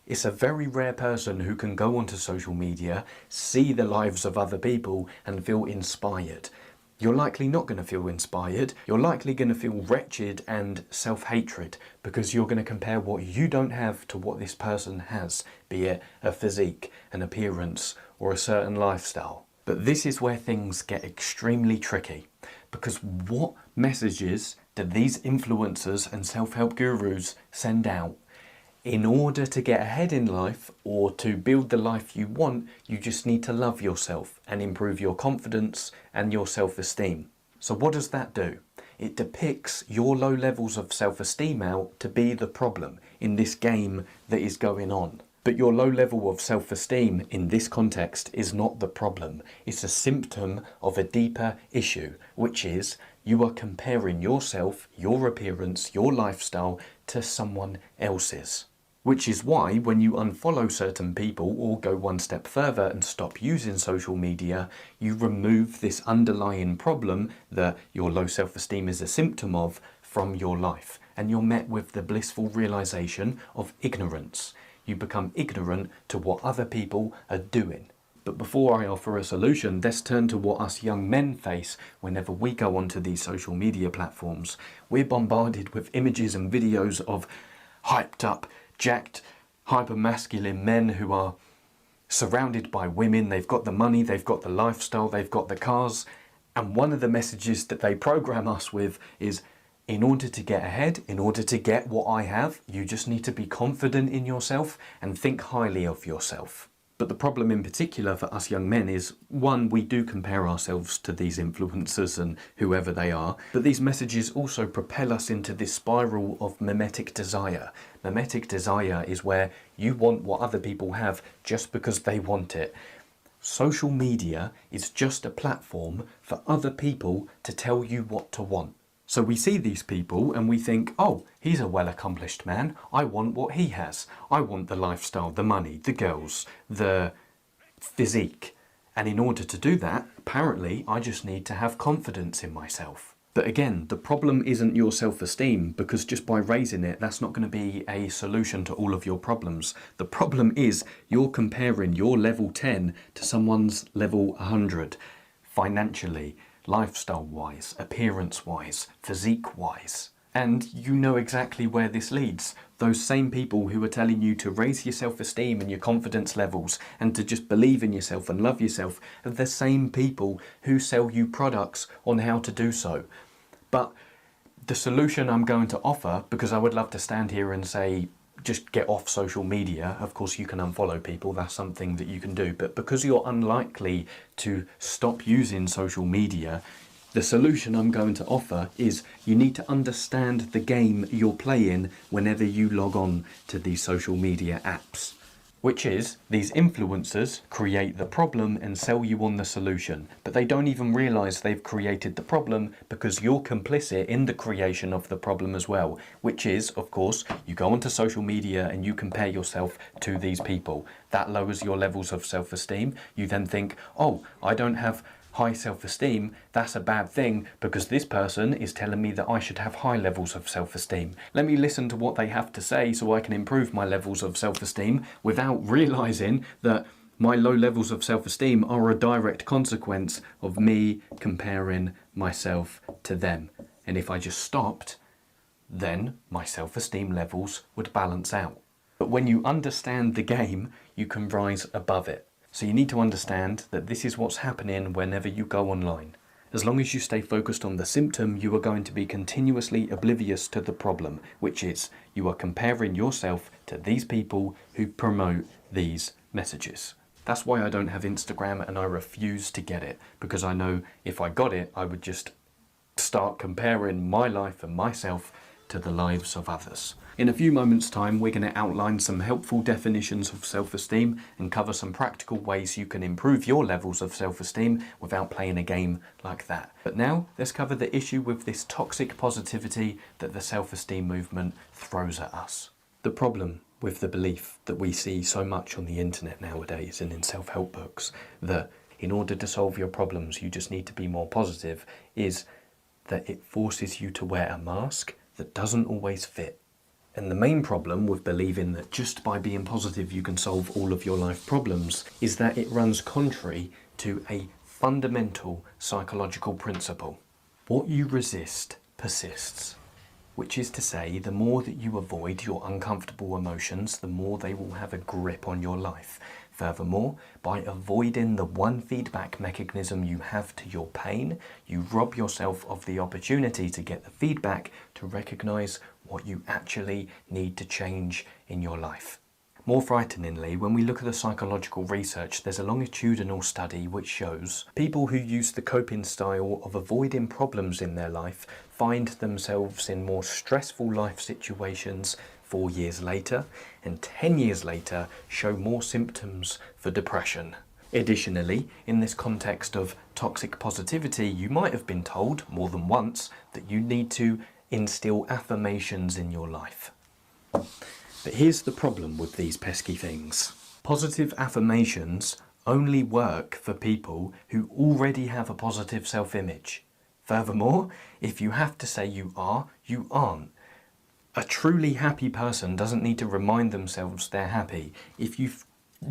It's a very rare person who can go onto social media, see the lives of other people and feel inspired. You're likely not going to feel inspired, you're likely going to feel wretched and self-hatred because you're going to compare what you don't have to what this person has, be it a physique, an appearance, or a certain lifestyle. But this is where things get extremely tricky, because what messages do these influencers and self-help gurus send out? In order to get ahead in life or to build the life you want, you just need to love yourself and improve your confidence and your self-esteem. So what does that do? It depicts your low levels of self-esteem out to be the problem in this game that is going on. But your low level of self-esteem in this context is not the problem. It's a symptom of a deeper issue, which is you are comparing yourself, your appearance, your lifestyle to someone else's. Which is why when you unfollow certain people or go one step further and stop using social media, you remove this underlying problem that your low self-esteem is a symptom of from your life. And you're met with the blissful realization of ignorance. You become ignorant to what other people are doing. But before I offer a solution, let's turn to what us young men face whenever we go onto these social media platforms. We're bombarded with images and videos of hyped up, jacked, hyper-masculine men who are surrounded by women. They've got the money, they've got the lifestyle, they've got the cars. And one of the messages that they program us with is, in order to get ahead, in order to get what I have, you just need to be confident in yourself and think highly of yourself. But the problem in particular for us young men is, one, we do compare ourselves to these influencers and whoever they are, but these messages also propel us into this spiral of mimetic desire. Mimetic desire is where you want what other people have just because they want it. Social media is just a platform for other people to tell you what to want. So we see these people and we think, oh, he's a well-accomplished man. I want what he has. I want the lifestyle, the money, the girls, the physique. And in order to do that, apparently, I just need to have confidence in myself. But again, the problem isn't your self-esteem, because just by raising it, that's not going to be a solution to all of your problems. The problem is you're comparing your level 10 to someone's level 100 financially, lifestyle-wise, appearance-wise, physique-wise. And you know exactly where this leads. Those same people who are telling you to raise your self-esteem and your confidence levels and to just believe in yourself and love yourself are the same people who sell you products on how to do so. But the solution I'm going to offer, because I would love to stand here and say, just get off social media. Of course, you can unfollow people, that's something that you can do. But because you're unlikely to stop using social media, the solution I'm going to offer is you need to understand the game you're playing whenever you log on to these social media apps. Which is, these influencers create the problem and sell you on the solution, but they don't even realise they've created the problem because you're complicit in the creation of the problem as well. Which is, of course, you go onto social media and you compare yourself to these people. That lowers your levels of self-esteem. You then think, oh, I don't have high self-esteem, that's a bad thing because this person is telling me that I should have high levels of self-esteem. Let me listen to what they have to say so I can improve my levels of self-esteem without realising that my low levels of self-esteem are a direct consequence of me comparing myself to them. And if I just stopped, then my self-esteem levels would balance out. But when you understand the game, you can rise above it. So you need to understand that this is what's happening whenever you go online. As long as you stay focused on the symptom, you are going to be continuously oblivious to the problem, which is you are comparing yourself to these people who promote these messages. That's why I don't have Instagram and I refuse to get it, because I know if I got it, I would just start comparing my life and myself to the lives of others. In a few moments' time, we're going to outline some helpful definitions of self-esteem and cover some practical ways you can improve your levels of self-esteem without playing a game like that. But now, let's cover the issue with this toxic positivity that the self-esteem movement throws at us. The problem with the belief that we see so much on the internet nowadays and in self-help books, that in order to solve your problems you just need to be more positive, is that it forces you to wear a mask that doesn't always fit. And the main problem with believing that just by being positive you can solve all of your life problems is that it runs contrary to a fundamental psychological principle. What you resist persists. Which is to say, the more that you avoid your uncomfortable emotions, the more they will have a grip on your life. Furthermore, by avoiding the one feedback mechanism you have to your pain, you rob yourself of the opportunity to get the feedback to recognise what you actually need to change in your life. More frighteningly, when we look at the psychological research, there's a longitudinal study which shows people who use the coping style of avoiding problems in their life find themselves in more stressful life situations 4 years later, and 10 years later show more symptoms for depression. Additionally, in this context of toxic positivity, you might have been told more than once that you need to instill affirmations in your life. But here's the problem with these pesky things. Positive affirmations only work for people who already have a positive self-image. Furthermore, if you have to say you are, you aren't. A truly happy person doesn't need to remind themselves they're happy. If you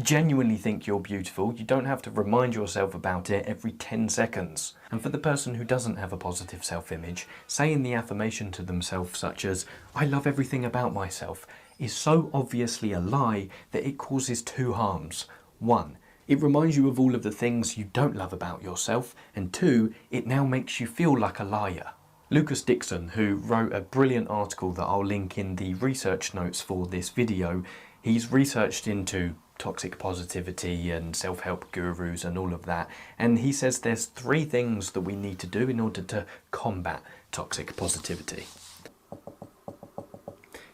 genuinely think you're beautiful, you don't have to remind yourself about it every 10 seconds. And for the person who doesn't have a positive self-image, saying the affirmation to themselves such as, "I love everything about myself," is so obviously a lie that it causes two harms. One, it reminds you of all of the things you don't love about yourself, and two, it now makes you feel like a liar. Lucas Dixon, who wrote a brilliant article that I'll link in the research notes for this video, he's researched into toxic positivity and self-help gurus and all of that, and he says there's 3 things that we need to do in order to combat toxic positivity.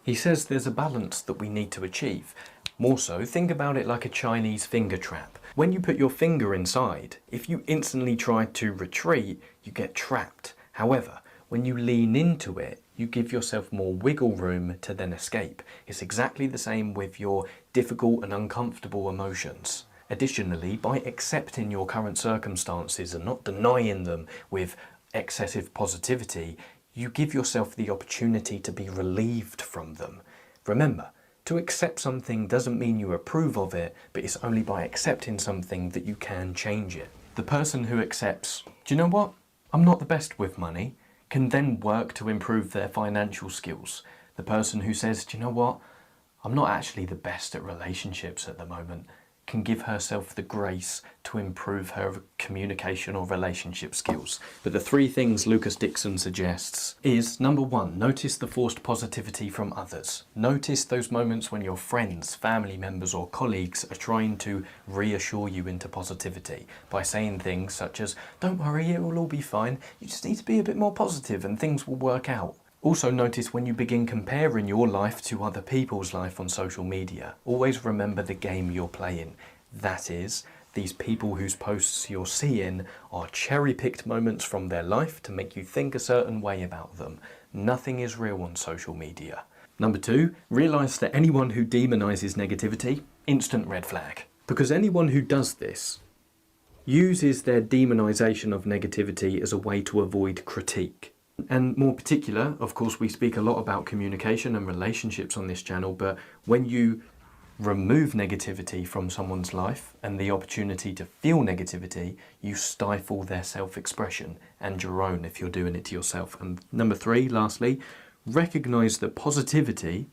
He says there's a balance that we need to achieve. More so, think about it like a Chinese finger trap. When you put your finger inside, if you instantly try to retreat, you get trapped. However, when you lean into it, you give yourself more wiggle room to then escape. It's exactly the same with your difficult and uncomfortable emotions. Additionally, by accepting your current circumstances and not denying them with excessive positivity, you give yourself the opportunity to be relieved from them. Remember, to accept something doesn't mean you approve of it, but it's only by accepting something that you can change it. The person who accepts, "Do you know what? I'm not the best with money," can then work to improve their financial skills. The person who says, "Do you know what? I'm not actually the best at relationships at the moment," can give herself the grace to improve her communication or relationship skills. But the 3 things Lucas Dixon suggests is, number 1, notice the forced positivity from others. Notice those moments when your friends, family members or colleagues are trying to reassure you into positivity by saying things such as, don't worry, it will all be fine, you just need to be a bit more positive and things will work out. Also notice when you begin comparing your life to other people's life on social media. Always remember the game you're playing. That is, these people whose posts you're seeing are cherry-picked moments from their life to make you think a certain way about them. Nothing is real on social media. Number 2, realise that anyone who demonises negativity, instant red flag. Because anyone who does this uses their demonisation of negativity as a way to avoid critique. And more particular, of course, we speak a lot about communication and relationships on this channel, but when you remove negativity from someone's life and the opportunity to feel negativity, you stifle their self-expression and your own if you're doing it to yourself. And number 3, lastly, recognise that positivity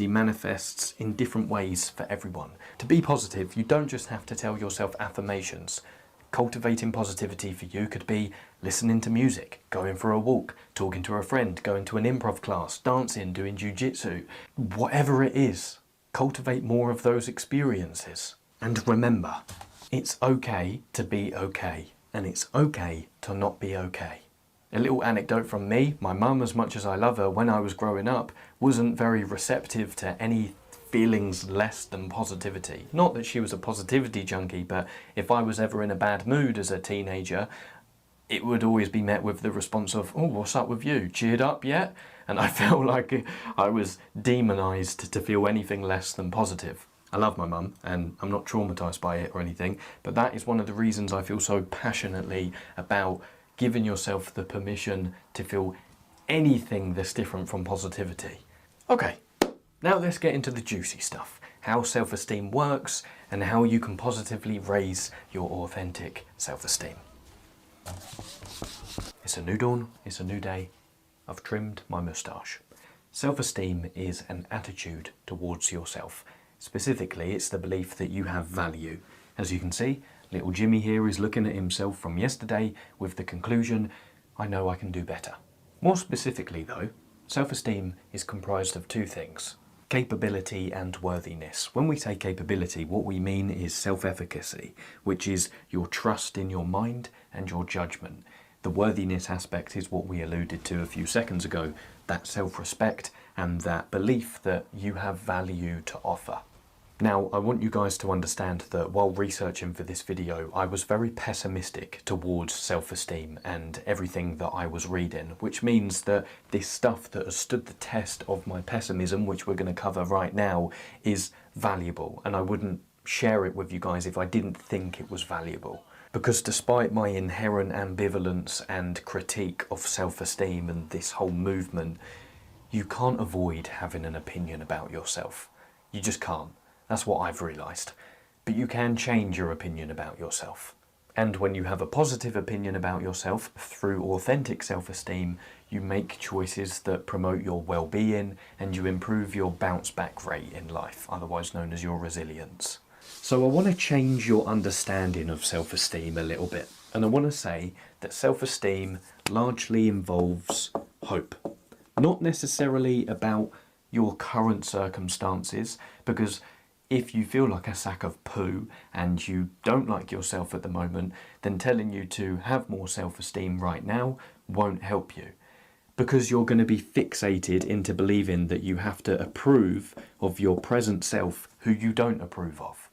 manifests in different ways for everyone. To be positive, you don't just have to tell yourself affirmations. Cultivating positivity for you could be listening to music, going for a walk, talking to a friend, going to an improv class, dancing, doing jiu-jitsu. Whatever it is, cultivate more of those experiences. And remember, it's okay to be okay, and it's okay to not be okay. A little anecdote from me, my mum, as much as I love her, when I was growing up, wasn't very receptive to any feelings less than positivity. Not that she was a positivity junkie, but if I was ever in a bad mood as a teenager, it would always be met with the response of, oh, what's up with you? Cheered up yet? And I felt like I was demonised to feel anything less than positive. I love my mum and I'm not traumatised by it or anything, but that is one of the reasons I feel so passionately about giving yourself the permission to feel anything that's different from positivity. Okay. Now let's get into the juicy stuff, how self-esteem works and how you can positively raise your authentic self-esteem. It's a new dawn, it's a new day. I've trimmed my moustache. Self-esteem is an attitude towards yourself. Specifically, it's the belief that you have value. As you can see, little Jimmy here is looking at himself from yesterday with the conclusion, I know I can do better. More specifically though, self-esteem is comprised of 2 things. Capability and worthiness. When we say capability, what we mean is self-efficacy, which is your trust in your mind and your judgment. The worthiness aspect is what we alluded to a few seconds ago, that self-respect and that belief that you have value to offer. Now, I want you guys to understand that while researching for this video, I was very pessimistic towards self-esteem and everything that I was reading, which means that this stuff that has stood the test of my pessimism, which we're going to cover right now, is valuable, and I wouldn't share it with you guys if I didn't think it was valuable. Because despite my inherent ambivalence and critique of self-esteem and this whole movement, you can't avoid having an opinion about yourself. You just can't. That's what I've realised. But you can change your opinion about yourself. And when you have a positive opinion about yourself through authentic self-esteem, you make choices that promote your well-being and you improve your bounce-back rate in life, otherwise known as your resilience. So I want to change your understanding of self-esteem a little bit. And I want to say that self-esteem largely involves hope. Not necessarily about your current circumstances, because if you feel like a sack of poo and you don't like yourself at the moment, then telling you to have more self-esteem right now won't help you. Because you're going to be fixated into believing that you have to approve of your present self who you don't approve of.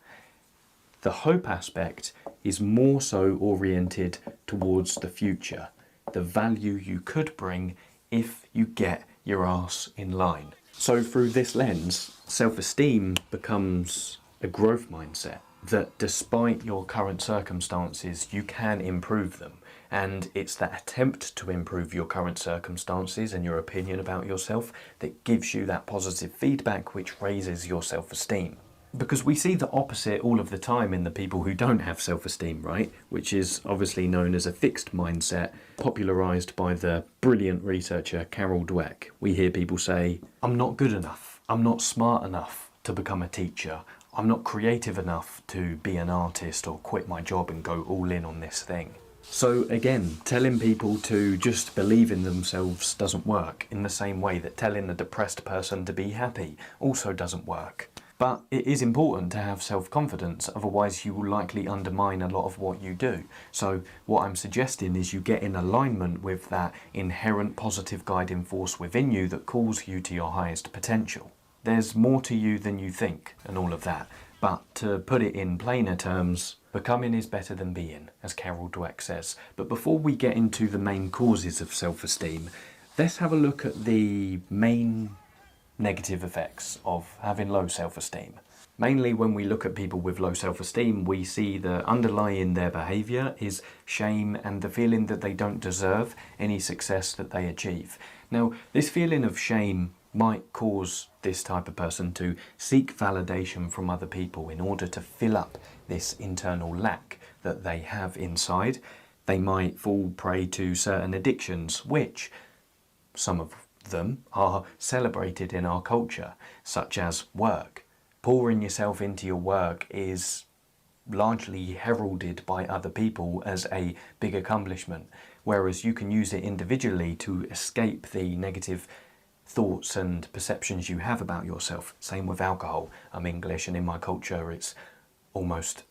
The hope aspect is more so oriented towards the future, the value you could bring if you get your ass in line. So through this lens, self-esteem becomes a growth mindset that despite your current circumstances, you can improve them. And it's that attempt to improve your current circumstances and your opinion about yourself that gives you that positive feedback which raises your self-esteem. Because we see the opposite all of the time in the people who don't have self-esteem, right? Which is obviously known as a fixed mindset, popularised by the brilliant researcher Carol Dweck. We hear people say, I'm not good enough, I'm not smart enough, to become a teacher. I'm not creative enough to be an artist or quit my job and go all in on this thing. So again, telling people to just believe in themselves doesn't work, in the same way that telling a depressed person to be happy also doesn't work. But it is important to have self-confidence, otherwise you will likely undermine a lot of what you do. So what I'm suggesting is you get in alignment with that inherent positive guiding force within you that calls you to your highest potential. There's more to you than you think and all of that. But to put it in plainer terms, becoming is better than being, as Carol Dweck says. But before we get into the main causes of self-esteem, let's have a look at the main negative effects of having low self-esteem. Mainly when we look at people with low self-esteem, we see that underlying their behaviour is shame and the feeling that they don't deserve any success that they achieve. Now, this feeling of shame might cause this type of person to seek validation from other people in order to fill up this internal lack that they have inside. They might fall prey to certain addictions, which some of them are celebrated in our culture, such as work. Pouring yourself into your work is largely heralded by other people as a big accomplishment, whereas you can use it individually to escape the negative thoughts and perceptions you have about yourself. Same with alcohol. I'm English, and in my culture it's almost,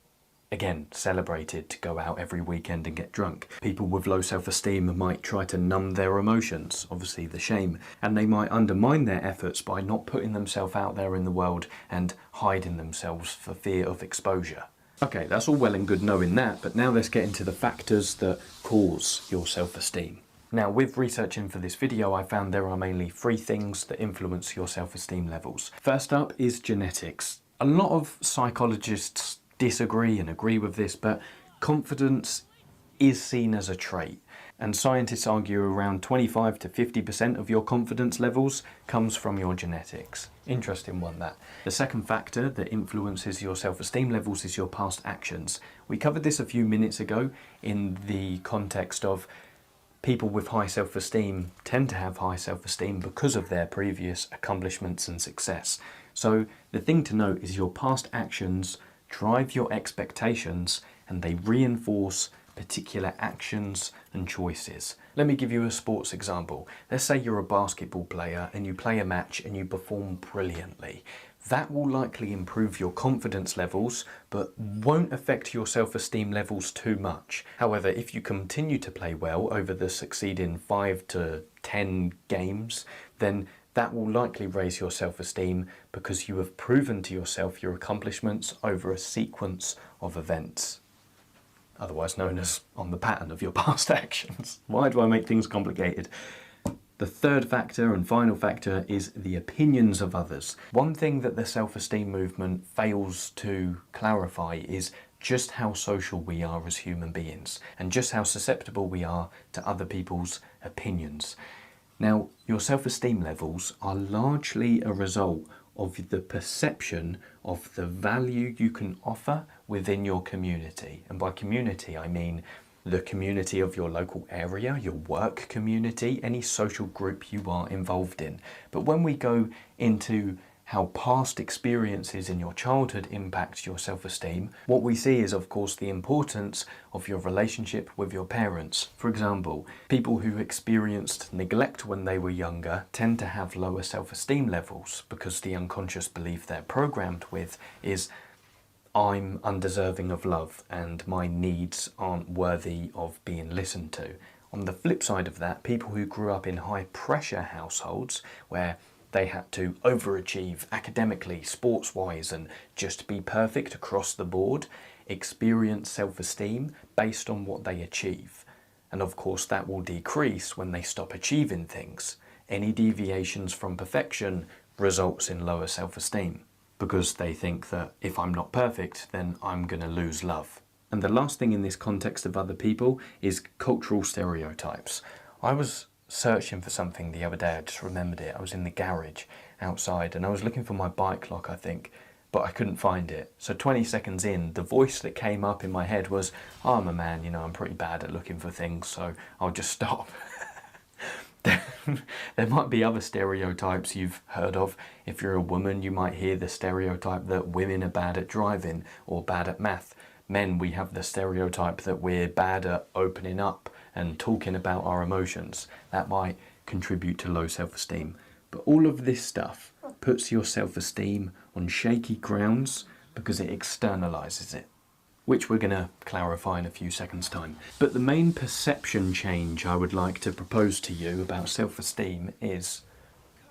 again, celebrated to go out every weekend and get drunk. People with low self-esteem might try to numb their emotions, obviously the shame, and they might undermine their efforts by not putting themselves out there in the world and hiding themselves for fear of exposure. Okay, that's all well and good knowing that, but now let's get into the factors that cause your self-esteem. Now, with researching for this video, I found there are mainly 3 things that influence your self-esteem levels. First up is genetics. A lot of psychologists disagree and agree with this, but confidence is seen as a trait. And scientists argue around 25 to 50% of your confidence levels comes from your genetics. Interesting one, that. The second factor that influences your self-esteem levels is your past actions. We covered this a few minutes ago in the context of people with high self-esteem tend to have high self-esteem because of their previous accomplishments and success. So the thing to note is your past actions drive your expectations and they reinforce particular actions and choices. Let me give you a sports example. Let's say you're a basketball player and you play a match and you perform brilliantly. That will likely improve your confidence levels, but won't affect your self-esteem levels too much. However, if you continue to play well over the succeeding 5 to 10 games, then that will likely raise your self-esteem because you have proven to yourself your accomplishments over a sequence of events, otherwise known as on the pattern of your past actions. Why do I make things complicated? The third factor and final factor is the opinions of others. One thing that the self-esteem movement fails to clarify is just how social we are as human beings and just how susceptible we are to other people's opinions. Now, your self-esteem levels are largely a result of the perception of the value you can offer within your community. And by community, I mean the community of your local area, your work community, any social group you are involved in. But when we go into how past experiences in your childhood impact your self-esteem, what we see is, of course, the importance of your relationship with your parents. For example, people who experienced neglect when they were younger tend to have lower self-esteem levels because the unconscious belief they're programmed with is, I'm undeserving of love and my needs aren't worthy of being listened to. On the flip side of that, people who grew up in high pressure households where they had to overachieve academically, sports-wise, and just be perfect across the board, experience self-esteem based on what they achieve. And of course that will decrease when they stop achieving things. Any deviations from perfection results in lower self-esteem, because they think that if I'm not perfect, then I'm going to lose love. And the last thing in this context of other people is cultural stereotypes. I was searching for something the other day, I just remembered it. I was in the garage outside and I was looking for my bike lock, I think, but I couldn't find it. So 20 seconds in, the voice that came up in my head was, oh, I'm a man, you know, I'm pretty bad at looking for things, so I'll just stop. There might be other stereotypes you've heard of. If you're a woman, you might hear the stereotype that women are bad at driving or bad at math. Men, we have the stereotype that we're bad at opening up and talking about our emotions. That might contribute to low self-esteem. But all of this stuff puts your self-esteem on shaky grounds because it externalizes it, which we're going to clarify in a few seconds' time. But the main perception change I would like to propose to you about self-esteem is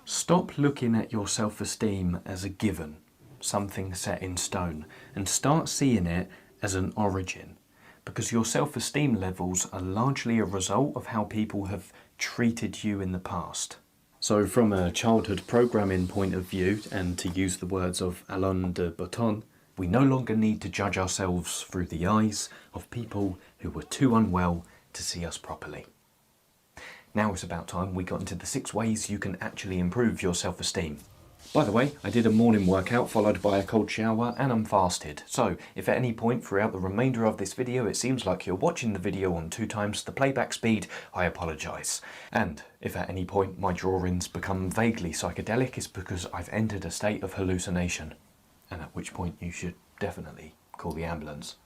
stop looking at your self-esteem as a given, something set in stone, and start seeing it as an origin, because your self-esteem levels are largely a result of how people have treated you in the past. So from a childhood programming point of view, and to use the words of Alain de Botton, we no longer need to judge ourselves through the eyes of people who were too unwell to see us properly. Now it's about time we got into the 6 ways you can actually improve your self-esteem. By the way, I did a morning workout followed by a cold shower and I'm fasted. So if at any point throughout the remainder of this video it seems like you're watching the video on 2 times the playback speed, I apologise. And if at any point my drawings become vaguely psychedelic, it's because I've entered a state of hallucination. And at which point you should definitely call the ambulance.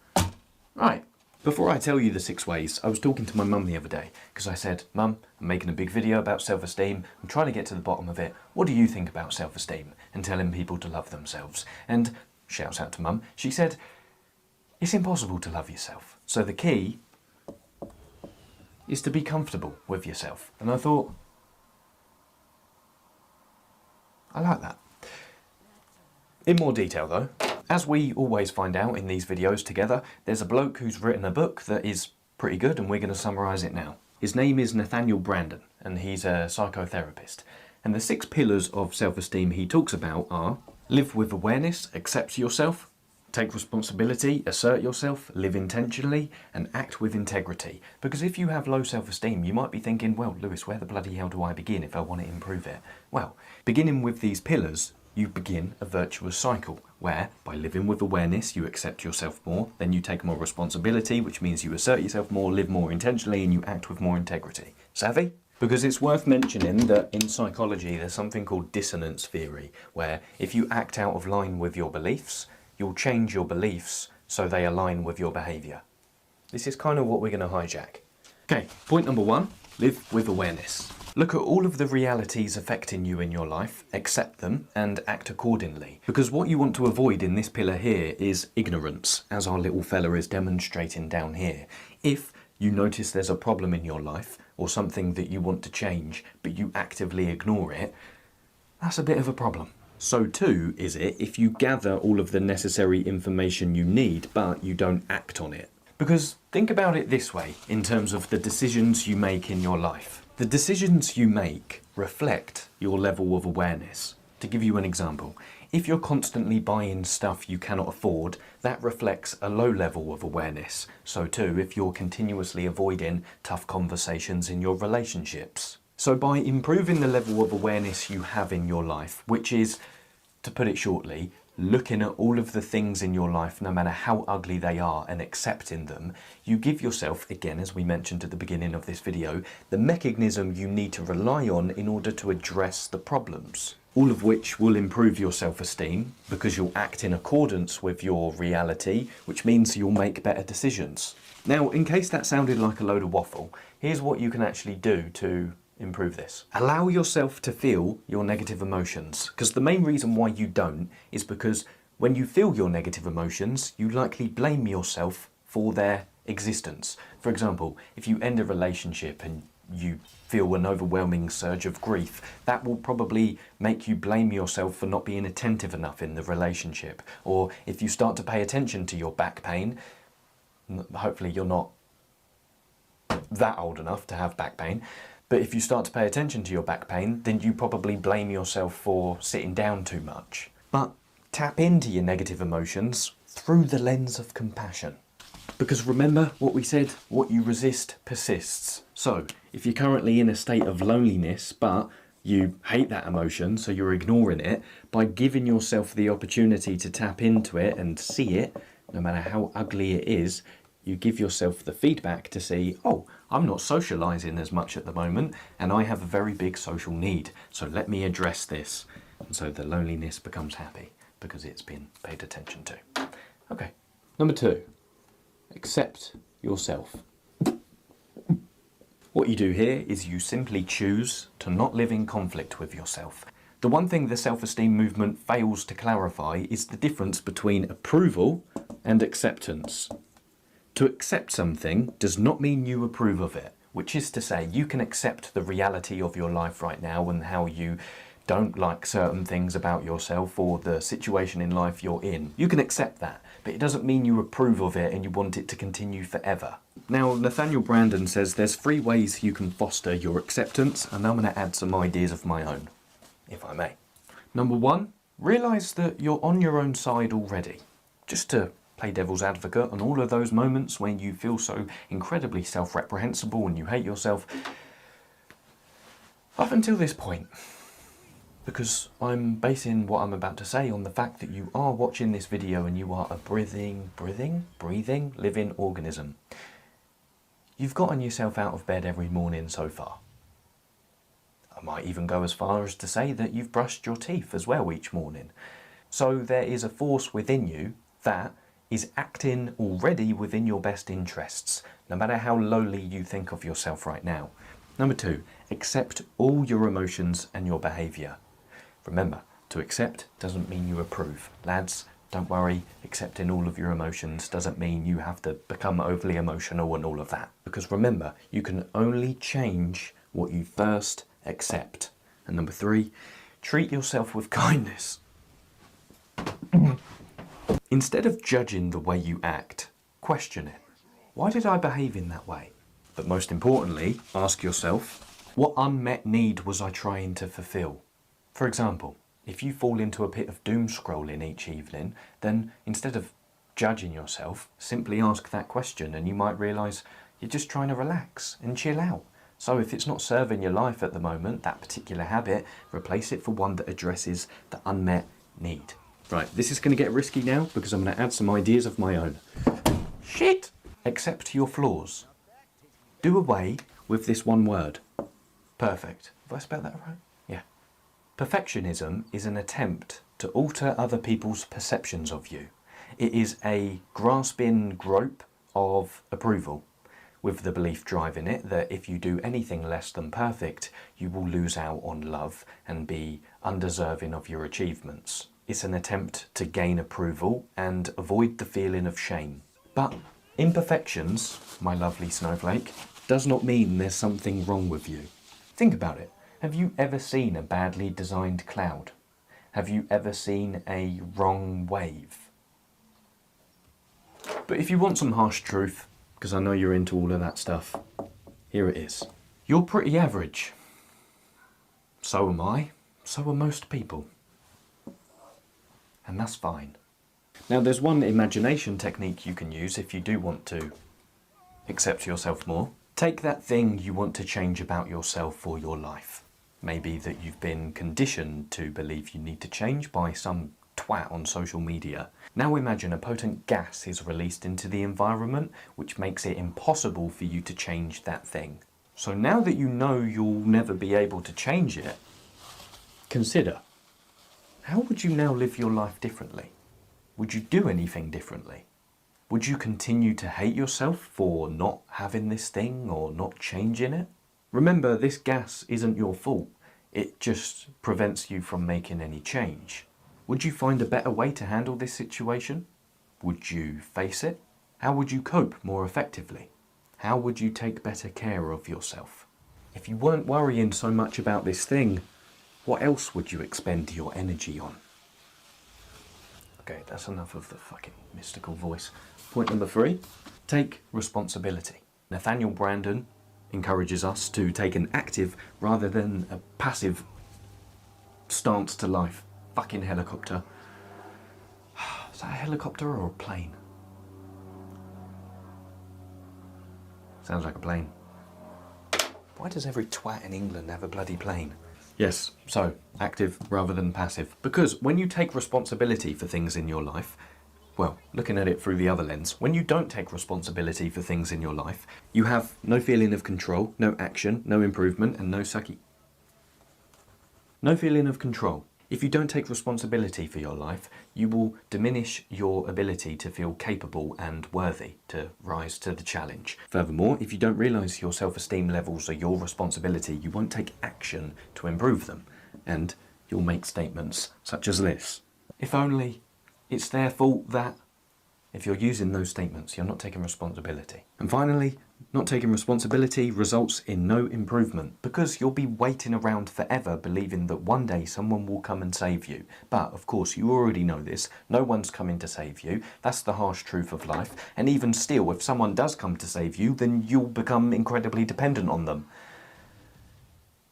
Right, before I tell you the 6 ways, I was talking to my mum the other day because I said, "Mum, I'm making a big video about self-esteem. I'm trying to get to the bottom of it. What do you think about self-esteem and telling people to love themselves?" And shouts out to Mum, she said, "It's impossible to love yourself. So the key is to be comfortable with yourself." And I thought, I like that. In more detail though, as we always find out in these videos together, there's a bloke who's written a book that is pretty good and we're going to summarise it now. His name is Nathaniel Branden and he's a psychotherapist. And the 6 pillars of self-esteem he talks about are: live with awareness, accept yourself, take responsibility, assert yourself, live intentionally, and act with integrity. Because if you have low self-esteem, you might be thinking, well, Lewis, where the bloody hell do I begin if I want to improve it? Well, beginning with these pillars, you begin a virtuous cycle where, by living with awareness, you accept yourself more, then you take more responsibility, which means you assert yourself more, live more intentionally, and you act with more integrity. Savvy? Because it's worth mentioning that in psychology there's something called dissonance theory, where if you act out of line with your beliefs, you'll change your beliefs so they align with your behaviour. This is kind of what we're going to hijack. Okay, point number 1, live with awareness. Look at all of the realities affecting you in your life, accept them, and act accordingly. Because what you want to avoid in this pillar here is ignorance, as our little fella is demonstrating down here. If you notice there's a problem in your life, or something that you want to change, but you actively ignore it, that's a bit of a problem. So too is it if you gather all of the necessary information you need, but you don't act on it. Because think about it this way, in terms of the decisions you make in your life. The decisions you make reflect your level of awareness. To give you an example, if you're constantly buying stuff you cannot afford, that reflects a low level of awareness. So too, if you're continuously avoiding tough conversations in your relationships. So by improving the level of awareness you have in your life, which is, to put it shortly, looking at all of the things in your life, no matter how ugly they are, and accepting them, you give yourself, again, as we mentioned at the beginning of this video, the mechanism you need to rely on in order to address the problems. All of which will improve your self-esteem, because you'll act in accordance with your reality, which means you'll make better decisions. Now, in case that sounded like a load of waffle, here's what you can actually do to improve this. Allow yourself to feel your negative emotions, because the main reason why you don't is because when you feel your negative emotions, you likely blame yourself for their existence. For example, if you end a relationship and you feel an overwhelming surge of grief, that will probably make you blame yourself for not being attentive enough in the relationship. Or if you start to pay attention to your back pain, hopefully you're not that old enough to have back pain, but if you start to pay attention to your back pain, then you probably blame yourself for sitting down too much. But tap into your negative emotions through the lens of compassion. Because remember what we said, what you resist persists. So if you're currently in a state of loneliness, but you hate that emotion, so you're ignoring it, by giving yourself the opportunity to tap into it and see it, no matter how ugly it is, you give yourself the feedback to see, oh, I'm not socialising as much at the moment, and I have a very big social need, so let me address this. And so the loneliness becomes happy, because it's been paid attention to. Okay. Number 2, accept yourself. What you do here is you simply choose to not live in conflict with yourself. The one thing the self-esteem movement fails to clarify is the difference between approval and acceptance. To accept something does not mean you approve of it, which is to say you can accept the reality of your life right now and how you don't like certain things about yourself or the situation in life you're in. You can accept that, but it doesn't mean you approve of it and you want it to continue forever. Now, Nathaniel Brandon says there's 3 ways you can foster your acceptance, and I'm going to add some ideas of my own, if I may. Number 1, realise that you're on your own side already. Just to play devil's advocate on all of those moments when you feel so incredibly self-reprehensible and you hate yourself. Up until this point, because I'm basing what I'm about to say on the fact that you are watching this video and you are a breathing, living organism. You've gotten yourself out of bed every morning so far. I might even go as far as to say that you've brushed your teeth as well each morning. So there is a force within you that is acting already within your best interests, no matter how lowly you think of yourself right now. Number 2, accept all your emotions and your behaviour. Remember, to accept doesn't mean you approve. Lads, don't worry, accepting all of your emotions doesn't mean you have to become overly emotional and all of that. Because remember, you can only change what you first accept. And number 3, treat yourself with kindness. Instead of judging the way you act, question it. Why did I behave in that way? But most importantly, ask yourself, what unmet need was I trying to fulfill? For example, if you fall into a pit of doom scrolling each evening, then instead of judging yourself, simply ask that question and you might realise you're just trying to relax and chill out. So if it's not serving your life at the moment, that particular habit, replace it for one that addresses the unmet need. Right, this is going to get risky now because I'm going to add some ideas of my own. Shit! Accept your flaws. Do away with this one word. Perfect. Have I spelled that right? Yeah. Perfectionism is an attempt to alter other people's perceptions of you. It is a grasping grope of approval, with the belief driving it that if you do anything less than perfect, you will lose out on love and be undeserving of your achievements. It's an attempt to gain approval and avoid the feeling of shame. But imperfections, my lovely snowflake, does not mean there's something wrong with you. Think about it. Have you ever seen a badly designed cloud? Have you ever seen a wrong wave? But if you want some harsh truth, because I know you're into all of that stuff, here it is. You're pretty average. So am I. So are most people. And that's fine. Now there's one imagination technique you can use if you do want to accept yourself more. Take that thing you want to change about yourself or your life. Maybe that you've been conditioned to believe you need to change by some twat on social media. Now imagine a potent gas is released into the environment which makes it impossible for you to change that thing. So now that you know you'll never be able to change it, consider, how would you now live your life differently? Would you do anything differently? Would you continue to hate yourself for not having this thing or not changing it? Remember, this gas isn't your fault. It just prevents you from making any change. Would you find a better way to handle this situation? Would you face it? How would you cope more effectively? How would you take better care of yourself? If you weren't worrying so much about this thing, what else would you expend your energy on? Okay, that's enough of the fucking mystical voice. Point number 3, take responsibility. Nathaniel Brandon encourages us to take an active rather than a passive stance to life. Fucking helicopter. Is that a helicopter or a plane? Sounds like a plane. Why does every twat in England have a bloody plane? Yes, so active rather than passive. Because when you take responsibility for things in your life, Well, looking at it through the other lens, when you don't take responsibility for things in your life, you have no feeling of control, no action, no improvement, and no sucky. No feeling of control. If you don't take responsibility for your life, you will diminish your ability to feel capable and worthy to rise to the challenge. Furthermore, if you don't realise your self-esteem levels are your responsibility, you won't take action to improve them, and you'll make statements such as this. If only it's their fault that... If you're using those statements, you're not taking responsibility. And finally, not taking responsibility results in no improvement, because you'll be waiting around forever believing that one day someone will come and save you. But of course, you already know this. No one's coming to save you. That's the harsh truth of life. And even still, if someone does come to save you, then you'll become incredibly dependent on them,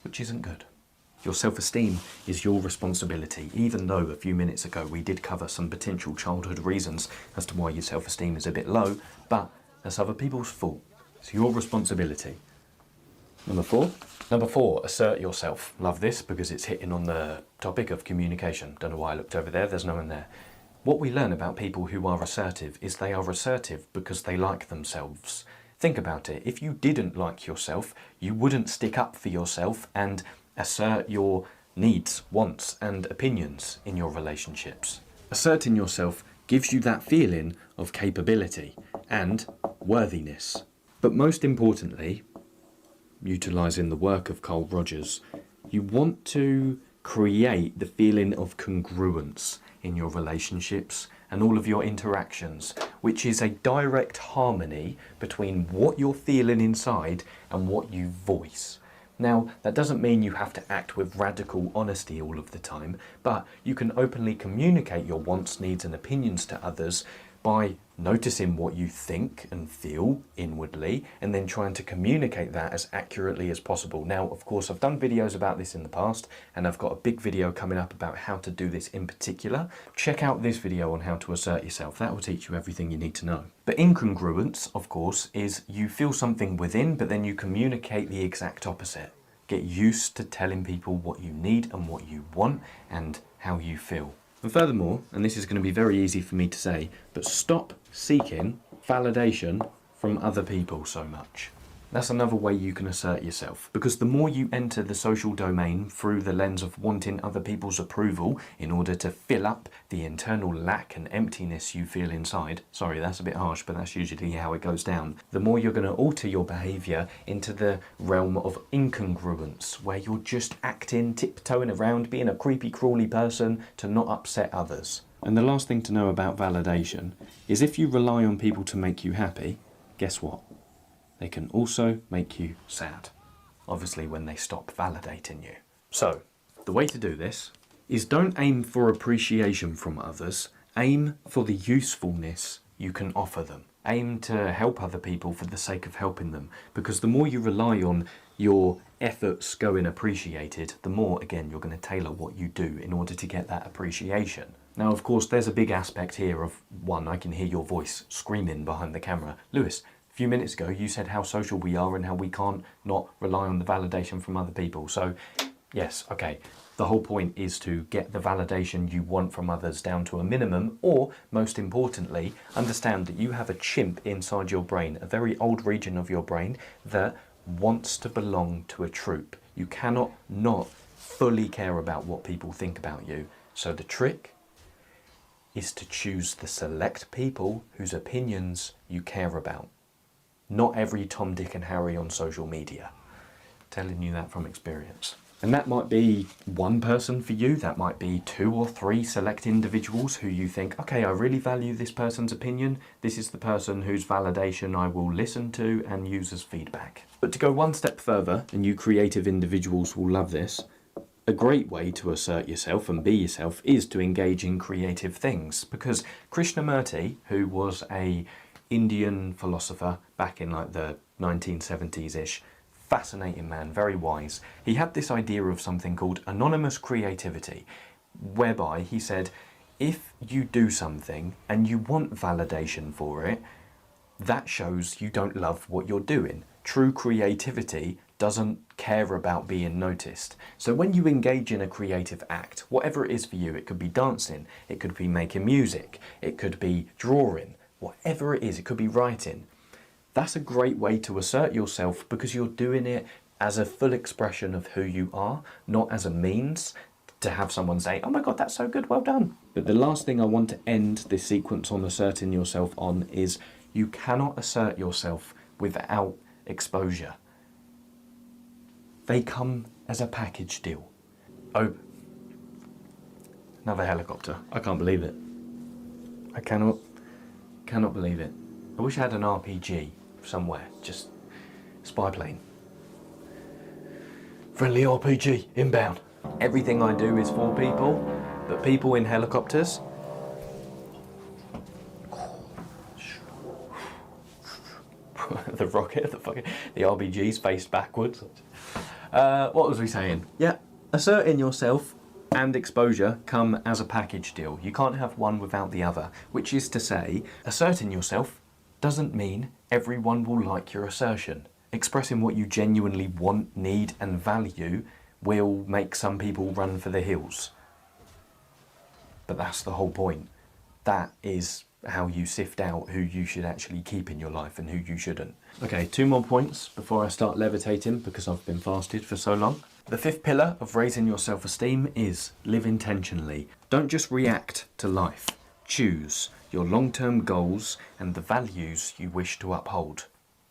which isn't good. Your self-esteem is your responsibility, even though a few minutes ago we did cover some potential childhood reasons as to why your self-esteem is a bit low, but that's other people's fault. It's your responsibility. Number four, assert yourself. Love this because it's hitting on the topic of communication. Don't know why I looked over there, there's no one there. What we learn about people who are assertive is they are assertive because they like themselves. Think about it. If you didn't like yourself, you wouldn't stick up for yourself and assert your needs, wants, and opinions in your relationships. Asserting yourself gives you that feeling of capability and worthiness. But most importantly, utilising the work of Carl Rogers, you want to create the feeling of congruence in your relationships and all of your interactions, which is a direct harmony between what you're feeling inside and what you voice. Now, that doesn't mean you have to act with radical honesty all of the time, but you can openly communicate your wants, needs and opinions to others by noticing what you think and feel inwardly and then trying to communicate that as accurately as possible. Now, of course, I've done videos about this in the past and I've got a big video coming up about how to do this in particular. Check out this video on how to assert yourself. That will teach you everything you need to know. But incongruence, of course, is you feel something within, but then you communicate the exact opposite. Get used to telling people what you need and what you want and how you feel. And furthermore, and this is going to be very easy for me to say, but stop seeking validation from other people so much. That's another way you can assert yourself, because the more you enter the social domain through the lens of wanting other people's approval in order to fill up the internal lack and emptiness you feel inside, sorry that's a bit harsh but that's usually how it goes down, the more you're going to alter your behaviour into the realm of incongruence, where you're just acting, tiptoeing around, being a creepy crawly person to not upset others. And the last thing to know about validation is if you rely on people to make you happy, guess what? They can also make you sad, obviously when they stop validating you. So, the way to do this is don't aim for appreciation from others, aim for the usefulness you can offer them. Aim to help other people for the sake of helping them, because the more you rely on your efforts going appreciated, the more, again, you're going to tailor what you do in order to get that appreciation. Now, of course, there's a big aspect here of, one, I can hear your voice screaming behind the camera. Lewis, a few minutes ago you said how social we are and how we can't not rely on the validation from other people. So yes, okay, the whole point is to get the validation you want from others down to a minimum, or most importantly, understand that you have a chimp inside your brain, a very old region of your brain that wants to belong to a troop. You cannot not fully care about what people think about you. So the trick is to choose the select people whose opinions you care about. Not every Tom, Dick and Harry on social media. Telling you that from experience. And that might be one person for you, that might be 2 or 3 select individuals who you think, okay, I really value this person's opinion, this is the person whose validation I will listen to and use as feedback. But to go one step further, and you creative individuals will love this, a great way to assert yourself and be yourself is to engage in creative things. Because Krishnamurti, who was a Indian philosopher back in like the 1970s-ish, fascinating man, very wise. He had this idea of something called anonymous creativity, whereby he said, if you do something and you want validation for it, that shows you don't love what you're doing. True creativity doesn't care about being noticed. So when you engage in a creative act, whatever it is for you, it could be dancing, it could be making music, it could be drawing, whatever it is, it could be writing. That's a great way to assert yourself because you're doing it as a full expression of who you are, not as a means to have someone say, oh my God, that's so good, well done. But the last thing I want to end this sequence on asserting yourself on is you cannot assert yourself without exposure. They come as a package deal. Oh, another helicopter. I can't believe it. I cannot believe it. I wish I had an RPG somewhere, just spy plane. Friendly RPG, inbound. Everything I do is for people, but people in helicopters. The rocket, the RPGs faced backwards. What was we saying? Yeah, asserting yourself and exposure come as a package deal. You can't have one without the other, which is to say, asserting yourself doesn't mean everyone will like your assertion. Expressing what you genuinely want, need and value will make some people run for the hills. But that's the whole point. That is how you sift out who you should actually keep in your life and who you shouldn't. Okay, 2 more points before I start levitating because I've been fasted for so long. The 5th pillar of raising your self-esteem is live intentionally. Don't just react to life. Choose your long-term goals and the values you wish to uphold,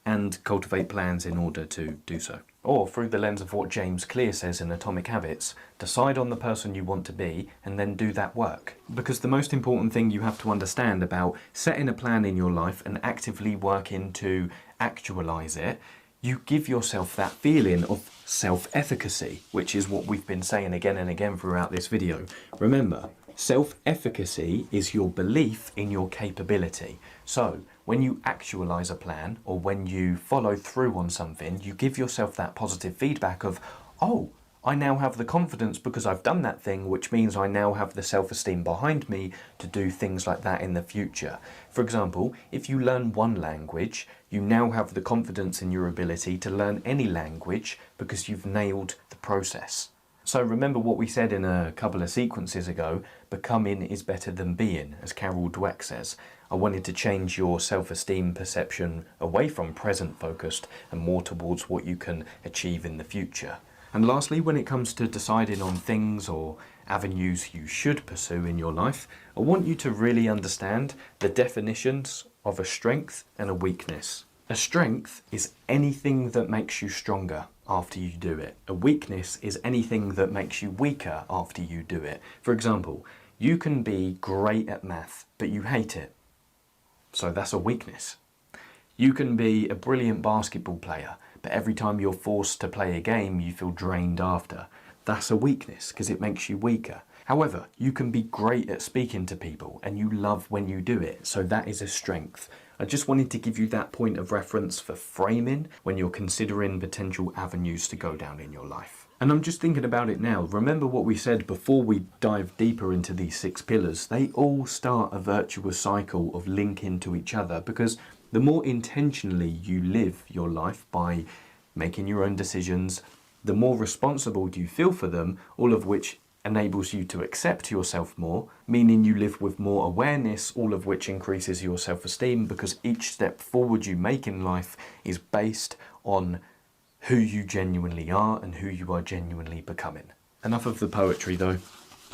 and cultivate plans in order to do so. Or, through the lens of what James Clear says in Atomic Habits, decide on the person you want to be and then do that work. Because the most important thing you have to understand about setting a plan in your life and actively working to actualize it, you give yourself that feeling of self-efficacy, which is what we've been saying again and again throughout this video. Remember, self-efficacy is your belief in your capability. So, when you actualize a plan or when you follow through on something, you give yourself that positive feedback of, oh, I now have the confidence because I've done that thing, which means I now have the self-esteem behind me to do things like that in the future. For example, if you learn one language, you now have the confidence in your ability to learn any language because you've nailed the process. So remember what we said in a couple of sequences ago, becoming is better than being, as Carol Dweck says. I wanted to change your self-esteem perception away from present focused and more towards what you can achieve in the future. And lastly, when it comes to deciding on things or avenues you should pursue in your life, I want you to really understand the definitions of a strength and a weakness. A strength is anything that makes you stronger after you do it. A weakness is anything that makes you weaker after you do it. For example, you can be great at math, but you hate it. So that's a weakness. You can be a brilliant basketball player, but every time you're forced to play a game, you feel drained after. That's a weakness because it makes you weaker. However, you can be great at speaking to people and you love when you do it, so that is a strength. I just wanted to give you that point of reference for framing when you're considering potential avenues to go down in your life. And I'm just thinking about it now. Remember what we said before we dive deeper into these 6 pillars. They all start a virtuous cycle of linking to each other, because the more intentionally you live your life by making your own decisions, the more responsible you feel for them, all of which enables you to accept yourself more, meaning you live with more awareness, all of which increases your self-esteem, because each step forward you make in life is based on who you genuinely are and who you are genuinely becoming. Enough of the poetry though.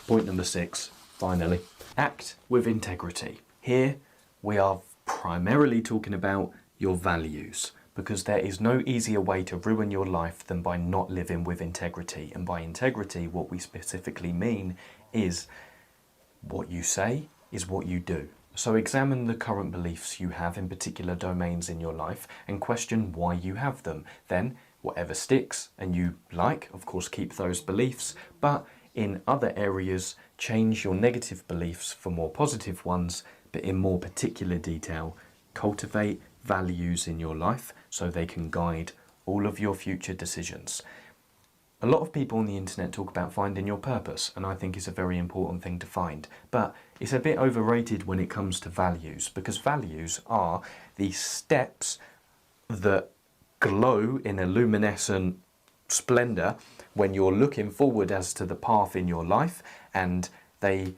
Point number 6, finally. Act with integrity. Here we are primarily talking about your values, because there is no easier way to ruin your life than by not living with integrity. And by integrity, what we specifically mean is what you say is what you do. So examine the current beliefs you have in particular domains in your life and question why you have them. Then, whatever sticks and you like, of course, keep those beliefs, but in other areas, change your negative beliefs for more positive ones, but in more particular detail. Cultivate values in your life so they can guide all of your future decisions. A lot of people on the internet talk about finding your purpose, and I think it's a very important thing to find, but it's a bit overrated when it comes to values, because values are the steps that glow in a luminescent splendor when you're looking forward as to the path in your life, and they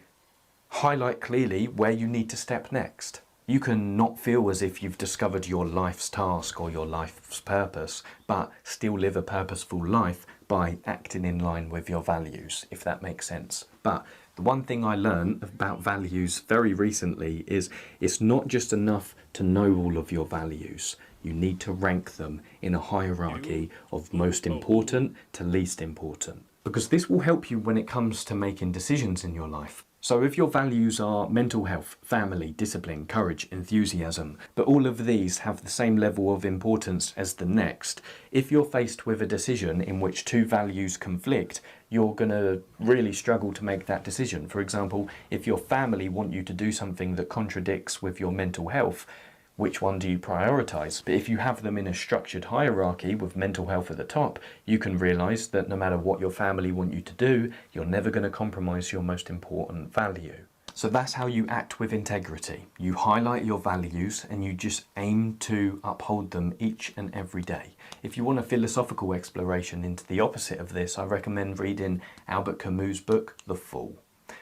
highlight clearly where you need to step next. You can not feel as if you've discovered your life's task or your life's purpose, but still live a purposeful life by acting in line with your values, if that makes sense. But the one thing I learned about values very recently is it's not just enough to know all of your values. You need to rank them in a hierarchy of most important to least important, because this will help you when it comes to making decisions in your life. So if your values are mental health, family, discipline, courage, enthusiasm, but all of these have the same level of importance as the next, if you're faced with a decision in which two values conflict, you're going to really struggle to make that decision. For example, if your family want you to do something that contradicts with your mental health, which one do you prioritise? But if you have them in a structured hierarchy with mental health at the top, you can realise that no matter what your family want you to do, you're never going to compromise your most important value. So that's how you act with integrity. You highlight your values and you just aim to uphold them each and every day. If you want a philosophical exploration into the opposite of this, I recommend reading Albert Camus' book, The Fall,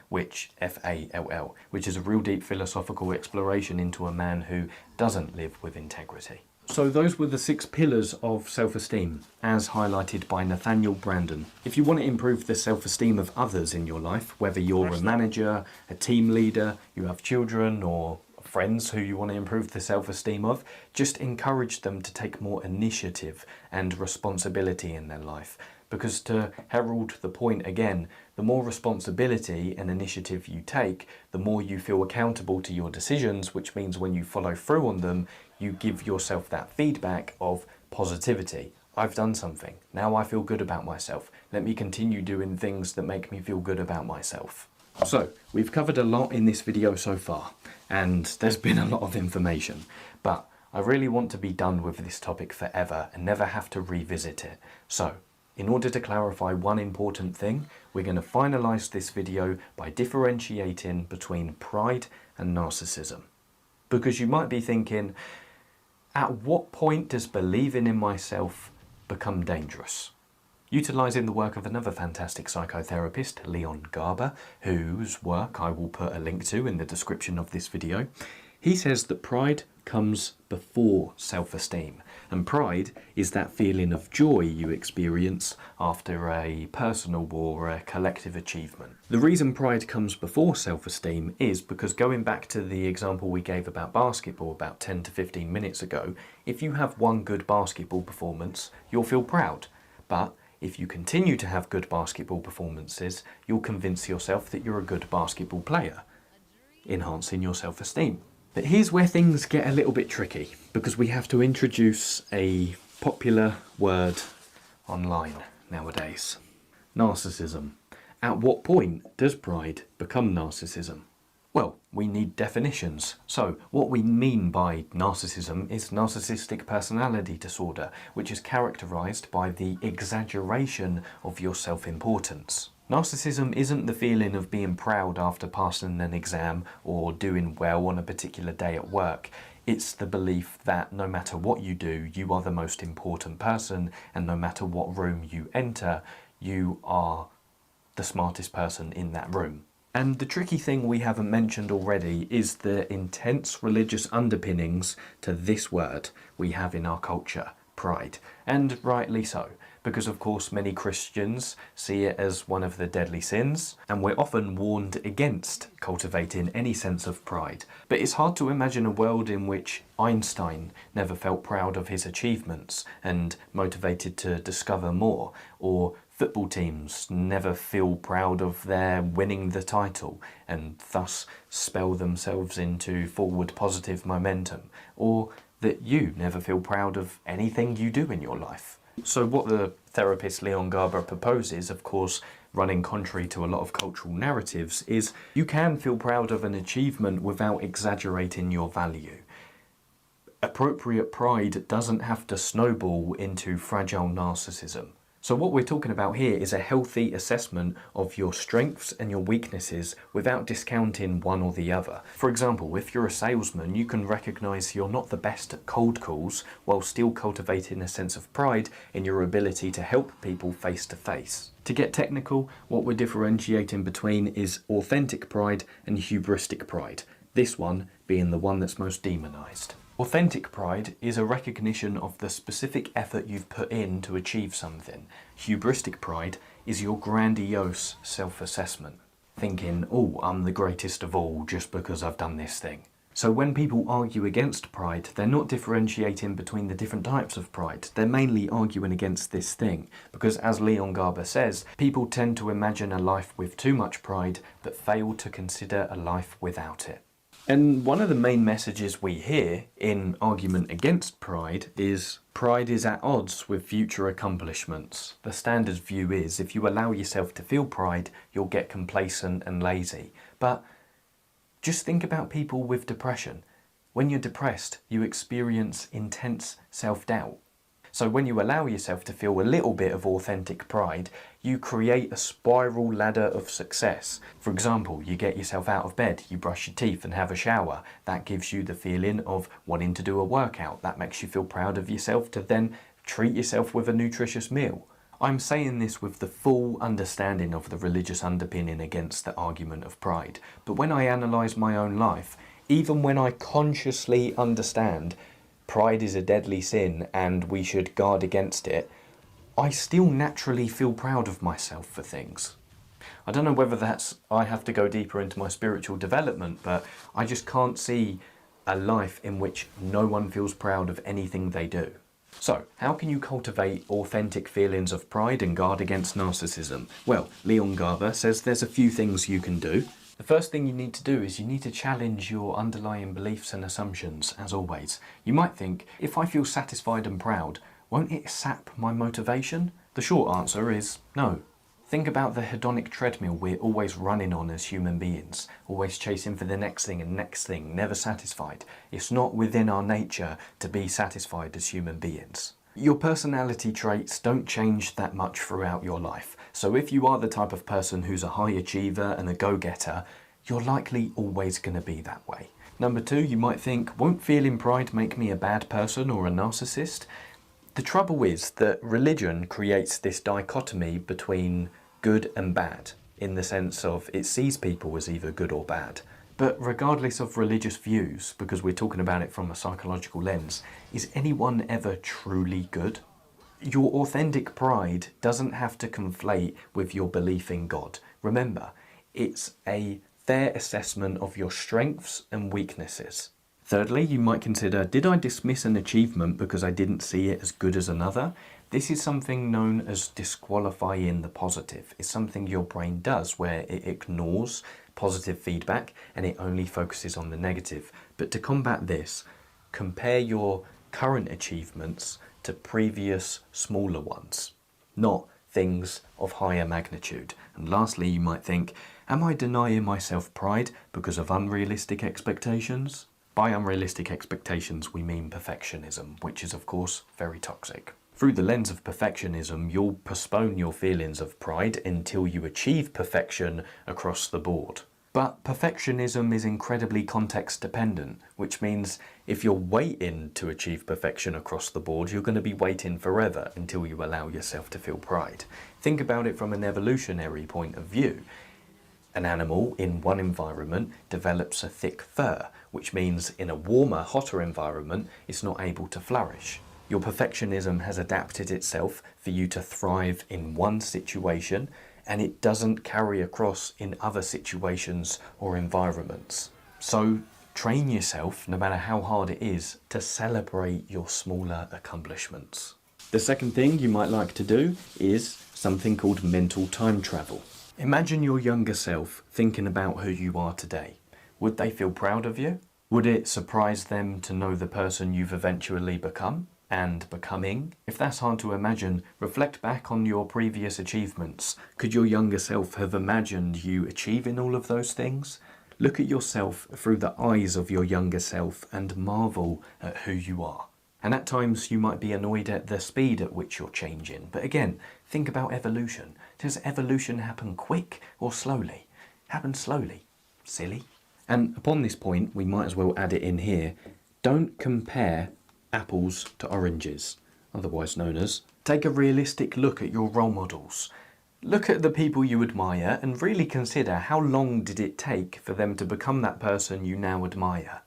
which, F-A-L-L, which is a real deep philosophical exploration into a man who doesn't live with integrity. So those were the 6 pillars of self-esteem, as highlighted by Nathaniel Brandon. If you want to improve the self-esteem of others in your life, whether you're a manager, a team leader, you have children or friends who you want to improve the self-esteem of, just encourage them to take more initiative and responsibility in their life. Because to herald the point again, the more responsibility and initiative you take, the more you feel accountable to your decisions, which means when you follow through on them, you give yourself that feedback of positivity. I've done something. Now I feel good about myself. Let me continue doing things that make me feel good about myself. So, we've covered a lot in this video so far, and there's been a lot of information, but I really want to be done with this topic forever and never have to revisit it. So, in order to clarify one important thing, we're going to finalise this video by differentiating between pride and narcissism. Because you might be thinking, at what point does believing in myself become dangerous? Utilising the work of another fantastic psychotherapist, Leon Garber, whose work I will put a link to in the description of this video, he says that pride comes before self-esteem, and pride is that feeling of joy you experience after a personal or a collective achievement. The reason pride comes before self-esteem is because, going back to the example we gave about basketball about 10 to 15 minutes ago, if you have one good basketball performance, you'll feel proud. But if you continue to have good basketball performances, you'll convince yourself that you're a good basketball player, enhancing your self-esteem. But here's where things get a little bit tricky, because we have to introduce a popular word online nowadays. Narcissism. At what point does pride become narcissism? Well, we need definitions. So, what we mean by narcissism is narcissistic personality disorder, which is characterized by the exaggeration of your self-importance. Narcissism isn't the feeling of being proud after passing an exam or doing well on a particular day at work. It's the belief that no matter what you do, you are the most important person, and no matter what room you enter, you are the smartest person in that room. And the tricky thing we haven't mentioned already is the intense religious underpinnings to this word we have in our culture, pride, and rightly so. Because of course many Christians see it as one of the deadly sins, and we're often warned against cultivating any sense of pride. But it's hard to imagine a world in which Einstein never felt proud of his achievements and motivated to discover more, or football teams never feel proud of their winning the title and thus spell themselves into forward positive momentum, or that you never feel proud of anything you do in your life. So what the therapist Leon Garber proposes, of course, running contrary to a lot of cultural narratives, is you can feel proud of an achievement without exaggerating your value. Appropriate pride doesn't have to snowball into fragile narcissism. So what we're talking about here is a healthy assessment of your strengths and your weaknesses without discounting one or the other. For example, if you're a salesman, you can recognise you're not the best at cold calls while still cultivating a sense of pride in your ability to help people face to face. To get technical, what we're differentiating between is authentic pride and hubristic pride, this one being the one that's most demonised. Authentic pride is a recognition of the specific effort you've put in to achieve something. Hubristic pride is your grandiose self-assessment, thinking, oh, I'm the greatest of all just because I've done this thing. So when people argue against pride, they're not differentiating between the different types of pride. They're mainly arguing against this thing, because as Leon Garber says, people tend to imagine a life with too much pride, but fail to consider a life without it. And one of the main messages we hear in argument against pride is at odds with future accomplishments. The standard view is if you allow yourself to feel pride, you'll get complacent and lazy. But just think about people with depression. When you're depressed, you experience intense self-doubt. So when you allow yourself to feel a little bit of authentic pride, you create a spiral ladder of success. For example, you get yourself out of bed, you brush your teeth and have a shower. That gives you the feeling of wanting to do a workout. That makes you feel proud of yourself to then treat yourself with a nutritious meal. I'm saying this with the full understanding of the religious underpinning against the argument of pride. But when I analyse my own life, even when I consciously understand pride is a deadly sin and we should guard against it, I still naturally feel proud of myself for things. I don't know whether that's I have to go deeper into my spiritual development, but I just can't see a life in which no one feels proud of anything they do. So, how can you cultivate authentic feelings of pride and guard against narcissism? Well, Leon Garber says there's a few things you can do. The first thing you need to do is you need to challenge your underlying beliefs and assumptions, as always. You might think, if I feel satisfied and proud, won't it sap my motivation? The short answer is no. Think about the hedonic treadmill we're always running on as human beings, always chasing for the next thing and next thing, never satisfied. It's not within our nature to be satisfied as human beings. Your personality traits don't change that much throughout your life. So if you are the type of person who's a high achiever and a go-getter, you're likely always going to be that way. Number two, you might think, won't feeling pride make me a bad person or a narcissist? The trouble is that religion creates this dichotomy between good and bad, in the sense of it sees people as either good or bad. But regardless of religious views, because we're talking about it from a psychological lens, is anyone ever truly good? Your authentic pride doesn't have to conflate with your belief in God. Remember, it's a fair assessment of your strengths and weaknesses. Thirdly, you might consider, did I dismiss an achievement because I didn't see it as good as another? This is something known as disqualifying the positive. It's something your brain does where it ignores positive feedback and it only focuses on the negative. But to combat this, compare your current achievements to previous smaller ones, not things of higher magnitude. And lastly, you might think, am I denying myself pride because of unrealistic expectations? By unrealistic expectations, we mean perfectionism, which is of course very toxic. Through the lens of perfectionism, you'll postpone your feelings of pride until you achieve perfection across the board. But perfectionism is incredibly context dependent, which means if you're waiting to achieve perfection across the board, you're going to be waiting forever until you allow yourself to feel pride. Think about it from an evolutionary point of view. An animal in one environment develops a thick fur, which means in a warmer, hotter environment, it's not able to flourish. Your perfectionism has adapted itself for you to thrive in one situation, and it doesn't carry across in other situations or environments. So train yourself, no matter how hard it is, to celebrate your smaller accomplishments. The second thing you might like to do is something called mental time travel. Imagine your younger self thinking about who you are today. Would they feel proud of you? Would it surprise them to know the person you've eventually become and becoming? If that's hard to imagine, reflect back on your previous achievements. Could your younger self have imagined you achieving all of those things? Look at yourself through the eyes of your younger self and marvel at who you are. And at times you might be annoyed at the speed at which you're changing. But again, think about evolution. Does evolution happen quick or slowly? Happen slowly. Silly. And upon this point, we might as well add it in here. Don't compare apples to oranges, otherwise known as. Take a realistic look at your role models. Look at the people you admire and really consider how long did it take for them to become that person you now admire.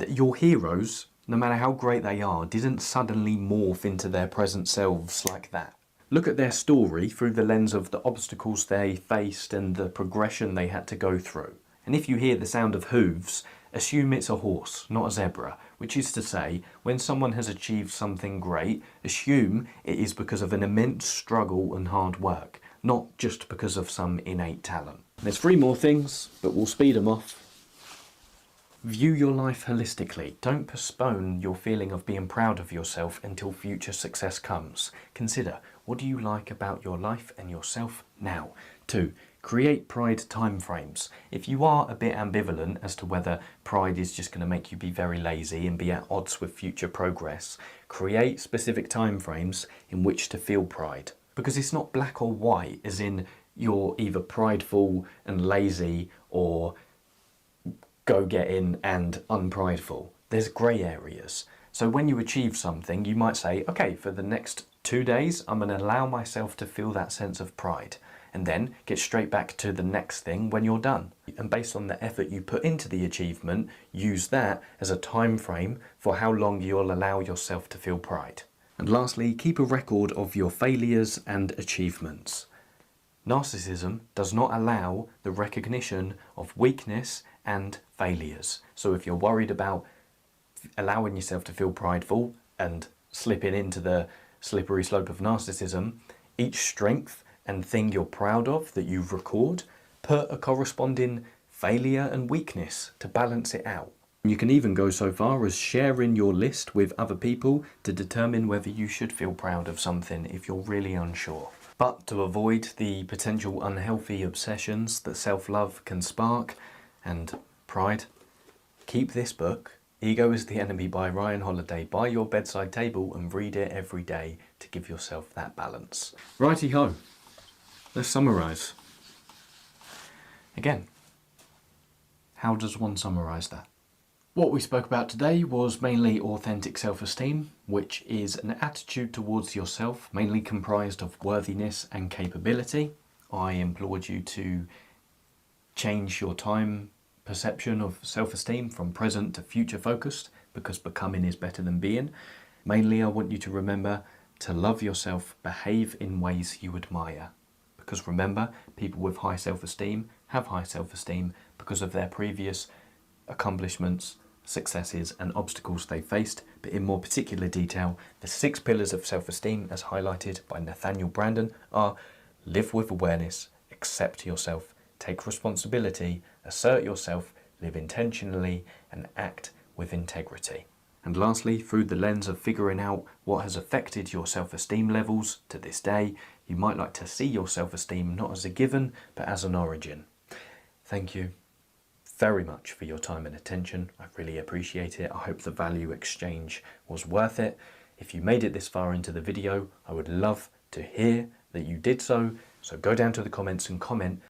Your heroes, no matter how great they are, didn't suddenly morph into their present selves like that. Look at their story through the lens of the obstacles they faced and the progression they had to go through. And if you hear the sound of hooves, assume it's a horse, not a zebra, which is to say, when someone has achieved something great, assume it is because of an immense struggle and hard work, not just because of some innate talent. There's 3 more things, but we'll speed them off. View your life holistically. Don't postpone your feeling of being proud of yourself until future success comes. Consider, what do you like about your life and yourself now? 2. Create pride timeframes. If you are a bit ambivalent as to whether pride is just going to make you be very lazy and be at odds with future progress, create specific timeframes in which to feel pride. Because it's not black or white, as in you're either prideful and lazy or go-getting and unprideful. There's grey areas. So when you achieve something, you might say, okay, for the next 2 days, I'm going to allow myself to feel that sense of pride. And then get straight back to the next thing when you're done. And based on the effort you put into the achievement, use that as a time frame for how long you'll allow yourself to feel pride. And lastly, keep a record of your failures and achievements. Narcissism does not allow the recognition of weakness and failures. So if you're worried about allowing yourself to feel prideful and slipping into the slippery slope of narcissism, each strength and thing you're proud of that you record, put a corresponding failure and weakness to balance it out. You can even go so far as sharing your list with other people to determine whether you should feel proud of something if you're really unsure. But to avoid the potential unhealthy obsessions that self-love can spark and pride, keep this book, Ego is the Enemy by Ryan Holiday, by your bedside table and read it every day to give yourself that balance. Righty-ho. Let's summarise. Again, how does one summarise that? What we spoke about today was mainly authentic self-esteem, which is an attitude towards yourself, mainly comprised of worthiness and capability. I implored you to change your time perception of self-esteem from present to future focused, because becoming is better than being. Mainly I want you to remember to love yourself, behave in ways you admire. Because remember, people with high self-esteem have high self-esteem because of their previous accomplishments, successes and obstacles they faced, but in more particular detail, the 6 pillars of self-esteem as highlighted by Nathaniel Brandon are: live with awareness, accept yourself, take responsibility, assert yourself, live intentionally and act with integrity. And lastly, through the lens of figuring out what has affected your self-esteem levels to this day, you might like to see your self-esteem not as a given, but as an origin. Thank you very much for your time and attention. I really appreciate it. I hope the value exchange was worth it. If you made it this far into the video, I would love to hear that you did so. So go down to the comments and comment